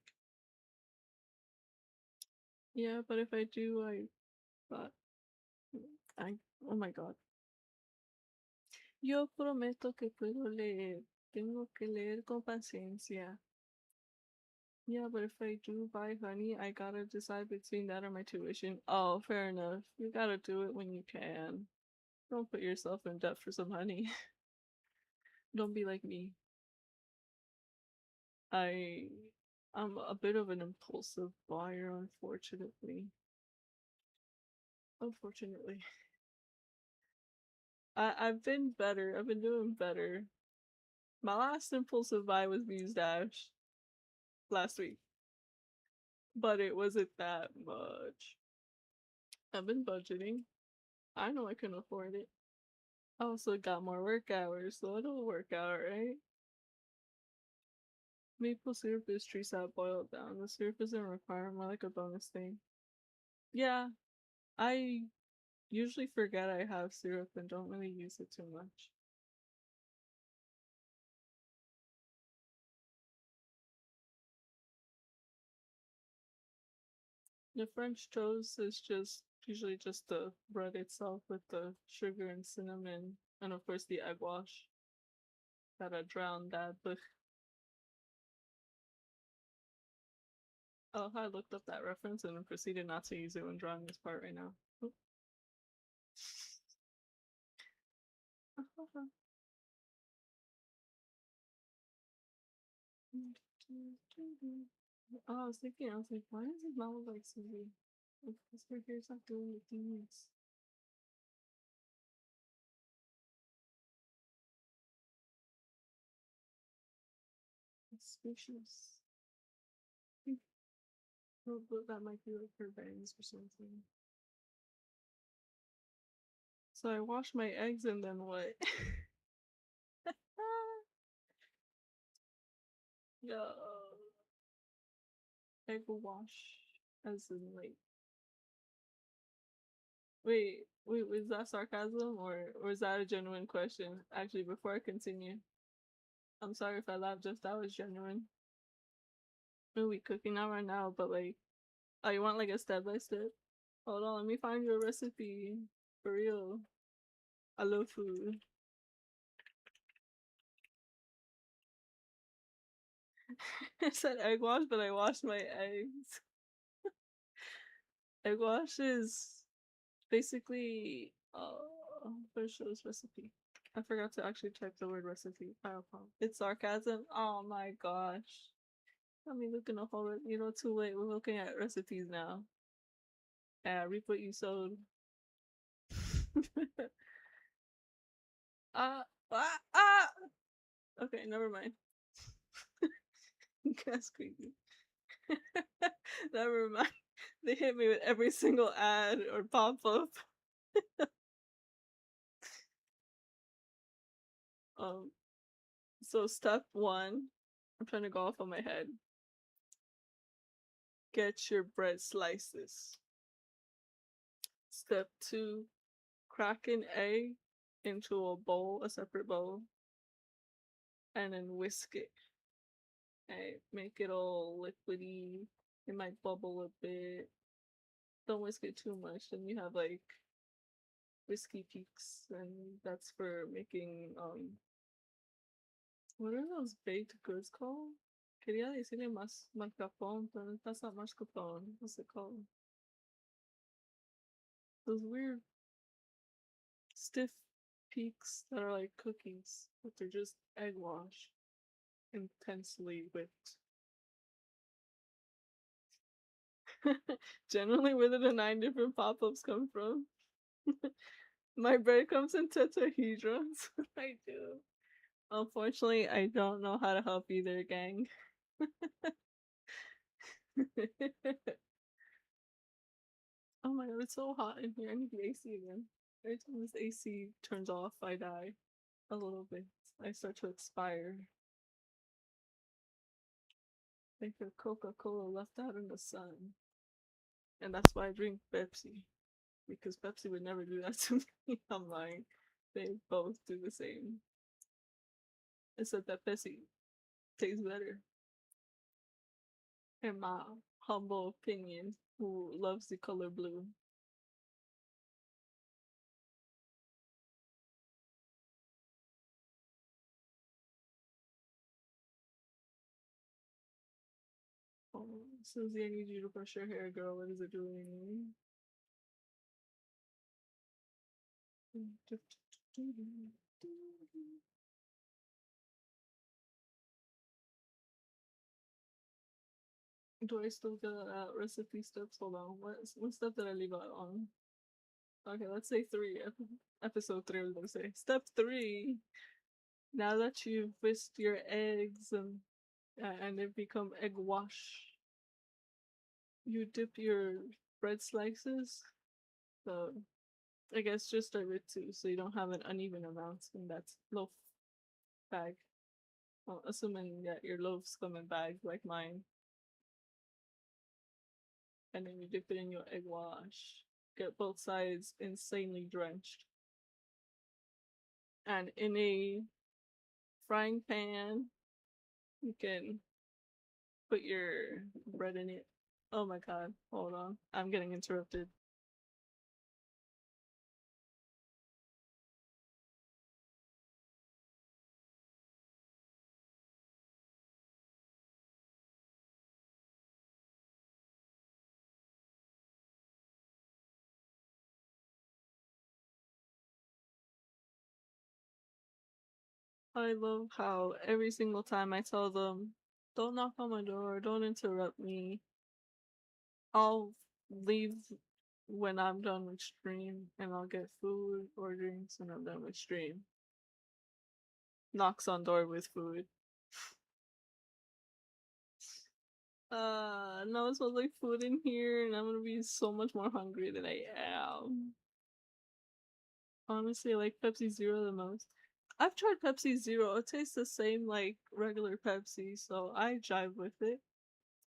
yeah, but if I do but I oh my god. Yo prometo que puedo leer. Tengo que leer con paciencia. Yeah, but if I do buy honey, I gotta decide between that or my tuition. Oh, fair enough. You gotta do it when you can. Don't put yourself in debt for some honey. Don't be like me. I I'm a bit of an impulsive buyer, unfortunately. Unfortunately. I've been better. I've been doing better. My last impulsive buy was Muse Dash last week, but it wasn't that much. I've been budgeting. I know I can afford it. I also got more work hours, so it'll work out, right? Maple syrup is tree sap boiled down. The syrup isn't required, more like a bonus thing. Yeah, I usually forget I have syrup and don't really use it too much. The French toast is just usually just the bread itself with the sugar and cinnamon, and of course the egg wash. Gotta drown that, but oh, I looked up that reference and proceeded not to use it when drawing this part right now. Oop. Oh, I was thinking, I was like, why does it not look like Susie? Because her hair's not doing the things. Suspicious. But that might be like her bangs or something. So I wash my eggs and then what? Yeah. Egg wash. As in like wait, was that sarcasm or is that a genuine question? Actually, before I continue, I'm sorry if I laughed just that was genuine. We cooking now right now, but like oh you want like a step by step? Hold on, let me find you a recipe. For real. I love food. I said egg wash, but I washed my eggs. Egg wash is basically where's this recipe? I forgot to actually type the word recipe. I apologize. It's sarcasm. Oh my gosh. I mean, looking a whole, too late. We're looking at recipes now. Yeah, reap what you sowed. Ah, ah, ah! Okay, never mind. That's creepy. Never mind. They hit me with every single ad or pop up. Um, so step one, I'm trying to go off on my head. Get your bread slices. Step two, crack an egg into a bowl, a separate bowl, and then whisk it. And make it all liquidy. It might bubble a bit. Don't whisk it too much, then you have like whiskey peaks, and that's for making what are those baked goods called? Quería decirle mascarpone, but that's not mascarpone. What's it called? Those weird stiff peaks that are like cookies, but they're just egg wash, intensely whipped. Generally, where did the 9 different pop-ups come from? My bread comes in tetrahedrons. I do. Unfortunately, I don't know how to help either, gang. Oh my god, it's so hot in here. I need the AC again. Every time this AC turns off, I die. A little bit. I start to expire. Like a Coca-Cola left out in the sun. And that's why I drink Pepsi. Because Pepsi would never do that to me. I'm lying. They both do the same. Except that Pepsi tastes better. In my humble opinion, who loves the color blue. Oh, Susie, I need you to brush your hair, girl. What is it doing? Do I still get recipe steps? Hold on. What step did I leave out on? Okay, let's say three. Episode three, I was gonna say. Step three. Now that you've whisked your eggs and they've become egg wash, you dip your bread slices. So I guess just start with two, so you don't have an uneven amount in that loaf bag. Well, assuming that your loaves come in bags like mine, and then you dip it in your egg wash. Get both sides insanely drenched. And in a frying pan, you can put your bread in it. Oh my god, hold on. I'm getting interrupted. I love how every single time I tell them, don't knock on my door, don't interrupt me. I'll leave when I'm done with stream and I'll get food or drinks when I'm done with stream. Knocks on door with food. No, it smells like food in here and I'm gonna be so much more hungry than I am. Honestly, I like Pepsi Zero the most. I've tried Pepsi Zero. It tastes the same like regular Pepsi, so I jive with it.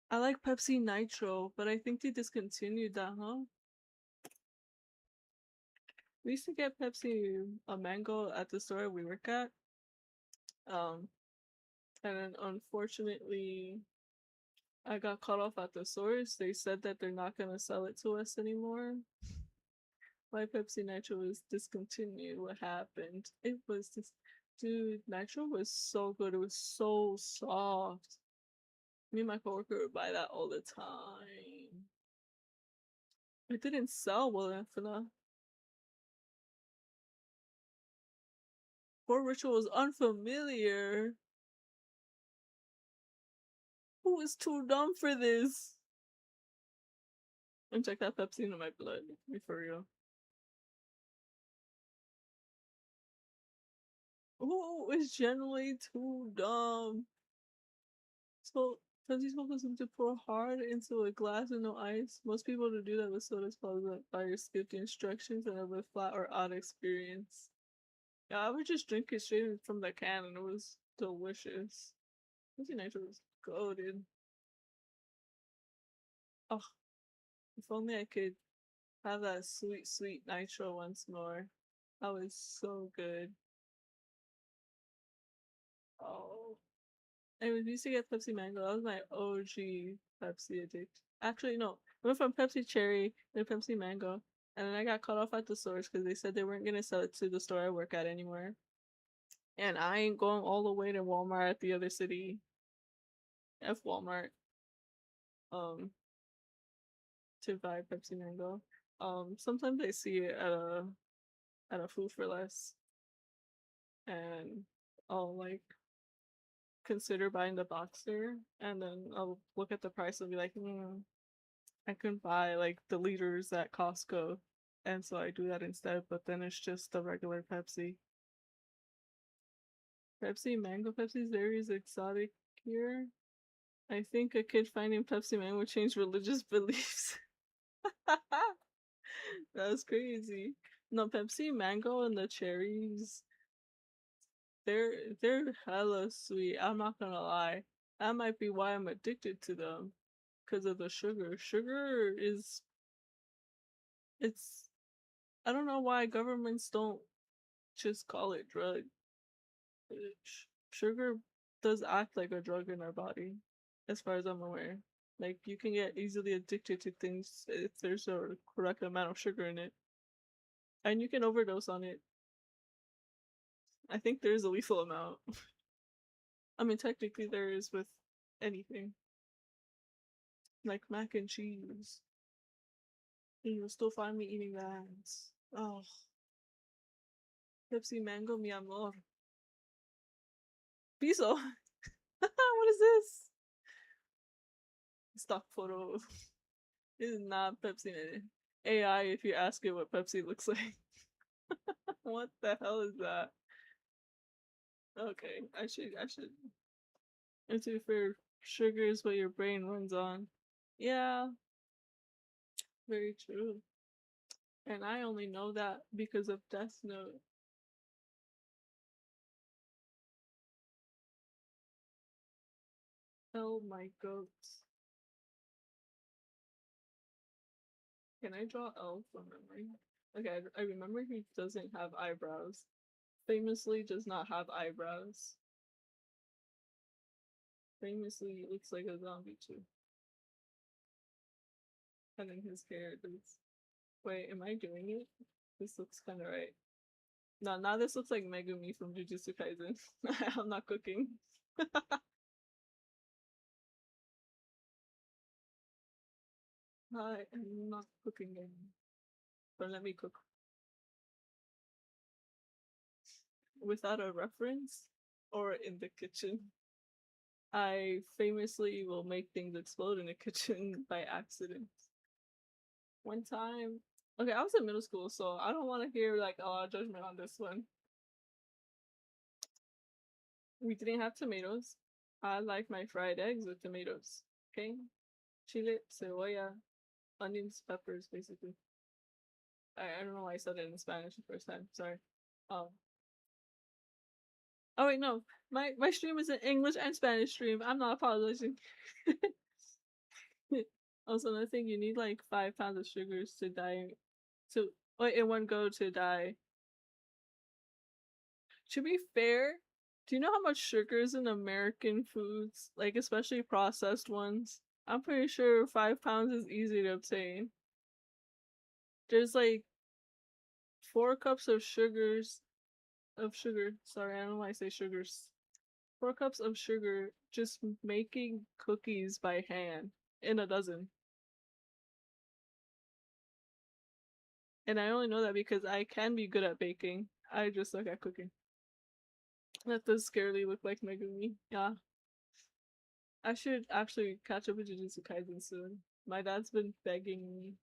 I like Pepsi Nitro, but I think they discontinued that, huh? We used to get Pepsi a mango at the store we work at. Um, and then unfortunately, I got cut off at the source. They said that they're not gonna sell it to us anymore. My Pepsi Nitro was discontinued. What happened? It was this dude, Nitro was so good. It was so soft. Me and my coworker would buy that all the time. It didn't sell well enough for that. Poor Ritual was unfamiliar. Who is too dumb for this? And check that Pepsi into my blood. Be for real. Who is generally too dumb? So Pepsi's supposed to pour hard into a glass with no ice. Most people to do that with sodas cause that fire skip the instructions and have a flat or odd experience. Yeah, I would just drink it straight from the can and it was delicious. Pepsi Nitro was goated. Oh, if only I could have that sweet, sweet nitro once more. That was so good. Oh. Anyways, we used to get Pepsi Mango. That was my OG Pepsi addict. Actually, no. I went from Pepsi Cherry to Pepsi Mango. And then I got cut off at the stores because they said they weren't going to sell it to the store I work at anymore. And I ain't going all the way to Walmart at the other city. F Walmart. Um, to buy Pepsi Mango. Sometimes I see it at a food for less. And I'll like consider buying the boxer and then I'll look at the price and be like, I can buy like the liters at Costco. And so I do that instead, but then it's just the regular Pepsi. Pepsi Mango Pepsi is very exotic here. I think a kid finding Pepsi Mango would change religious beliefs. That's crazy. No, Pepsi Mango and the cherries, they're hella sweet. I'm not gonna lie. That might be why I'm addicted to them. Because of the sugar. Sugar is it's I don't know why governments don't just call it drug. Sugar does act like a drug in our body, as far as I'm aware. Like you can get easily addicted to things if there's a correct amount of sugar in it, and you can overdose on it. I think there is a lethal amount. I mean, technically there is with anything, like mac and cheese. And you'll still find me eating that. Oh, Pepsi Mango, mi amor. Piso. What is this? Stock photo. This is not Pepsi. AI if you ask it what Pepsi looks like. What the hell is that? Okay, I should. And to be fair, sugar is what your brain runs on. Yeah, very true. And I only know that because of Death Note. Oh my goats. Can I draw L from memory? Okay, I remember he doesn't have eyebrows. Famously does not have eyebrows. Famously looks like a zombie too. And then his hair is. Wait, am I doing it? This looks kind of right. No, now this looks like Megumi from Jujutsu Kaisen. I'm not cooking. I am not cooking anymore. Don't let me cook without a reference or in the kitchen. I famously will make things explode in the kitchen by accident. One time, okay, I was in middle school, so I don't want to hear like a lot of judgment on this one. We didn't have tomatoes. I like my fried eggs with tomatoes. Okay, chile, cebolla, onions, peppers, basically. I don't know why I said it in Spanish the first time. Sorry. Um. Oh wait, no. My stream is an English and Spanish stream. I'm not apologizing. Also, another thing, you need like 5 pounds of sugars to die. To wait, in one go to die. To be fair, do you know how much sugar is in American foods? Like especially processed ones. I'm pretty sure 5 pounds is easy to obtain. There's like 4 cups of sugars of sugar. Sorry, I don't know why I say sugars. 4 cups of sugar, just making cookies by hand in a dozen. And I only know that because I can be good at baking. I just suck at cooking. That does scarily look like Megumi. Yeah. I should actually catch up with Jujutsu Kaisen soon. My dad's been begging me.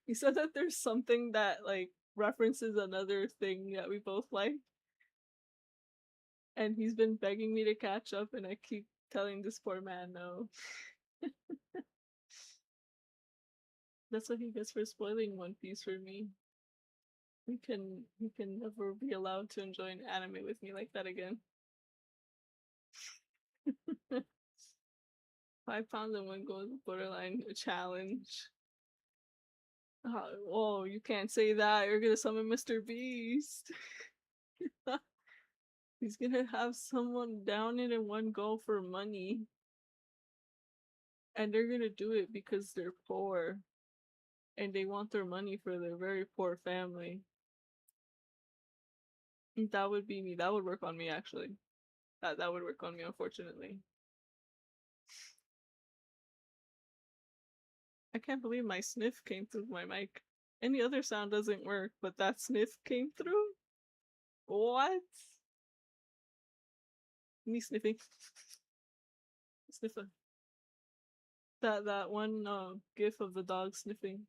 He said that there's something that like references another thing that we both like, and he's been begging me to catch up, and I keep telling this poor man no. That's what he gets for spoiling One Piece for me. He can never be allowed to enjoy an anime with me like that again. 5 pounds and 1 goal is borderline a challenge. Oh, you can't say that. You're gonna summon Mr. Beast. He's gonna have someone down it in one go for money. And they're gonna do it because they're poor. And they want their money for their very poor family. That would be me. That would work on me, actually. That would work on me, unfortunately. I can't believe my sniff came through my mic. Any other sound doesn't work, but that sniff came through? What? Me sniffing. Sniffer. That one gif of the dog sniffing.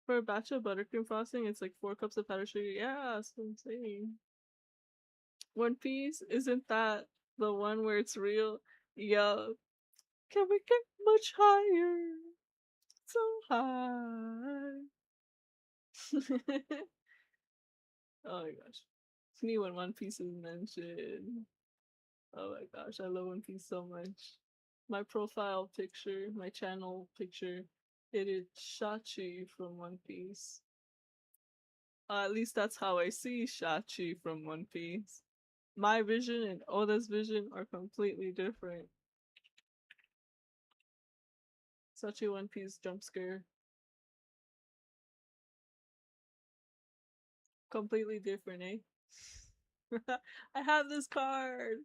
For a batch of buttercream frosting, it's like 4 cups of powdered sugar. Yeah, that's what I'm saying. One Piece, isn't that the one where it's real? Yup. Can we get much higher? So high. Oh my gosh. It's me when One Piece is mentioned. Oh my gosh, I love One Piece so much. My profile picture, my channel picture, it is Shachi from One Piece. At least that's how I see Shachi from One Piece. My vision and Oda's vision are completely different. Such a One Piece jump scare. Completely different, eh? I have this card!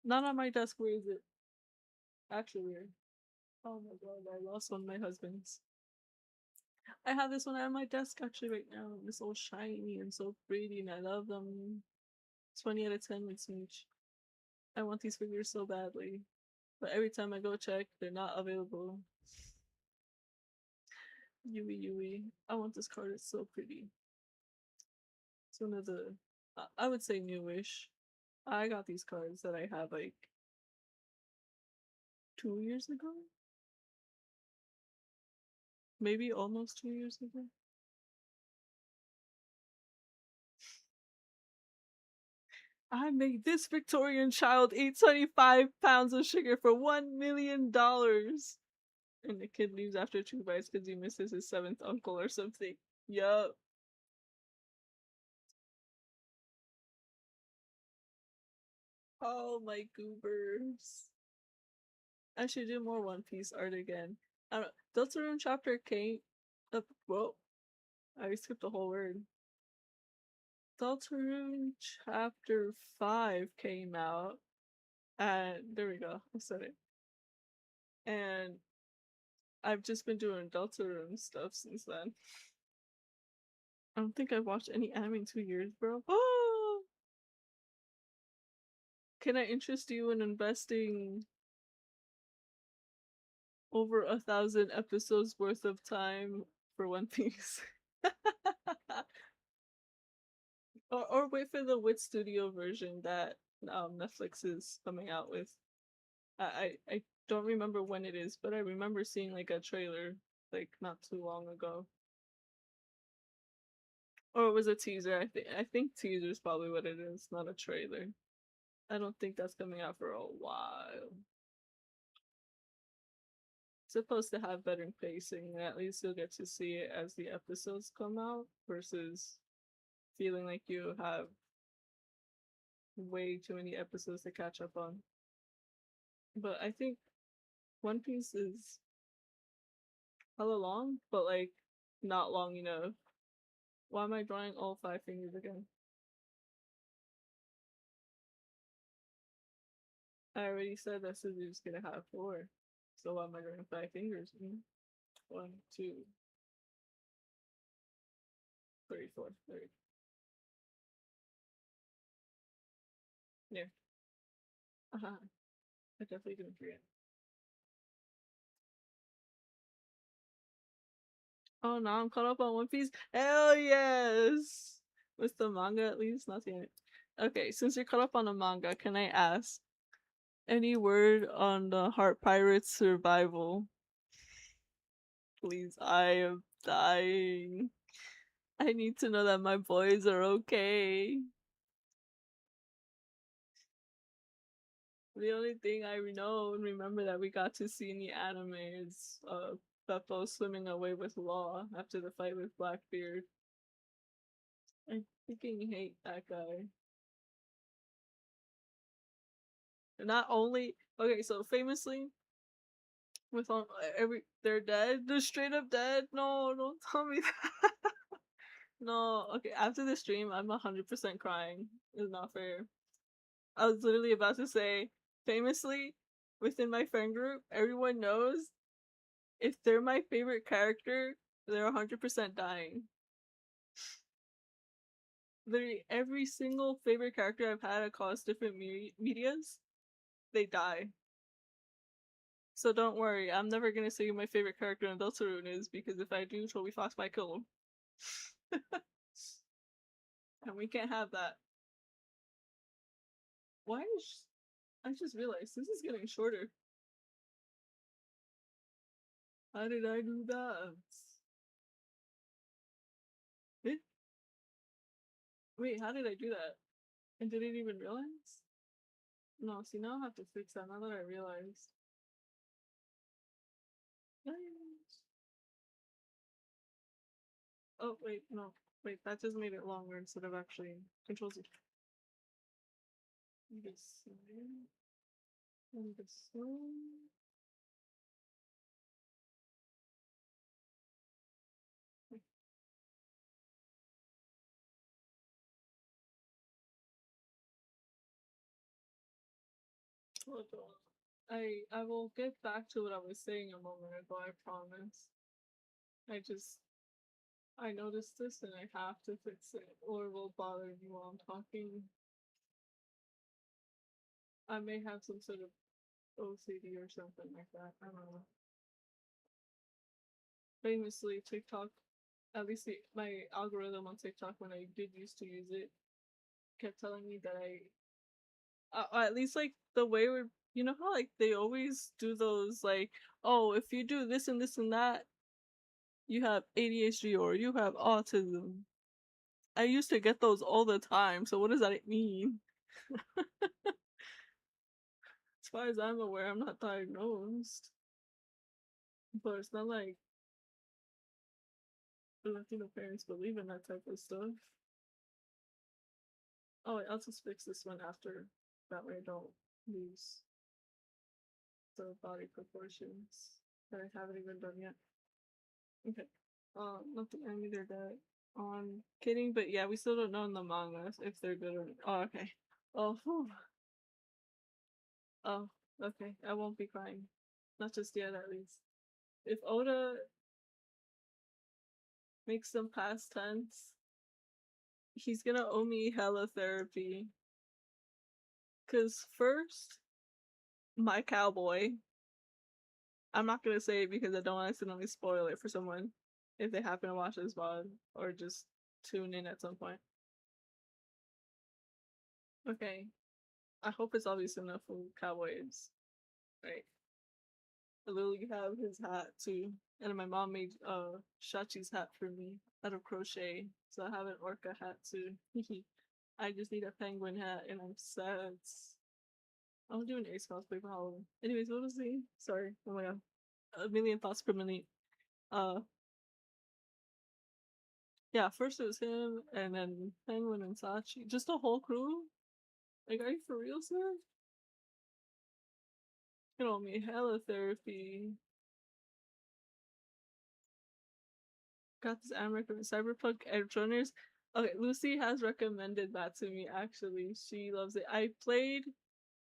Not on my desk, where is it? Actually, where? Oh my god, I lost one of my husband's. I have this one on my desk actually right now. It's all shiny and so pretty, and I love them. 20 out of 10 with Smooch. I want these figures so badly. But every time I go check, they're not available. Yui Yui. I want this card, it's so pretty. It's one of the, I would say newish. I got these cards that I have like 2 years ago? Maybe almost 2 years ago? I made this Victorian child eat 25 pounds of sugar for $1 million. And the kid leaves after 2 bites because he misses his seventh uncle or something. Yup. Oh my goobers. I should do more One Piece art again. I don't know. Deltarune chapter came up. Whoa. I skipped a whole word. Deltarune chapter 5 came out. And there we go. I said it. And I've just been doing Deltarune stuff since then. I don't think I've watched any anime in 2 years, bro. Oh! Can I interest you in investing over 1,000 episodes worth of time for One Piece? Or wait for the Wit Studio version that Netflix is coming out with. I don't remember when it is, but I remember seeing like a trailer like not too long ago. Or it was a teaser. I think teaser is probably what it is, not a trailer. I don't think that's coming out for a while. It's supposed to have better pacing, and at least you'll get to see it as the episodes come out versus feeling like you have way too many episodes to catch up on. But I think One Piece is hella long, but like not long enough. Why am I drawing all 5 fingers again? I already said that Susie's gonna have four. So why am I doing 5 fingers? One, two, three, four, three. Yeah. Uh-huh. I definitely didn't forget. Oh, now I'm caught up on One Piece. Hell yes! With the manga at least, not the anime. Okay, since you're caught up on the manga, can I ask any word on the Heart Pirates survival? Please, I am dying. I need to know that my boys are okay. The only thing I know and remember that we got to see in the anime is Beppo swimming away with Law after the fight with Blackbeard. I freaking hate that guy. Not only okay, so famously with all they're dead, they're straight up dead. No, don't tell me that. No, okay. After the stream, I'm 100% crying. It's not fair. I was literally about to say, famously, within my friend group, everyone knows if they're my favorite character, they're 100% dying. Literally, every single favorite character I've had across different medias, they die. So don't worry, I'm never gonna say who my favorite character in Deltarune is, because if I do, Toby Fox might kill him. And we can't have that. Why is... I just realized this is getting shorter. How did I do that? Eh? Wait, how did I do that? And did it even realize? No, see, now I have to fix that now that I realized. Oh, wait, no. Wait, that just made it longer instead of actually Control Z. This and this one. Hold on. I will get back to what I was saying a moment ago, I promise. I noticed this and I have to fix it, or it will bother me while I'm talking. I may have some sort of OCD or something like that. I don't know. Famously, TikTok, at least my algorithm on TikTok when I did used to use it, kept telling me that at least like the way we're, you know how like they always do those like, oh, if you do this and this and that, you have ADHD or you have autism. I used to get those all the time, so what does that mean? As far as I'm aware, I'm not diagnosed. But it's not like Latino parents believe in that type of stuff. Oh, wait, I'll just fix this one after. That way I don't lose the body proportions that I haven't even done yet. Okay. Not the enemy, they're dead. Kidding, but yeah, we still don't know in the manga if they're good or not. Oh, okay. Oh, whew. Oh, okay. I won't be crying. Not just yet, at least. If Oda makes them past tense, he's gonna owe me hella therapy. Cause first, my cowboy. I'm not gonna say it because I don't want to accidentally spoil it for someone if they happen to watch this VOD or just tune in at some point. Okay. I hope it's obvious enough who cowboy is. Right. I literally have his hat too. And my mom made Shachi's hat for me out of crochet. So I have an orca hat too. I just need a penguin hat and I'm sad. I'll do an ace cosplay for Halloween. Anyways, what was he? Sorry. Oh my god. A million thoughts per minute. Uh yeah, first it was him and then Penguin and Sachi. Just a whole crew? Like, are you for real, sir? You know me, hella therapy. Got this anime recommend Cyberpunk Edge Runners. Okay, Lucy has recommended that to me actually. She loves it. I played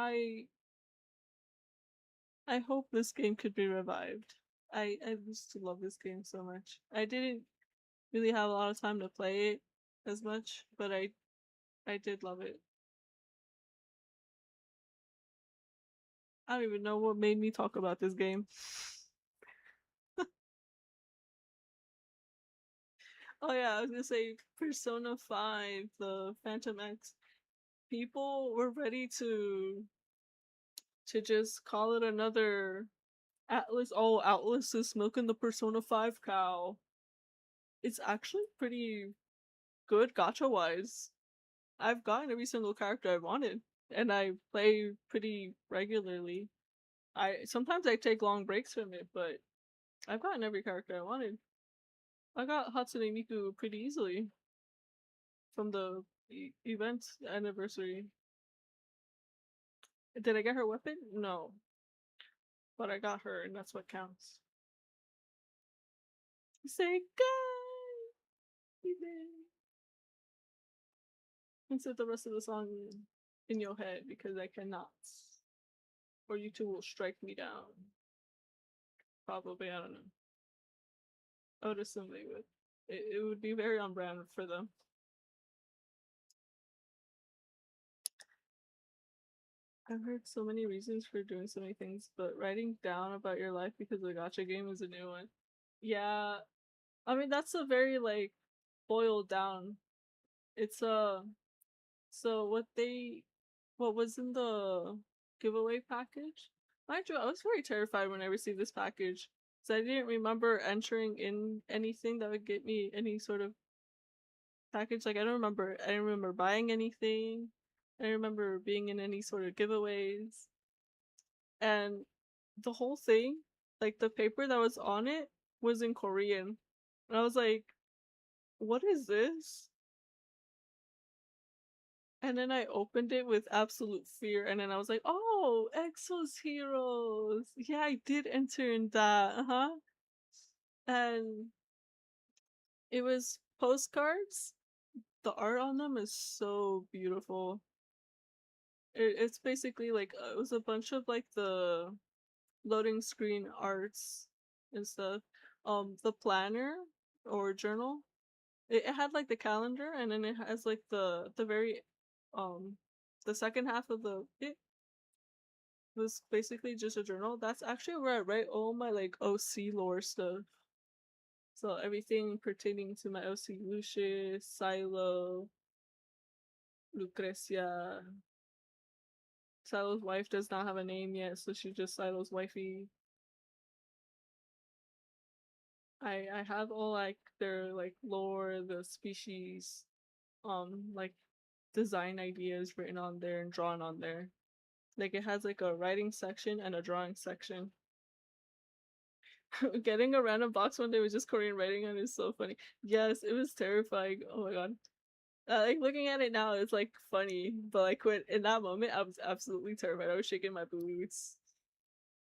I I hope this game could be revived. I used to love this game so much. I didn't really have a lot of time to play it as much, but I did love it. I don't even know what made me talk about this game. Oh yeah, I was gonna say Persona 5, the Phantom X. People were ready to just call it another Atlas. Oh, Atlas is milking the Persona 5 cow. It's actually pretty good gacha wise. I've gotten every single character I wanted, and I play pretty regularly. I sometimes I take long breaks from it, but I've gotten every character I wanted. I got Hatsune Miku pretty easily from the event anniversary. Did I get her weapon? No, but I got her, and that's what counts. Say goodbye, and set the rest of the song in your head because I cannot, or you two will strike me down. Probably, I don't know. I would assume they would. It would be very on brand for them. I've heard so many reasons for doing so many things, but writing down about your life because of a gacha game is a new one. Yeah, I mean that's a very like boiled down. It's so what was in the giveaway package? Mind you, I was very terrified when I received this package. So I didn't remember entering in anything that would get me any sort of package. Like I didn't remember buying anything. I didn't remember being in any sort of giveaways. And the whole thing, like the paper that was on it was in Korean. And I was like, what is this? And then I opened it with absolute fear, and then I was like, "Oh, Exo's Heroes! Yeah, I did enter in that, huh?" And it was postcards. The art on them is so beautiful. It's basically like it was a bunch of like the loading screen arts and stuff. The planner or journal. It had like the calendar, and then it has like the very um the second half of the it was basically just a journal. That's actually where I write all my like OC lore stuff. So everything pertaining to my OC Lucius, Silo, Lucrecia. Silo's wife does not have a name yet, so she's just Silo's wifey. I have all like their like lore, the species, like design ideas written on there and drawn on there. Like it has like a writing section and a drawing section. Getting a random box one day with just Korean writing on it is so funny. Yes, it was terrifying. Oh my god. Like looking at it now, it's like funny, but like when in that moment, I was absolutely terrified. I was shaking my boots.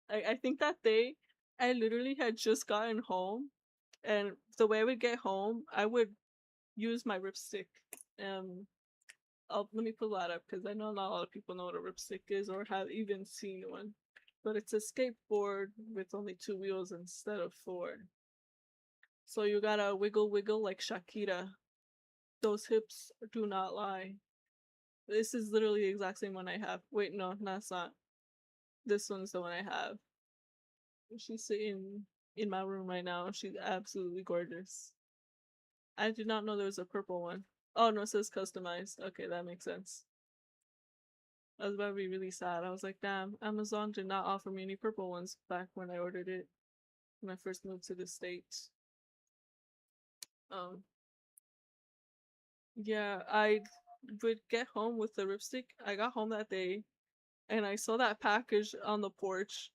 I think that day, I literally had just gotten home, and the way I would get home, I would use my ripstick. Let me pull that up because I know not a lot of people know what a ripstick is or have even seen one. But it's a skateboard with only two wheels instead of four. So you gotta wiggle wiggle like Shakira. Those hips do not lie. This is literally the exact same one I have. Wait, no, that's not. This one's the one I have. She's sitting in my room right now. She's absolutely gorgeous. I did not know there was a purple one. Oh no, it says customized. Okay, that makes sense. I was about to be really sad. I was like, damn, Amazon did not offer me any purple ones back when I ordered it when I first moved to the States. Um, yeah, I would get home with the ripstick. I got home that day and I saw that package on the porch.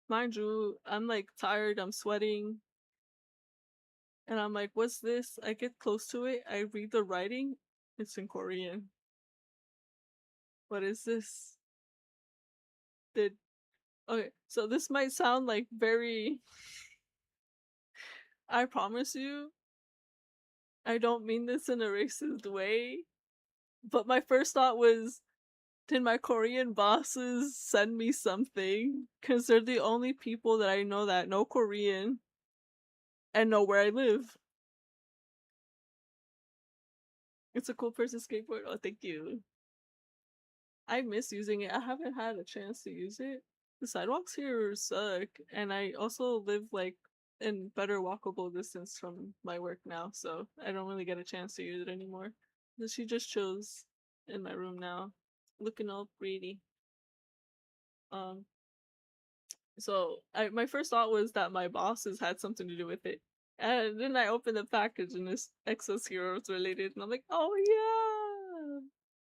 Mind you, I'm like tired, I'm sweating, and I'm like, what's this? I get close to it, I read the writing, it's in Korean. What is this? Did okay, so this might sound like very I promise you, I don't mean this in a racist way, but my first thought was Did my Korean bosses send me something? Because they're the only people that I know that know Korean and know where I live. It's a cool person skateboard. Oh, thank you. I miss using it. I haven't had a chance to use it. The sidewalks here suck, and I also live like in better walkable distance from my work now, so I don't really get a chance to use it anymore. But she just chills in my room now, looking all pretty. Um, so my first thought was that my bosses had something to do with it. And then I opened the package and it's Exos Heroes related, and I'm like, oh yeah!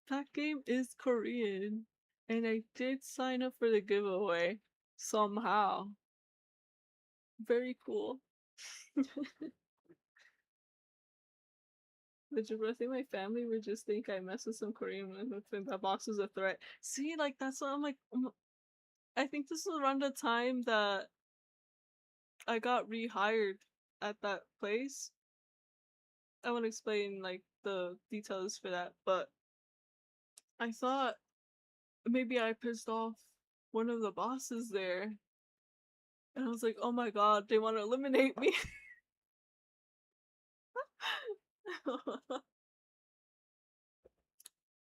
That game is Korean. And I did sign up for the giveaway somehow. Very cool. Did you think my family would just think I mess with some Korean women who think that box was a threat? See, like that's what I'm like. I think this was around the time that I got rehired at that place. I won't explain like the details for that, but I thought maybe I pissed off one of the bosses there, and I was like, oh my god, they want to eliminate me.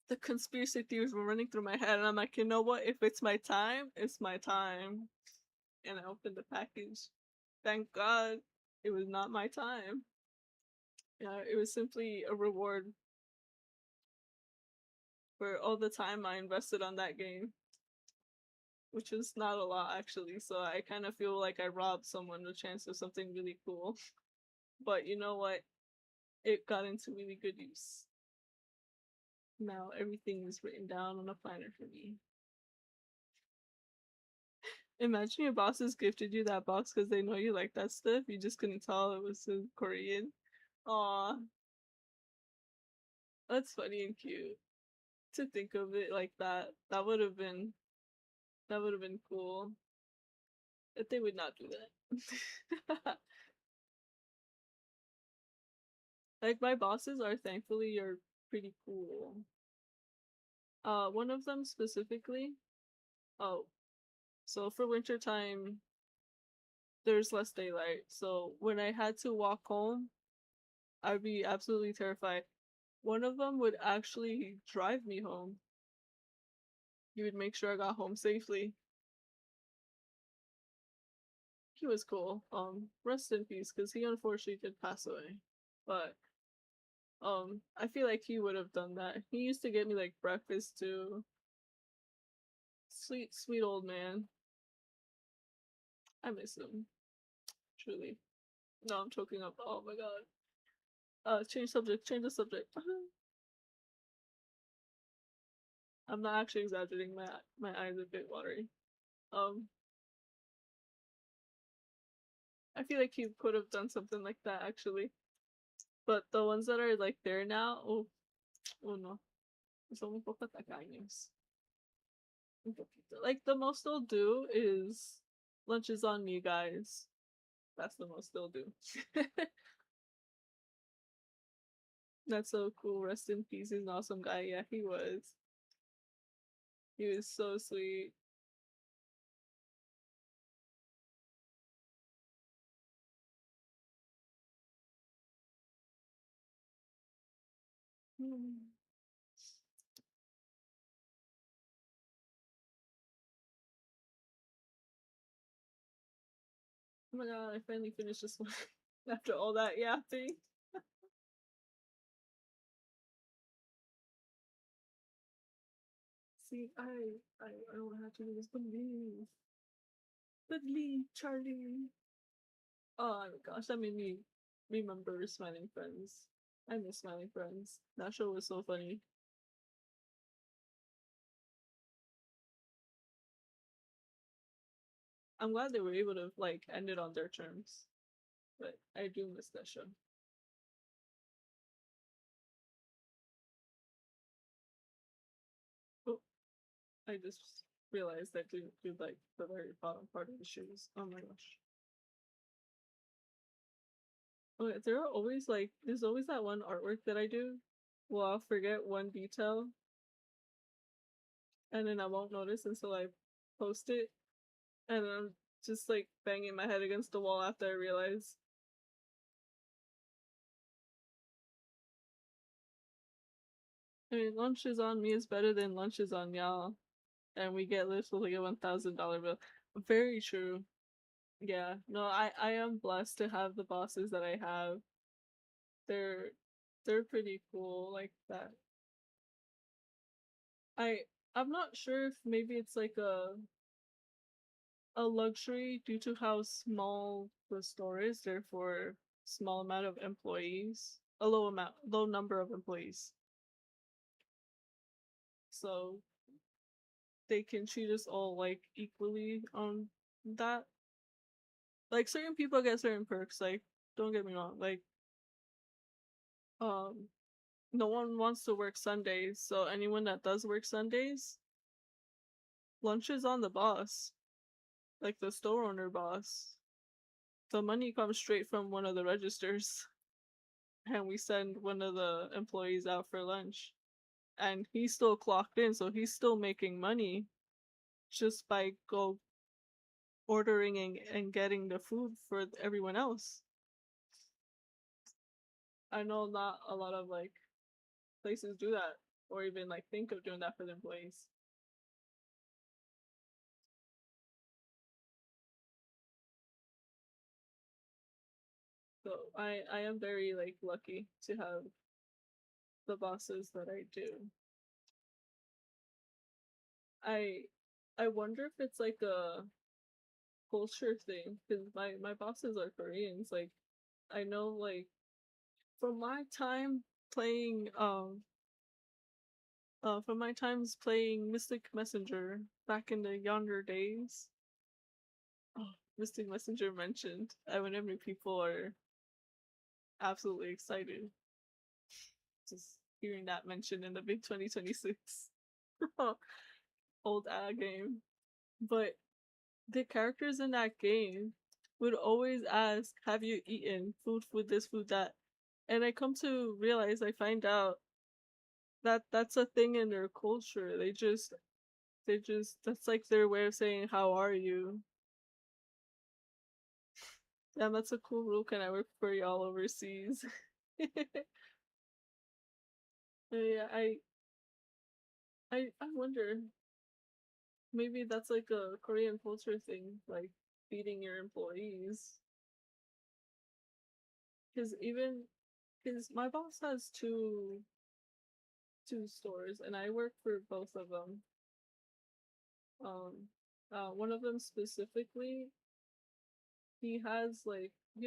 The conspiracy theories were running through my head, and I'm like, you know what? If it's my time, it's my time. And I opened the package. Thank God it was not my time. Yeah, it was simply a reward for all the time I invested on that game, which is not a lot actually. So I kind of feel like I robbed someone a chance of something really cool. But you know what? It got into really good use. Now everything is written down on a planner for me. Imagine your bosses gifted you that box because they know you like that stuff. You just couldn't tell it was in Korean. Aw, that's funny and cute. To think of it like that, that would have been cool. But they would not do that. Like my bosses are thankfully are pretty cool. One of them specifically. Oh, so for winter time, there's less daylight. So when I had to walk home, I'd be absolutely terrified. One of them would actually drive me home. He would make sure I got home safely. He was cool. Rest in peace, because he unfortunately did pass away. But I feel like he would have done that. He used to get me like breakfast too. Sweet, sweet old man. I miss him. Truly. No, I'm choking up. Oh my god. Change subject, change the subject. I'm not actually exaggerating, my eyes are a bit watery. Um I feel like he could have done something like that actually. But the ones that are like there now, oh no. Son un poco tacaños. Un poquito. Like the most they'll do is lunches on me, guys. That's the most they'll do. That's so cool. Rest in peace. He's an awesome guy. Yeah, he was. He was so sweet. Oh my god, I finally finished this one after all that yapping. See, I don't have to do this, but leave. But leave, Charlie. Oh my gosh, that made me remember Smiling Friends. I miss Smiling Friends. That show was so funny. I'm glad they were able to like end it on their terms. But I do miss that show. Oh, I just realized I didn't do like the very bottom part of the shoes. Oh my gosh. Oh, yeah, there are always like there's always that one artwork that I do. Well, I'll forget one detail and then I won't notice until I post it, and I'm just like banging my head against the wall after I realize. I mean, lunches on me is better than lunches on y'all, and we get literally a $1,000 bill. Very true. Yeah, no, I am blessed to have the bosses that I have. They're they're pretty cool like that. I I'm not sure if maybe it's like a luxury due to how small the store is, therefore small amount of employees, a low number of employees. So they can treat us all like equally on that. Like certain people get certain perks, like don't get me wrong, like um no one wants to work Sundays, so anyone that does work Sundays, lunch is on the boss, like the store owner boss. The money comes straight from one of the registers, and we send one of the employees out for lunch. And he's still clocked in, so he's still making money just by go ordering and getting the food for everyone else. I know not a lot of like places do that or even like think of doing that for the employees. So I am very like lucky to have the bosses that I do. I I wonder if it's like a culture thing because my bosses are Koreans. Like I know like from my time playing from my times playing Mystic Messenger back in the younger days. Oh, Mystic Messenger mentioned. Whenever people are absolutely excited just hearing that mentioned in the big 2026 old ad game. But the characters in that game would always ask, "Have you eaten food this, food that?" And I come to realize, I find out that that's a thing in their culture. They just that's like their way of saying, "How are you?" Damn, that's a cool rule. Can I work for y'all overseas? Yeah, I wonder. Maybe that's like a Korean culture thing, like feeding your employees. Because even because my boss has two stores, and I work for both of them. Um, one of them specifically, he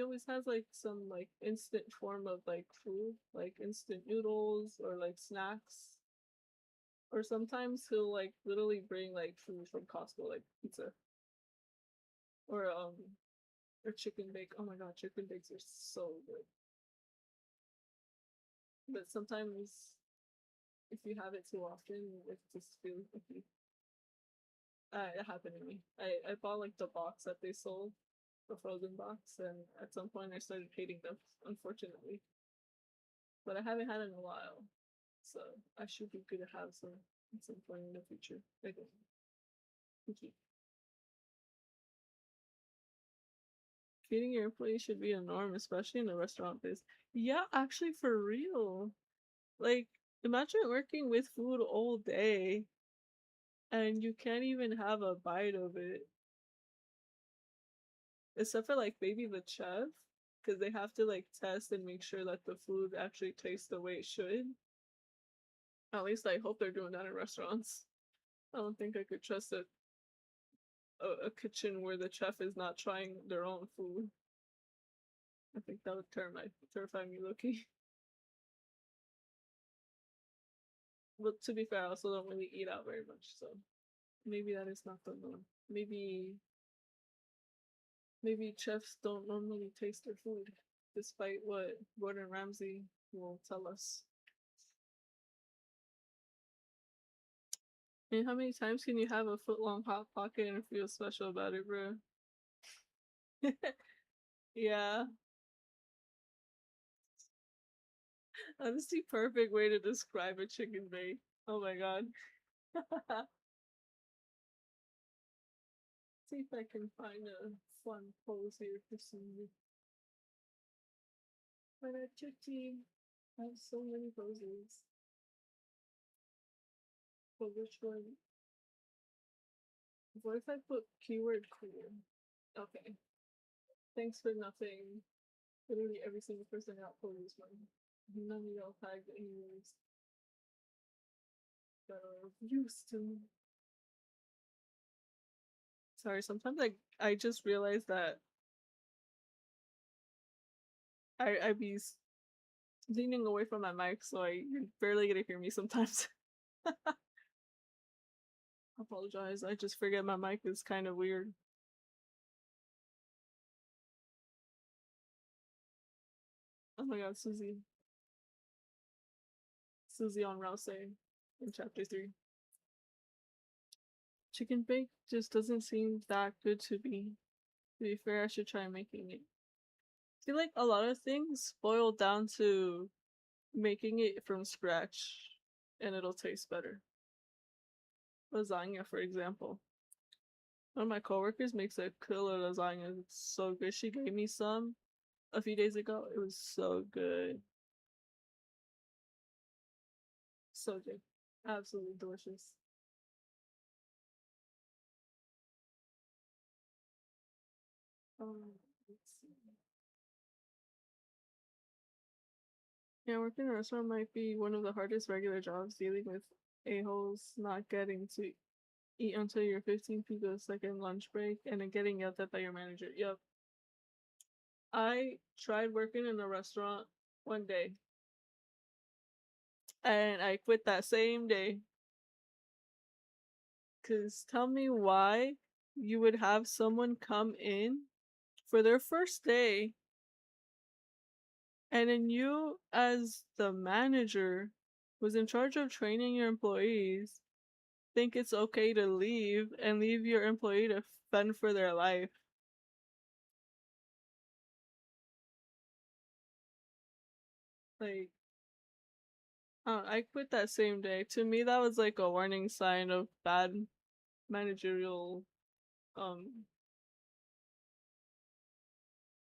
always has like some like instant form of like food, like instant noodles or like snacks. Or sometimes he'll like literally bring like food from Costco, like pizza or or chicken bake. Oh my god, chicken bakes are so good. But sometimes if you have it too often, it just feels icky. It happened to me. I bought like the box that they sold, the frozen box, and at some point I started hating them, unfortunately. But I haven't had it in a while, so I should be good to have some at some point in the future. Okay. Okay. Feeding your employees should be a norm, especially in the restaurant biz. Yeah, actually, for real. Like, imagine working with food all day and you can't even have a bite of it. Except for like maybe the chef, because they have to like test and make sure that the food actually tastes the way it should. At least I hope they're doing that in restaurants. I don't think I could trust a kitchen where the chef is not trying their own food. I think that would terrify me, Loki. But to be fair, I also don't really eat out very much, so maybe that is not the norm. Maybe chefs don't normally taste their food, despite what Gordon Ramsay will tell us. And how many times can you have a foot long hot pocket and feel special about it, bro? Yeah, that's the perfect way to describe a chicken bake. Oh my god. See if I can find a fun pose here for Susie. But at Chuchi, I have so many poses. But which one? What if I put keyword cool? Okay. Thanks for nothing. Literally every single person out poses one. None of y'all tagged anyways. That are used to. Sorry, sometimes I just realized that I be leaning away from my mic, so you're barely gonna hear me sometimes. Apologize. I just forget my mic is kind of weird. Oh my god, Susie. Susie on Rouse in chapter 3. Chicken bake just doesn't seem that good to me. To be fair, I should try making it. I feel like a lot of things boil down to making it from scratch and it'll taste better. Lasagna, for example. One of my coworkers makes a killer lasagna. It's so good. She gave me some a few days ago. It was so good. So good. Absolutely delicious. Let's see. Yeah, working in a restaurant might be one of the hardest regular jobs, dealing with a-holes not getting to eat until you're 15 to the second lunch break and then getting yelled at by your manager. Yep. I tried working in a restaurant one day and I quit that same day. Cause tell me why you would have someone come in for their first day and then you as the manager was in charge of training your employees think it's okay to leave and leave your employee to fend for their life. Like, I quit that same day. To me, that was like a warning sign of bad managerial, um,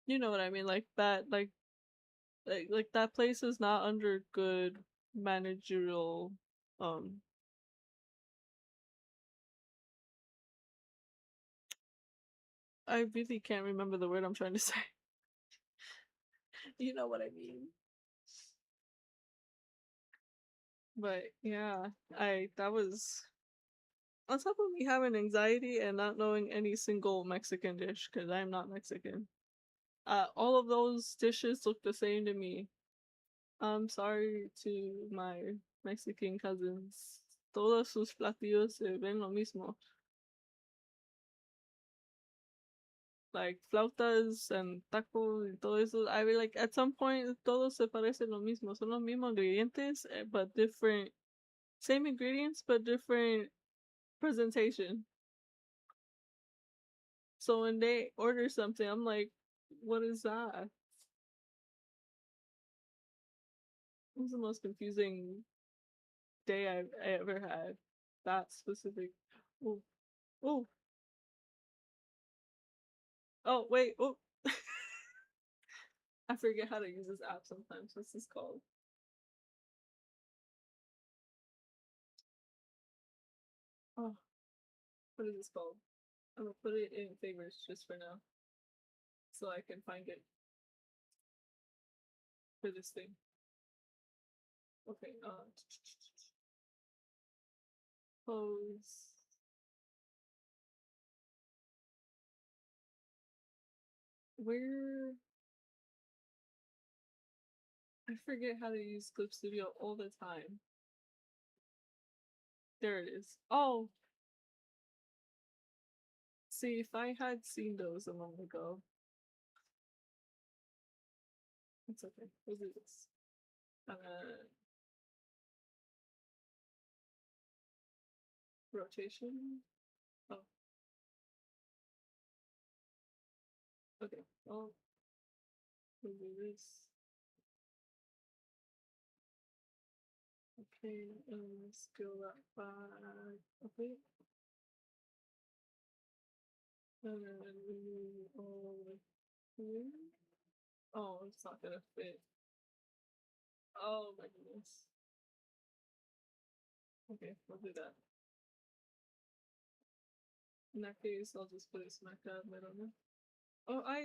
you know what I mean? Like that, like that place is not under good managerial, um, I really can't remember the word I'm trying to say. You know what I mean? But yeah, that was on top of me having anxiety and not knowing any single Mexican dish because I'm not Mexican. All of those dishes look the same to me. I'm sorry to my Mexican cousins. Todos sus platillos se ven lo mismo. Like flautas and tacos y todo eso. I mean, like at some point, todos se parecen lo mismo. Son los mismos ingredientes, but different. Same ingredients, but different presentation. So when they order something, I'm like, what is that? It was the most confusing day I ever had. That specific. Oh, oh, oh, wait, oh. I forget how to use this app sometimes. What's this called? Oh, what is this called? I'm gonna put it in favorites just for now, so I can find it for this thing. Okay, pose. Where I forget how to use Clip Studio all the time. There it is. Oh, see, if I had seen those a moment ago, it's okay. We'll do this. Rotation. Oh, okay. Oh, we'll do this. Okay, scale that back. Okay. And then we all like here. Oh, it's not gonna fit. Oh my goodness. Okay, we'll do that. In that case, I'll just put it smack dab middle now. Oh, I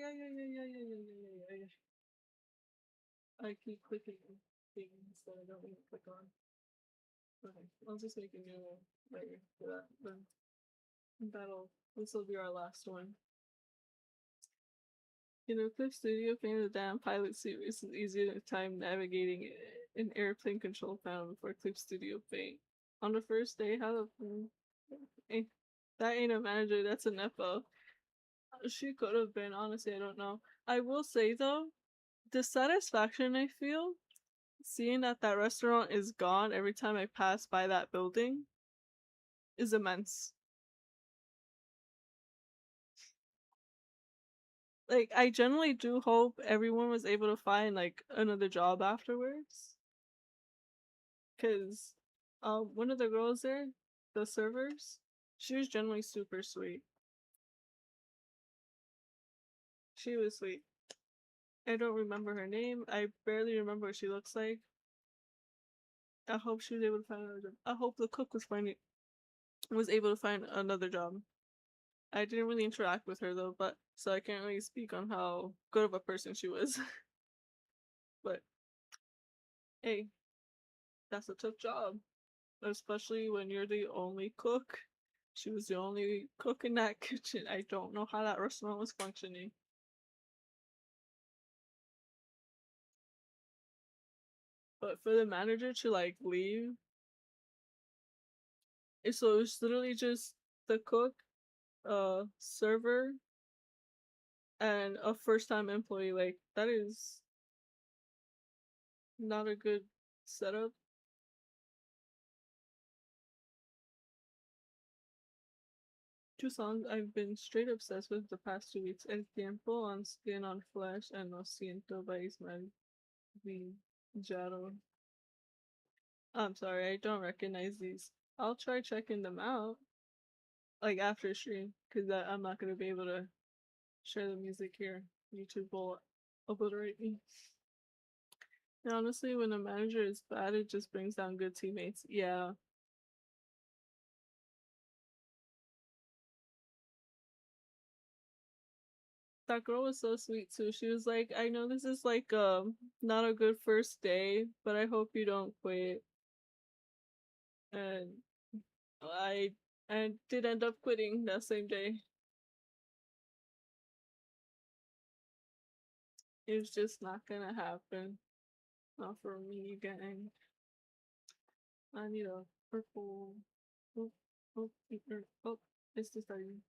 I keep clicking things that I don't need to click on. Okay, I'll just make a new layer for that. Then this will be our last one. You know, Clip Studio painted the damn pilot suit is easier than time navigating an airplane control panel before Clip Studio Paint. On the first day, how the eh, that ain't a manager, that's a nepo. She could have been, honestly, I don't know. I will say though, the satisfaction I feel seeing that that restaurant is gone every time I pass by that building is immense. Like, I generally do hope everyone was able to find like another job afterwards. Cause one of the girls there, the servers, she was generally super sweet. She was sweet. I don't remember her name. I barely remember what she looks like. I hope she was able to find another job. I hope the cook was able to find another job. I didn't really interact with her though, but so I can't really speak on how good of a person she was. But hey, that's a tough job, especially when you're the only cook. She was the only cook in that kitchen. I don't know how that restaurant was functioning. But for the manager to like leave, so it's literally just the cook, server, and a first time employee. Like that is not a good setup. Two songs I've been straight obsessed with the past 2 weeks. El Tiempo on Skin on Flesh and Lo Siento by Ismael Villaro. I'm sorry, I don't recognize these. I'll try checking them out, like after stream, because I'm not gonna be able to share the music here. YouTube will obliterate me. And honestly, when a manager is bad, it just brings down good teammates. Yeah. That girl was so sweet too. She was like, I know this is like not a good first day, but I hope you don't quit. And I did end up quitting that same day. It's just not gonna happen. Not for me, gang. I need a purple. Oh, oh, oh, it's just starting.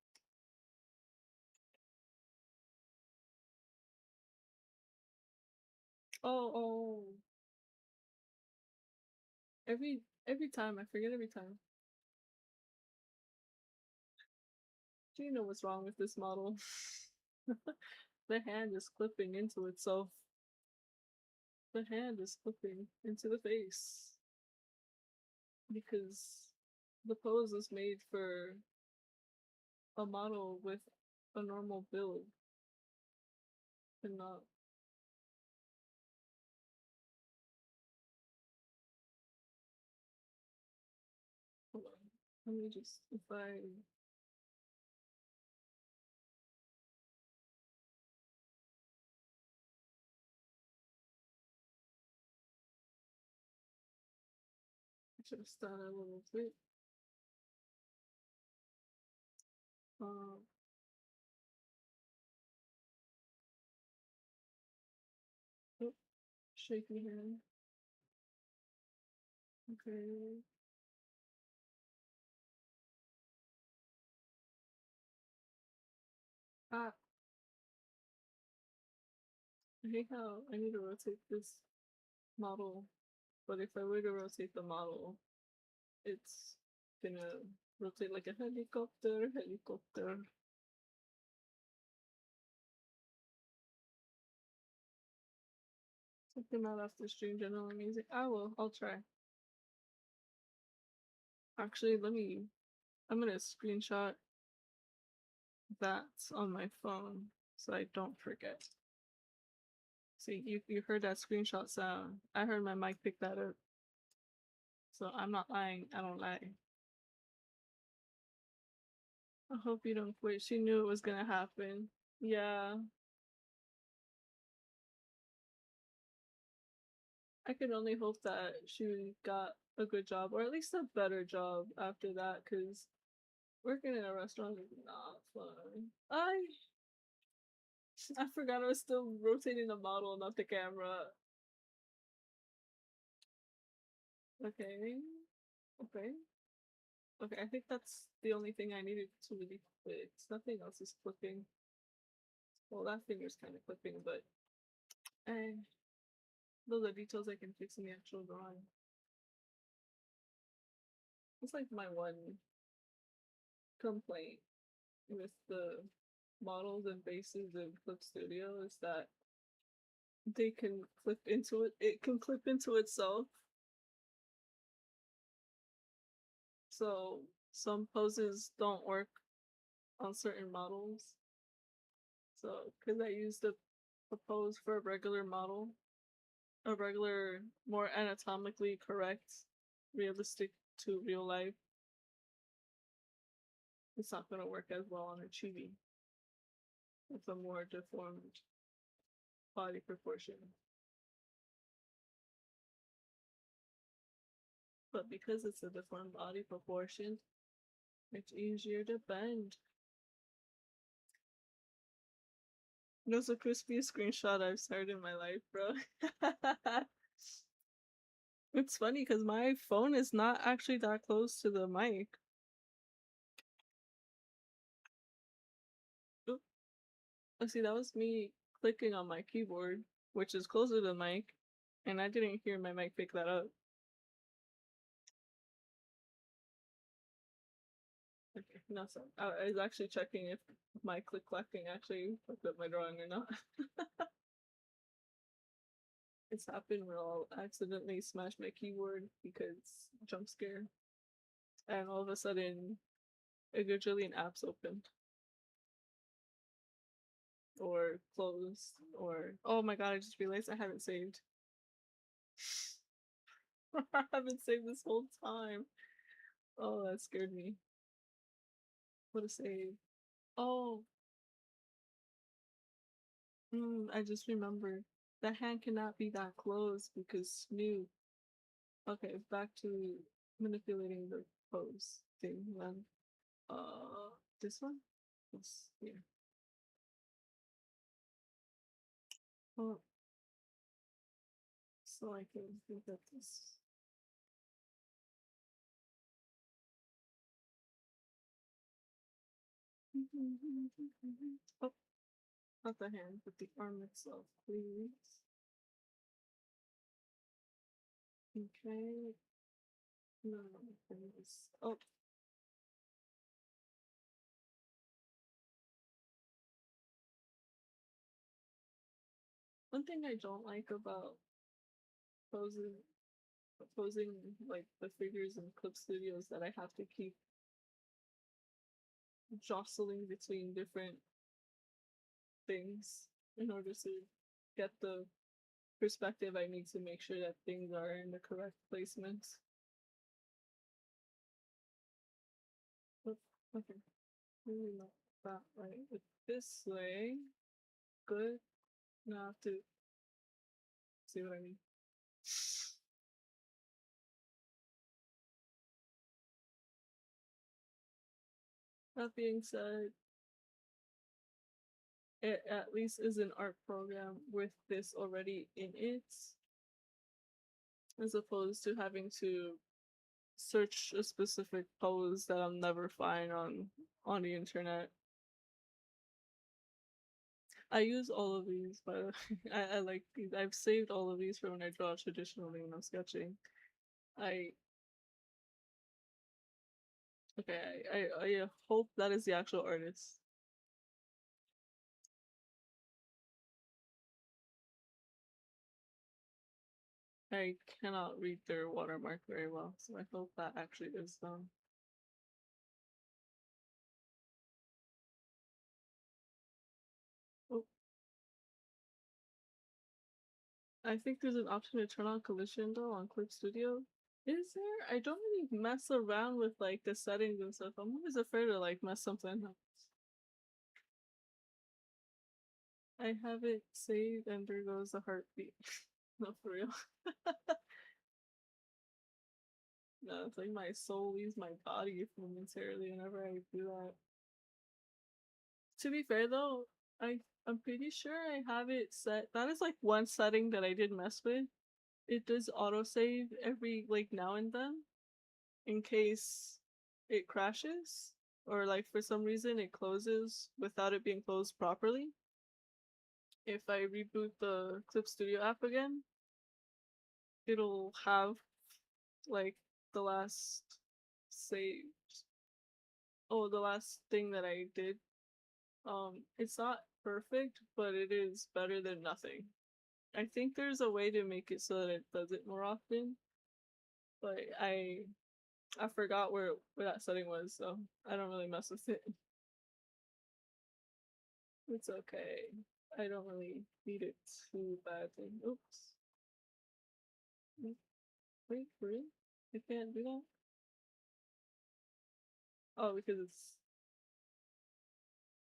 Oh, oh. Every time, I forget every time. Do you know what's wrong with this model? The hand is clipping into itself. The hand is clipping into the face. Because the pose is made for a model with a normal build and not. Hold on. Let me just, if I. Should have started a little bit. Uh, oh, shaky hand. Okay. Ah, I hate how I need to rotate this model, but if I were to rotate the model, it's gonna rotate like a helicopter. Something out after stream general music. I will, I'll try. Actually, I'm gonna screenshot that on my phone so I don't forget. See, you heard that screenshot sound. I heard my mic pick that up. So I'm not lying. I don't lie. I hope you don't quit. She knew it was gonna happen. Yeah. I can only hope that she got a good job, or at least a better job after that, because working in a restaurant is not fun. I forgot I was still rotating the model, not the camera. Okay. Okay. Okay, I think that's the only thing I needed to really fix. Nothing else is clipping. Well, that finger's kind of clipping, but eh, those are details I can fix in the actual drawing. It's like my one complaint with the models and bases in Clip Studio is that they can clip into it. It can clip into itself. So some poses don't work on certain models. So because I used a pose for a regular model, a regular, more anatomically correct, realistic to real life, it's not gonna work as well on a chibi. It's a more deformed body proportion. But because it's a deformed body proportion, it's easier to bend. It was the crispiest screenshot I've shared in my life, bro. It's funny because my phone is not actually that close to the mic. Oop. Oh, see, that was me clicking on my keyboard, which is closer to the mic, and I didn't hear my mic pick that up. Okay, no, so I was actually checking if my click clacking actually fucked up my drawing or not. It's happened where I'll accidentally smash my keyboard because jump scare, and all of a sudden a gajillion apps opened or closed or oh my god, I just realized I haven't saved. I haven't saved this whole time. Oh, that scared me. What a save. Oh, I just remembered. The hand cannot be that close because Snoop. Okay, back to manipulating the pose thing then. This one? Yes, here. Oh, so I can think of this. Oh, not the hand, but the arm itself, please. Okay. No, please. Oh, one thing I don't like about posing, posing like the figures in Clip Studios that I have to keep jostling between different things in order to get the perspective I need to make sure that things are in the correct placement. Oh, okay, maybe not that way, but this way. Good. Now I have to see what I mean. That being said, it at least is an art program with this already in it, as opposed to having to search a specific pose that I'll never find on the internet. I use all of these, but I like these. I've saved all of these for when I draw traditionally when I'm sketching. I okay. I hope that is the actual artist. I cannot read their watermark very well, so I hope that actually is them. I think there's an option to turn on collision though on Clip Studio. Is there? I don't really mess around with like the settings and stuff. I'm always afraid to like mess something up. I have it saved and there goes a heartbeat. No, for real. No, it's like my soul leaves my body momentarily whenever I do that. To be fair though, I'm pretty sure I have it set. That is like one setting that I did mess with. It does autosave every like now and then in case it crashes or like for some reason it closes without it being closed properly. If I reboot the Clip Studio app again, it'll have like the last save. Oh, the last thing that I did. It's not perfect, but it is better than nothing. I think there's a way to make it so that it does it more often, but I forgot where that setting was, so I don't really mess with it. It's okay. I don't really need it too badly. Oops. Wait, for real? I can't do that? Oh, because it's...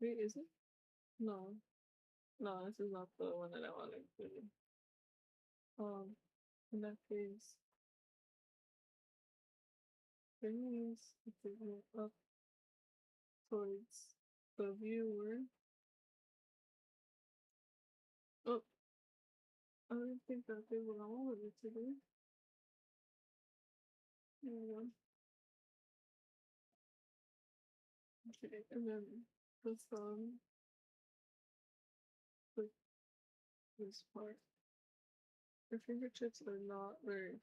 Wait, is it? No. No, this is not the one that I wanted to do. In that case, bring this up towards the viewer. Oh, I didn't think that did what I wanted it to do. There we go. Okay, and then this like this part. Your fingertips are not very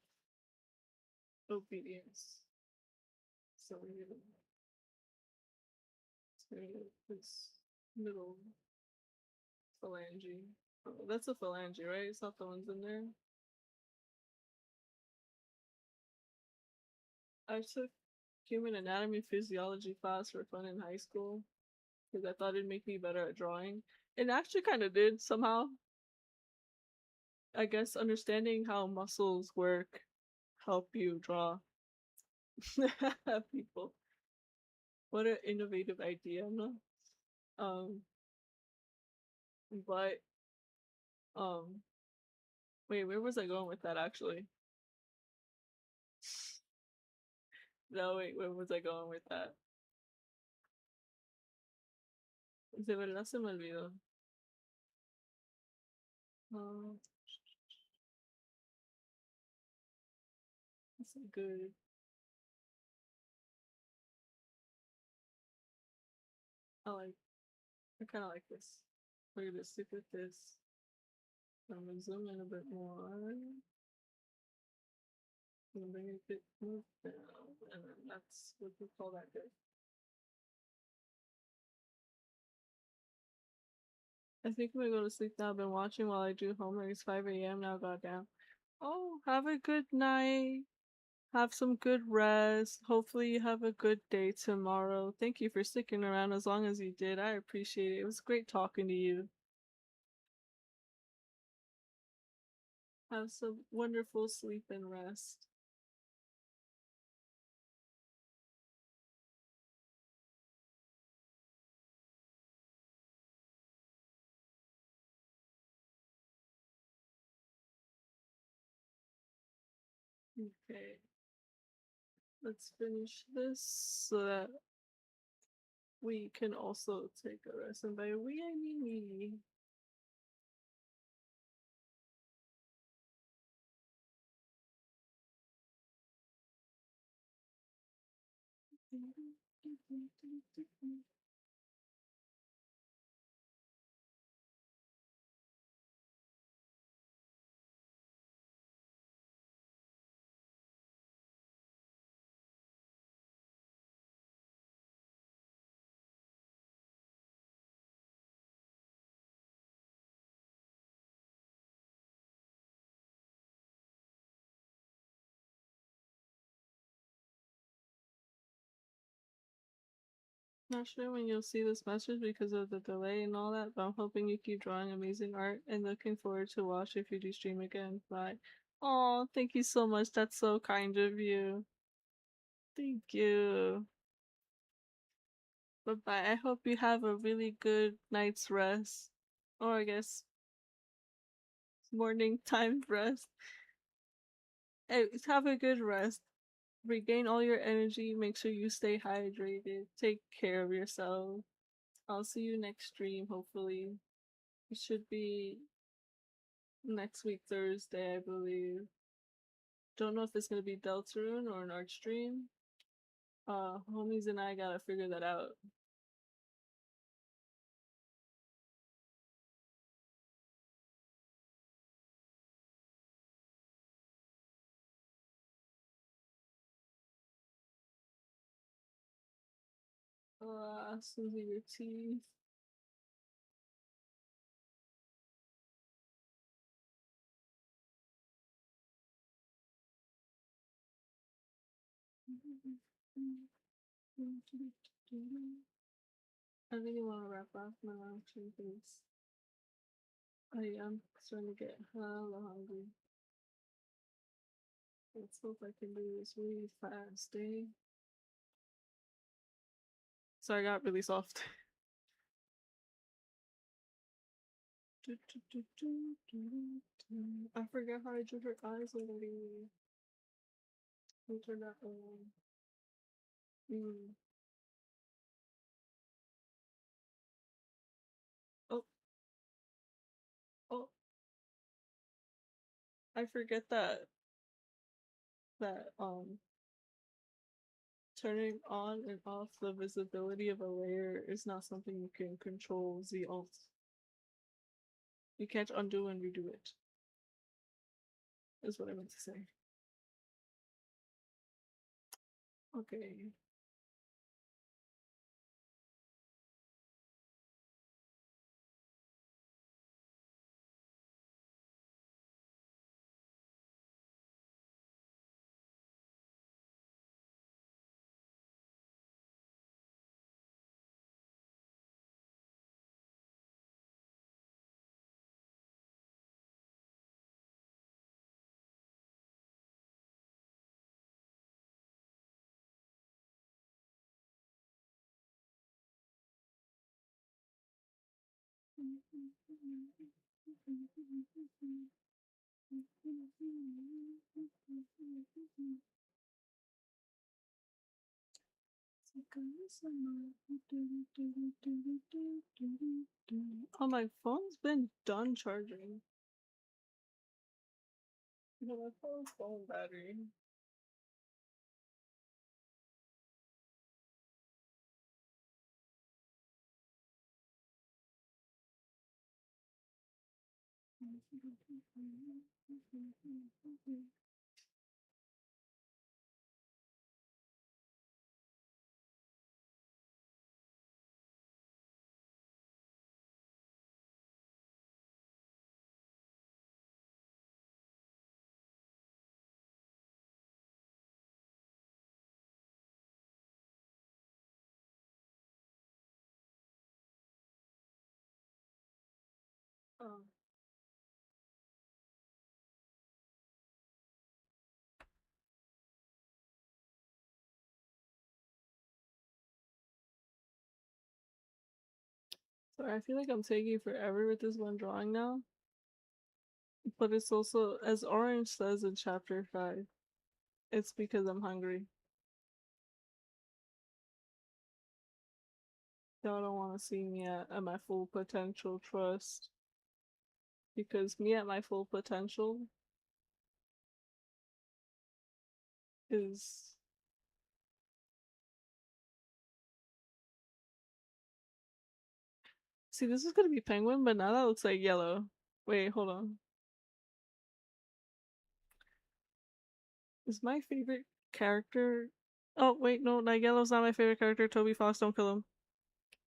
obedient. So we need to this middle phalange. Oh, that's a phalange, right? It's not the ones in there. I took human anatomy physiology class for fun in high school because I thought it'd make me better at drawing. It actually kind of did somehow. I guess understanding how muscles work help you draw people. What an innovative idea, no? Um, but um, wait, where was I going with that actually? No, wait, where was I going with that? De verdad se me olvidó. Oh, that's a good. I like. I kind of like this. We're gonna stick with this. I'm gonna zoom in a bit more. I'm gonna bring it a bit more down, and then that's what we call that good. I think I'm gonna go to sleep now. I've been watching while I do homework. It's 5 a.m. now. Goddamn. Oh, have a good night. Have some good rest. Hopefully, you have a good day tomorrow. Thank you for sticking around as long as you did. I appreciate it. It was great talking to you. Have some wonderful sleep and rest. Okay, let's finish this so that we can also take a rest. And by we, I mean me. Not sure when you'll see this message because of the delay and all that, but I'm hoping you keep drawing amazing art and looking forward to watch if you do stream again. Bye. Oh, thank you so much. That's so kind of you. Thank you. Bye bye. I hope you have a really good night's rest. Or I guess morning time rest. Hey, have a good rest. Regain all your energy. Make sure you stay hydrated. Take care of yourself. I'll see you next stream, hopefully. It should be next week, Thursday, I believe. Don't know if it's gonna be Deltarune or an art stream. Homies and I gotta figure that out. Susie, your teeth. I really want to wrap up my lunch because I am starting to get hella hungry. Let's hope I can do this really fast, eh? Sorry, I got really soft. I forgot how I drew her eyes already. Let me turn that on. Mm. Oh, oh, I forget that turning on and off the visibility of a layer is not something you can control Z alt. You can't undo and redo it. Is what I meant to say. Okay. Oh, my phone's been done charging. No, my phone's phone battery. Oh. Sorry, I feel like I'm taking forever with this one drawing now. But it's also, as Orange says in chapter 5, it's because I'm hungry. Y'all don't want to see me at my full potential, trust. Because me at my full potential is... See, this is gonna be penguin, but now that looks like yellow. Wait, hold on. Is my favorite character... Oh, wait, no, that yellow's not my favorite character. Toby Fox, don't kill him.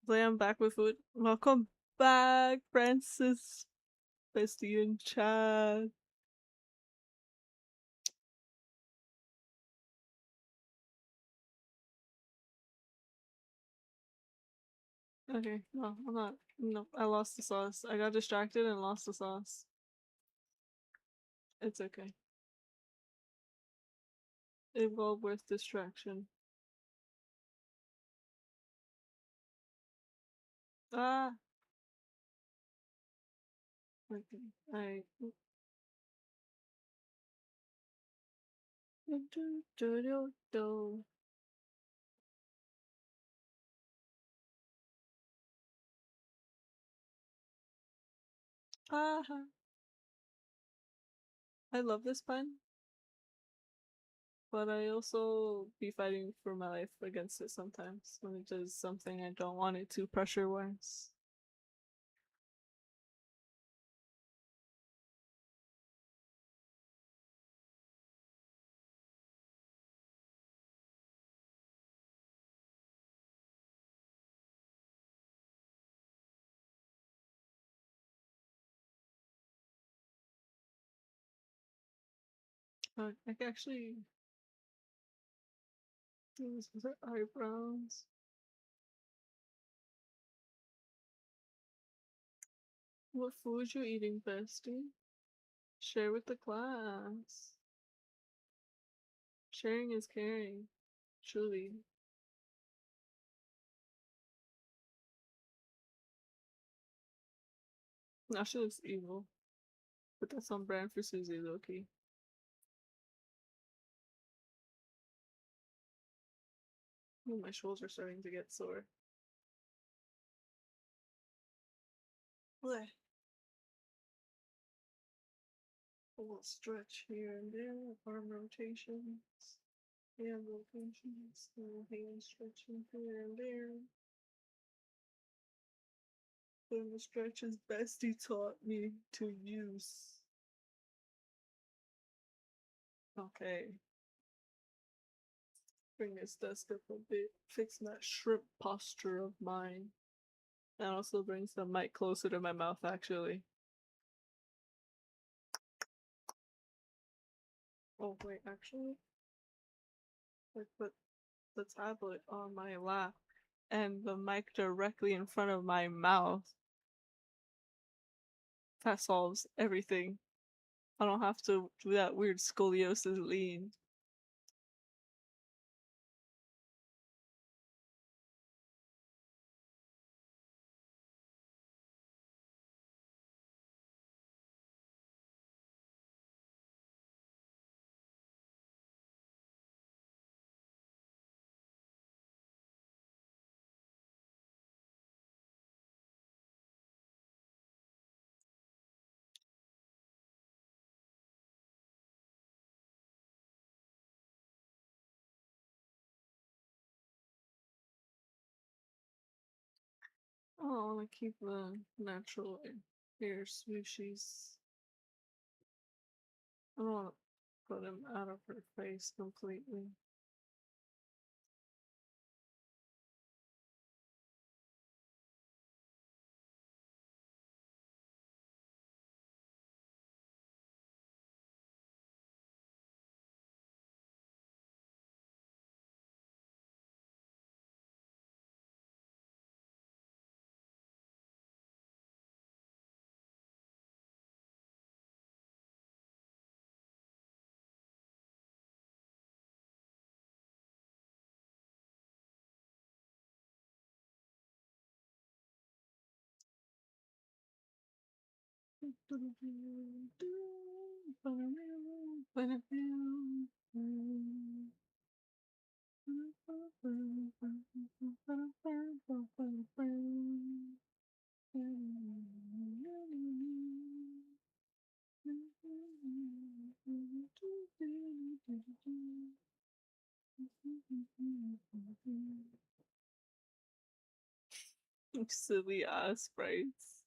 Play, I'm back with food. Welcome back, Francis. Bestie in chat. Okay, no, I'm not. No, I lost the sauce. I got distracted and lost the sauce. It's okay. It well worth distraction. Ah, okay. I. Do, do, do, do. Ah, I love this pun, but I also be fighting for my life against it sometimes when it does something I don't want it to pressure wise. I can actually do this with her eyebrows. What food you eating, bestie? Share with the class. Sharing is caring. Truly. Now she looks evil. But that's on brand for Susie, Loki. Oh, my shoulders are starting to get sore. Blech. A little stretch here and there, arm rotations, hand rotations, little hand stretching here and there. Doing the stretches bestie taught me to use. Okay. Bring this desk up a bit, fix that shrimp posture of mine. And also brings the mic closer to my mouth, actually. Oh, wait, actually, I put the tablet on my lap and the mic directly in front of my mouth. That solves everything. I don't have to do that weird scoliosis lean. I don't want to keep the natural hair swooshies. I don't want to put them out of her face completely. Silly ass sprites.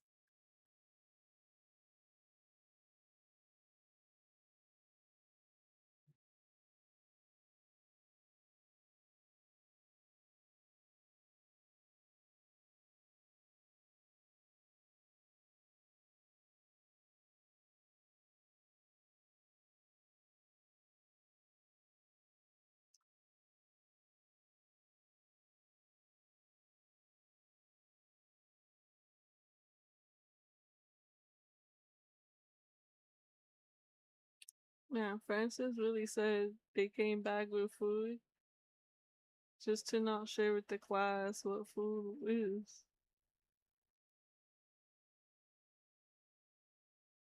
Yeah, Francis really said they came back with food just to not share with the class what food is.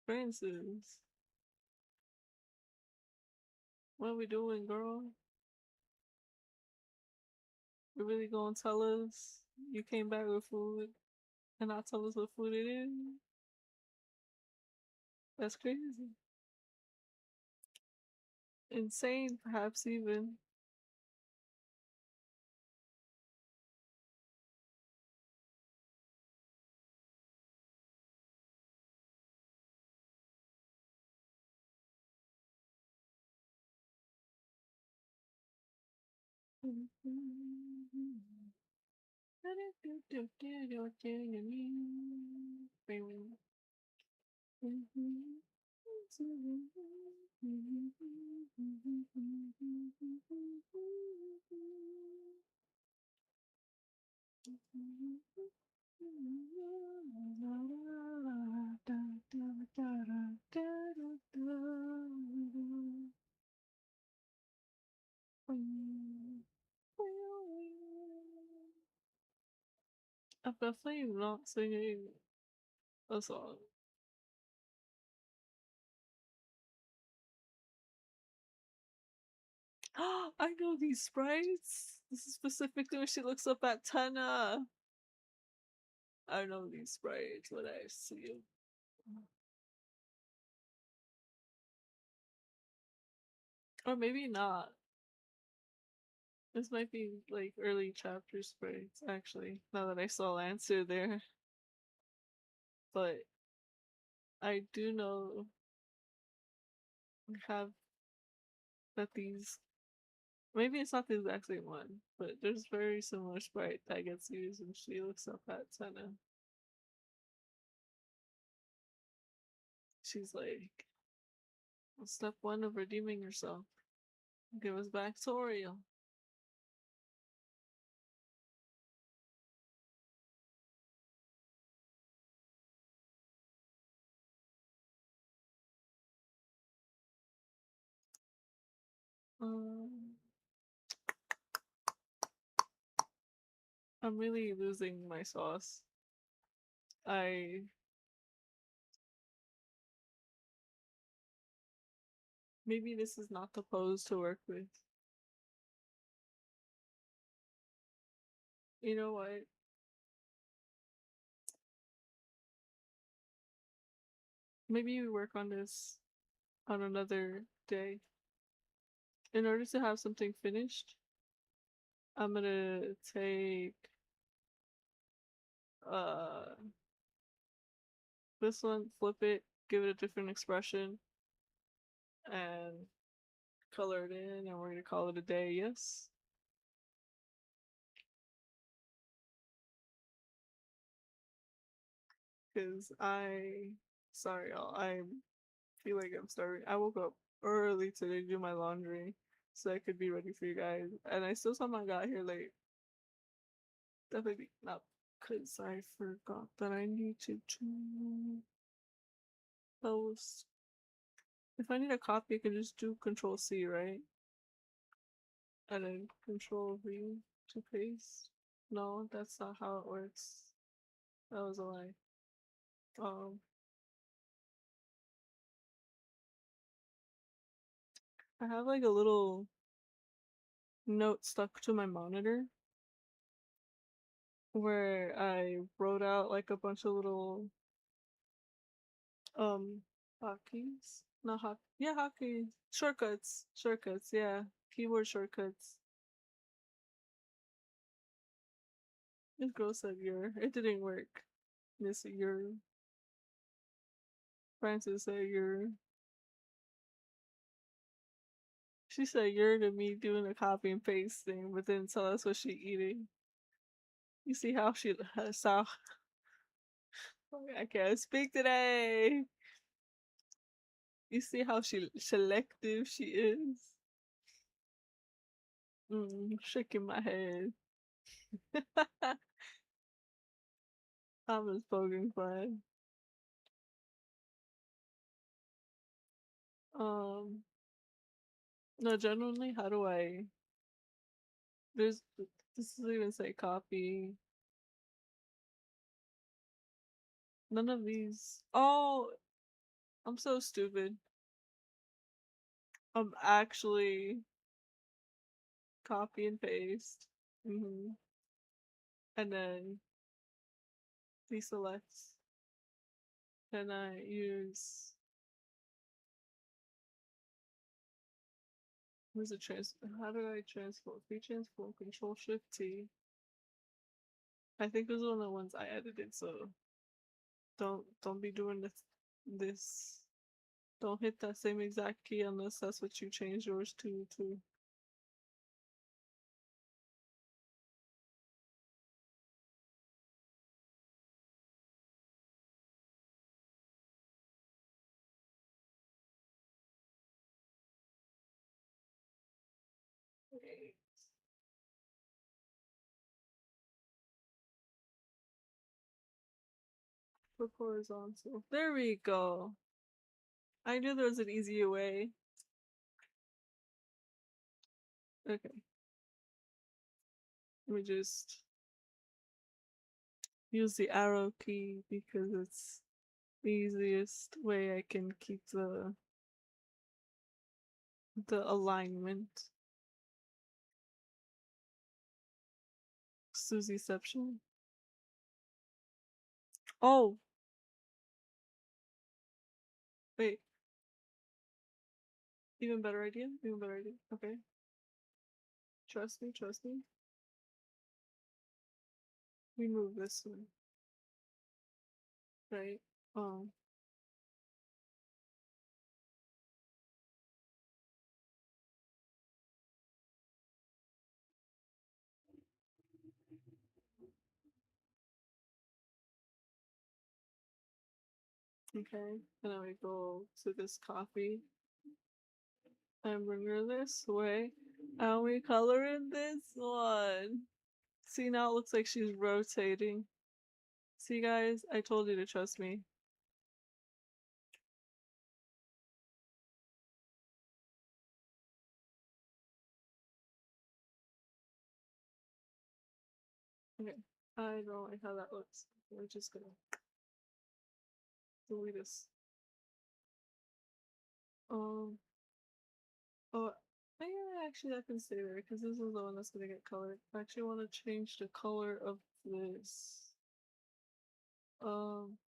Francis, what are we doing, girl? You really gonna tell us you came back with food and not tell us what food it is? That's crazy. Insane, perhaps even. I'm definitely not singing a song. I know these sprites. This is specifically when she looks up at Tana. I know these sprites when I see them. Or maybe not. This might be like early chapter sprites, actually, now that I saw answer there. But I do know we have that these, maybe it's not the exact same one, but there's very similar sprite that gets used when she looks up at Senna. She's like, step one of redeeming yourself. Give us back Toriel. Um, I'm really losing my sauce. I Maybe this is not the pose to work with. You know what? Maybe we work on this on another day. In order to have something finished, I'm gonna take uh this one, flip it, give it a different expression, and color it in, and we're gonna call it a day, yes? Because sorry y'all, I feel like I'm starving. I woke up early today to do my laundry so I could be ready for you guys, and I still somehow got here late. Definitely not because I forgot that I need to post. If I need a copy, I can just do Control C, right? And then Control V to paste. No, that's not how it works. That was a lie. Um, I have like a little note stuck to my monitor where I wrote out like a bunch of little um hotkeys. Not hot yeah, hotkeys. Shortcuts. Shortcuts, yeah. Keyboard shortcuts. This girl said your it didn't work. Miss your Francis said your she said you're to me doing a copy and paste thing, but then tell us what she eating. You see how she saw I can't speak today. You see how she selective she is. Shaking my head. I'm just poking fun. No, genuinely, how do I? There's this doesn't even say copy. None of these. Oh, I'm so stupid. I'm actually copy and paste. And then deselect. And I use where's the trans how do I transport? Free transform control shift T. I think those are one of the ones I edited, so don't be doing this. Don't hit that same exact key unless that's what you changed yours to. Flip horizontal. There we go. I knew there was an easier way. Okay. Let me just use the arrow key because it's the easiest way I can keep the alignment. Susieception. Oh, wait. Even better idea? Even better idea. Okay. Trust me, trust me. We move this way. Right? Um, okay. And then we go to this copy and bring her this way. And we color in this one. See, now it looks like she's rotating. See, guys? I told you to trust me. Okay. I don't like how that looks. We're just gonna delete this. Um, oh, yeah, actually that can stay there because this is the one that's gonna get colored. I actually want to change the color of this. Um,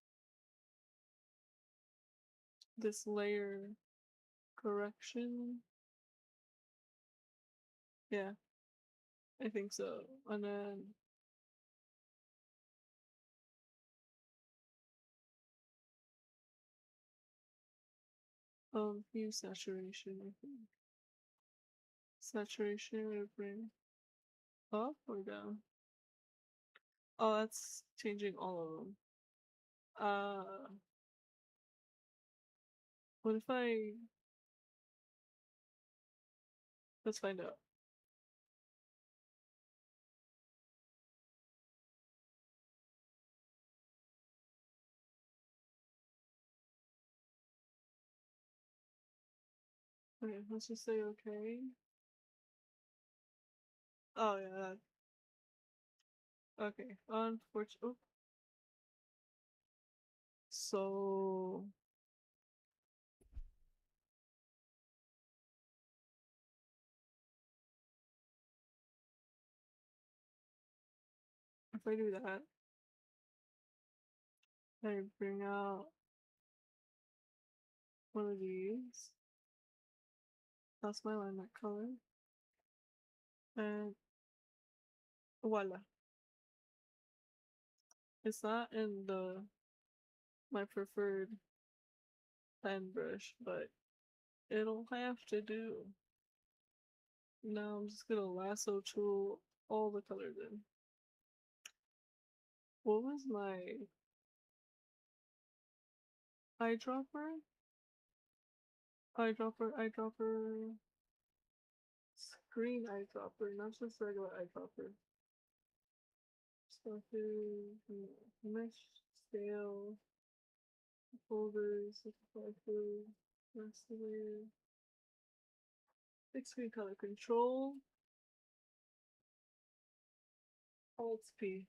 this layer correction. Yeah, I think so. And then hue saturation, I think. Saturation would bring up or down? Oh, that's changing all of them. What if I... Let's find out. Okay, let's just say okay. Oh, yeah. Okay, unfortunately. Oh. So... If I do that, I bring out one of these. That's my alignment color. And voila. It's not in my preferred pen brush, but it'll have to do. Now I'm just gonna lasso tool all the colors in. What was my eyedropper? Eyedropper, screen eyedropper, not just regular eyedropper. Stuff mesh scale, folders, food, master layer. Big screen color control. Alt P.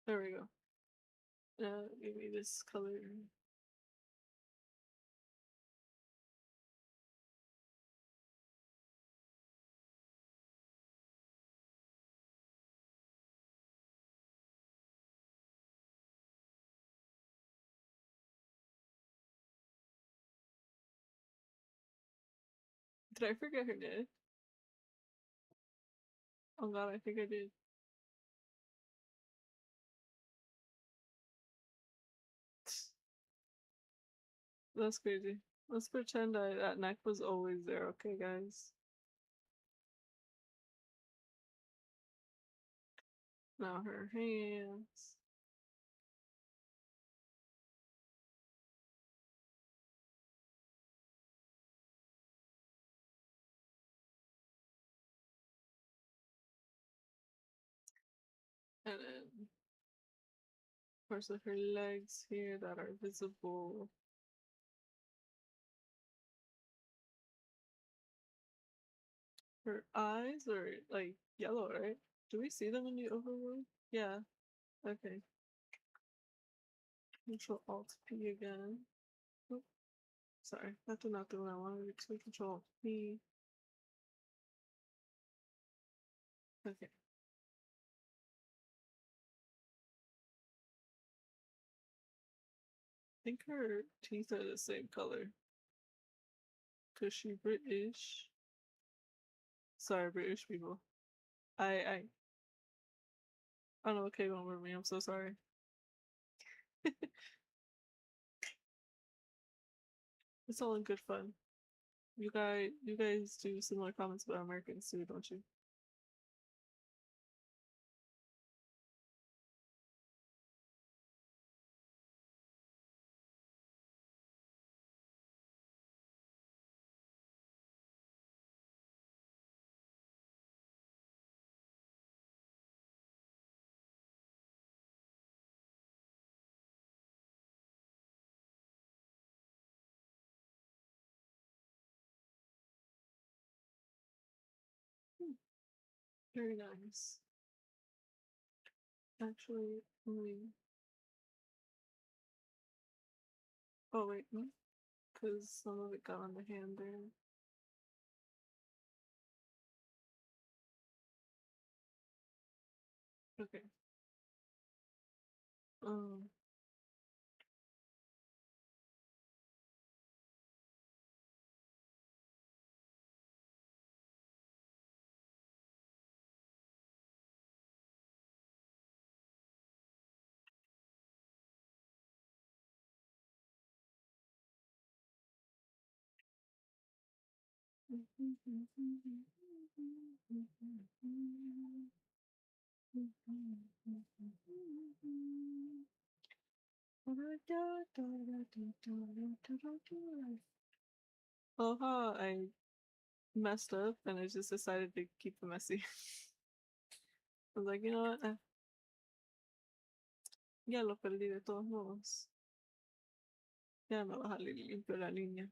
There we go. Give me this color. Did I forget her name? Oh god, I think I did. That's crazy. Let's pretend that neck was always there, okay, guys? Now her hands. And then, of course, with her legs here that are visible. Her eyes are like yellow, right? Do we see them in the overworld? Yeah. Okay. Control Alt P again. Oh, sorry, that did not do what I wanted to. Control Alt P. Okay. I think her teeth are the same color. Cause she British. Sorry, British people. I don't know what came over me. I'm so sorry. It's all in good fun. You guys do similar comments about Americans too, don't you? Hmm, very nice. Actually, oh wait, because some of it got on the hand there. Okay. Um. Oh, how I messed up and I just decided to keep it messy. I was like, you know what? Ya lo perdí de todos modos. Ya me vas a limpio la línea.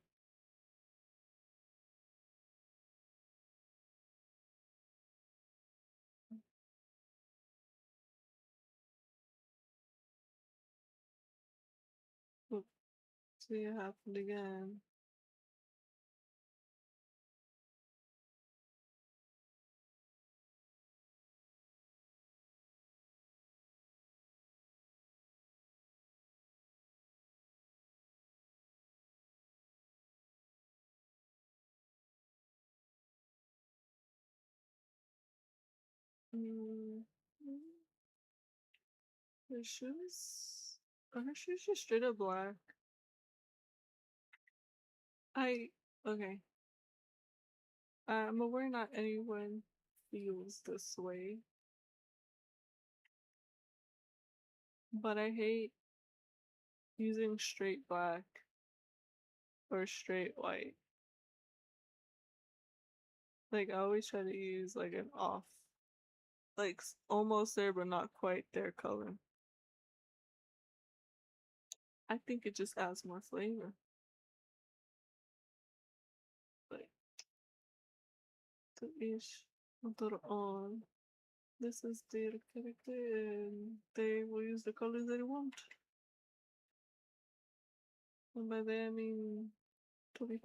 Oop, see it happened again. Mm, her shoes? Are her shoes just straight up black? I okay. I'm aware not anyone feels this way, but I hate using straight black or straight white. Like I always try to use like an off, like almost there but not quite there color. I think it just adds more flavor. Like, the ish. Motor on. This is their character and they will use the colors they want. And by that I mean $20.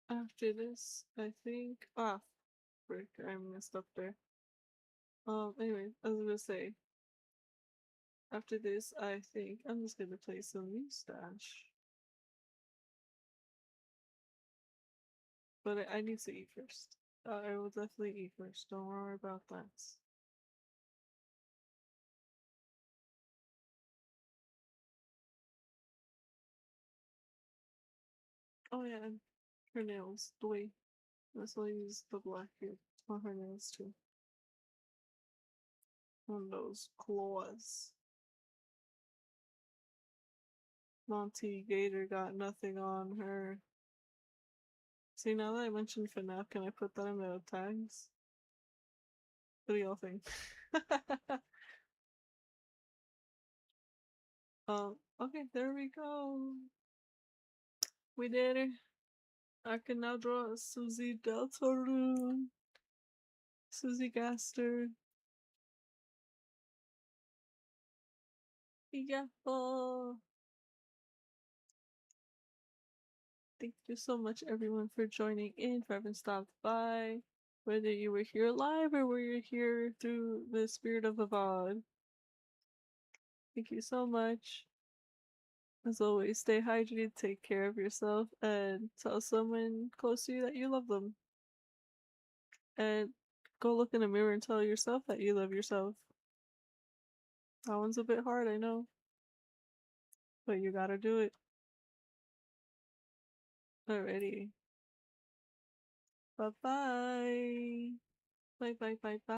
After this, I think. Ah, frick, I messed up there. Anyway, I was gonna say, after this, I think I'm just gonna play some Mustache. But I need to eat first. I will definitely eat first. Don't worry about that. Oh yeah, and her nails. The way. That's why I use the black here on her nails too. On those claws. Monty Gator got nothing on her. See, now that I mentioned FNAF, can I put that in the tags? What do y'all think? Okay, there we go. We did it. I can now draw a Susie Deltarune. Susie Gaster. Yeah. Thank you so much, everyone, for joining in, for having stopped by. Whether you were here live or were you here through the spirit of the VOD. Thank you so much. As always, stay hydrated, take care of yourself, and tell someone close to you that you love them. And go look in the mirror and tell yourself that you love yourself. That one's a bit hard, I know. But you gotta do it. Alrighty. Bye bye. Bye bye bye bye.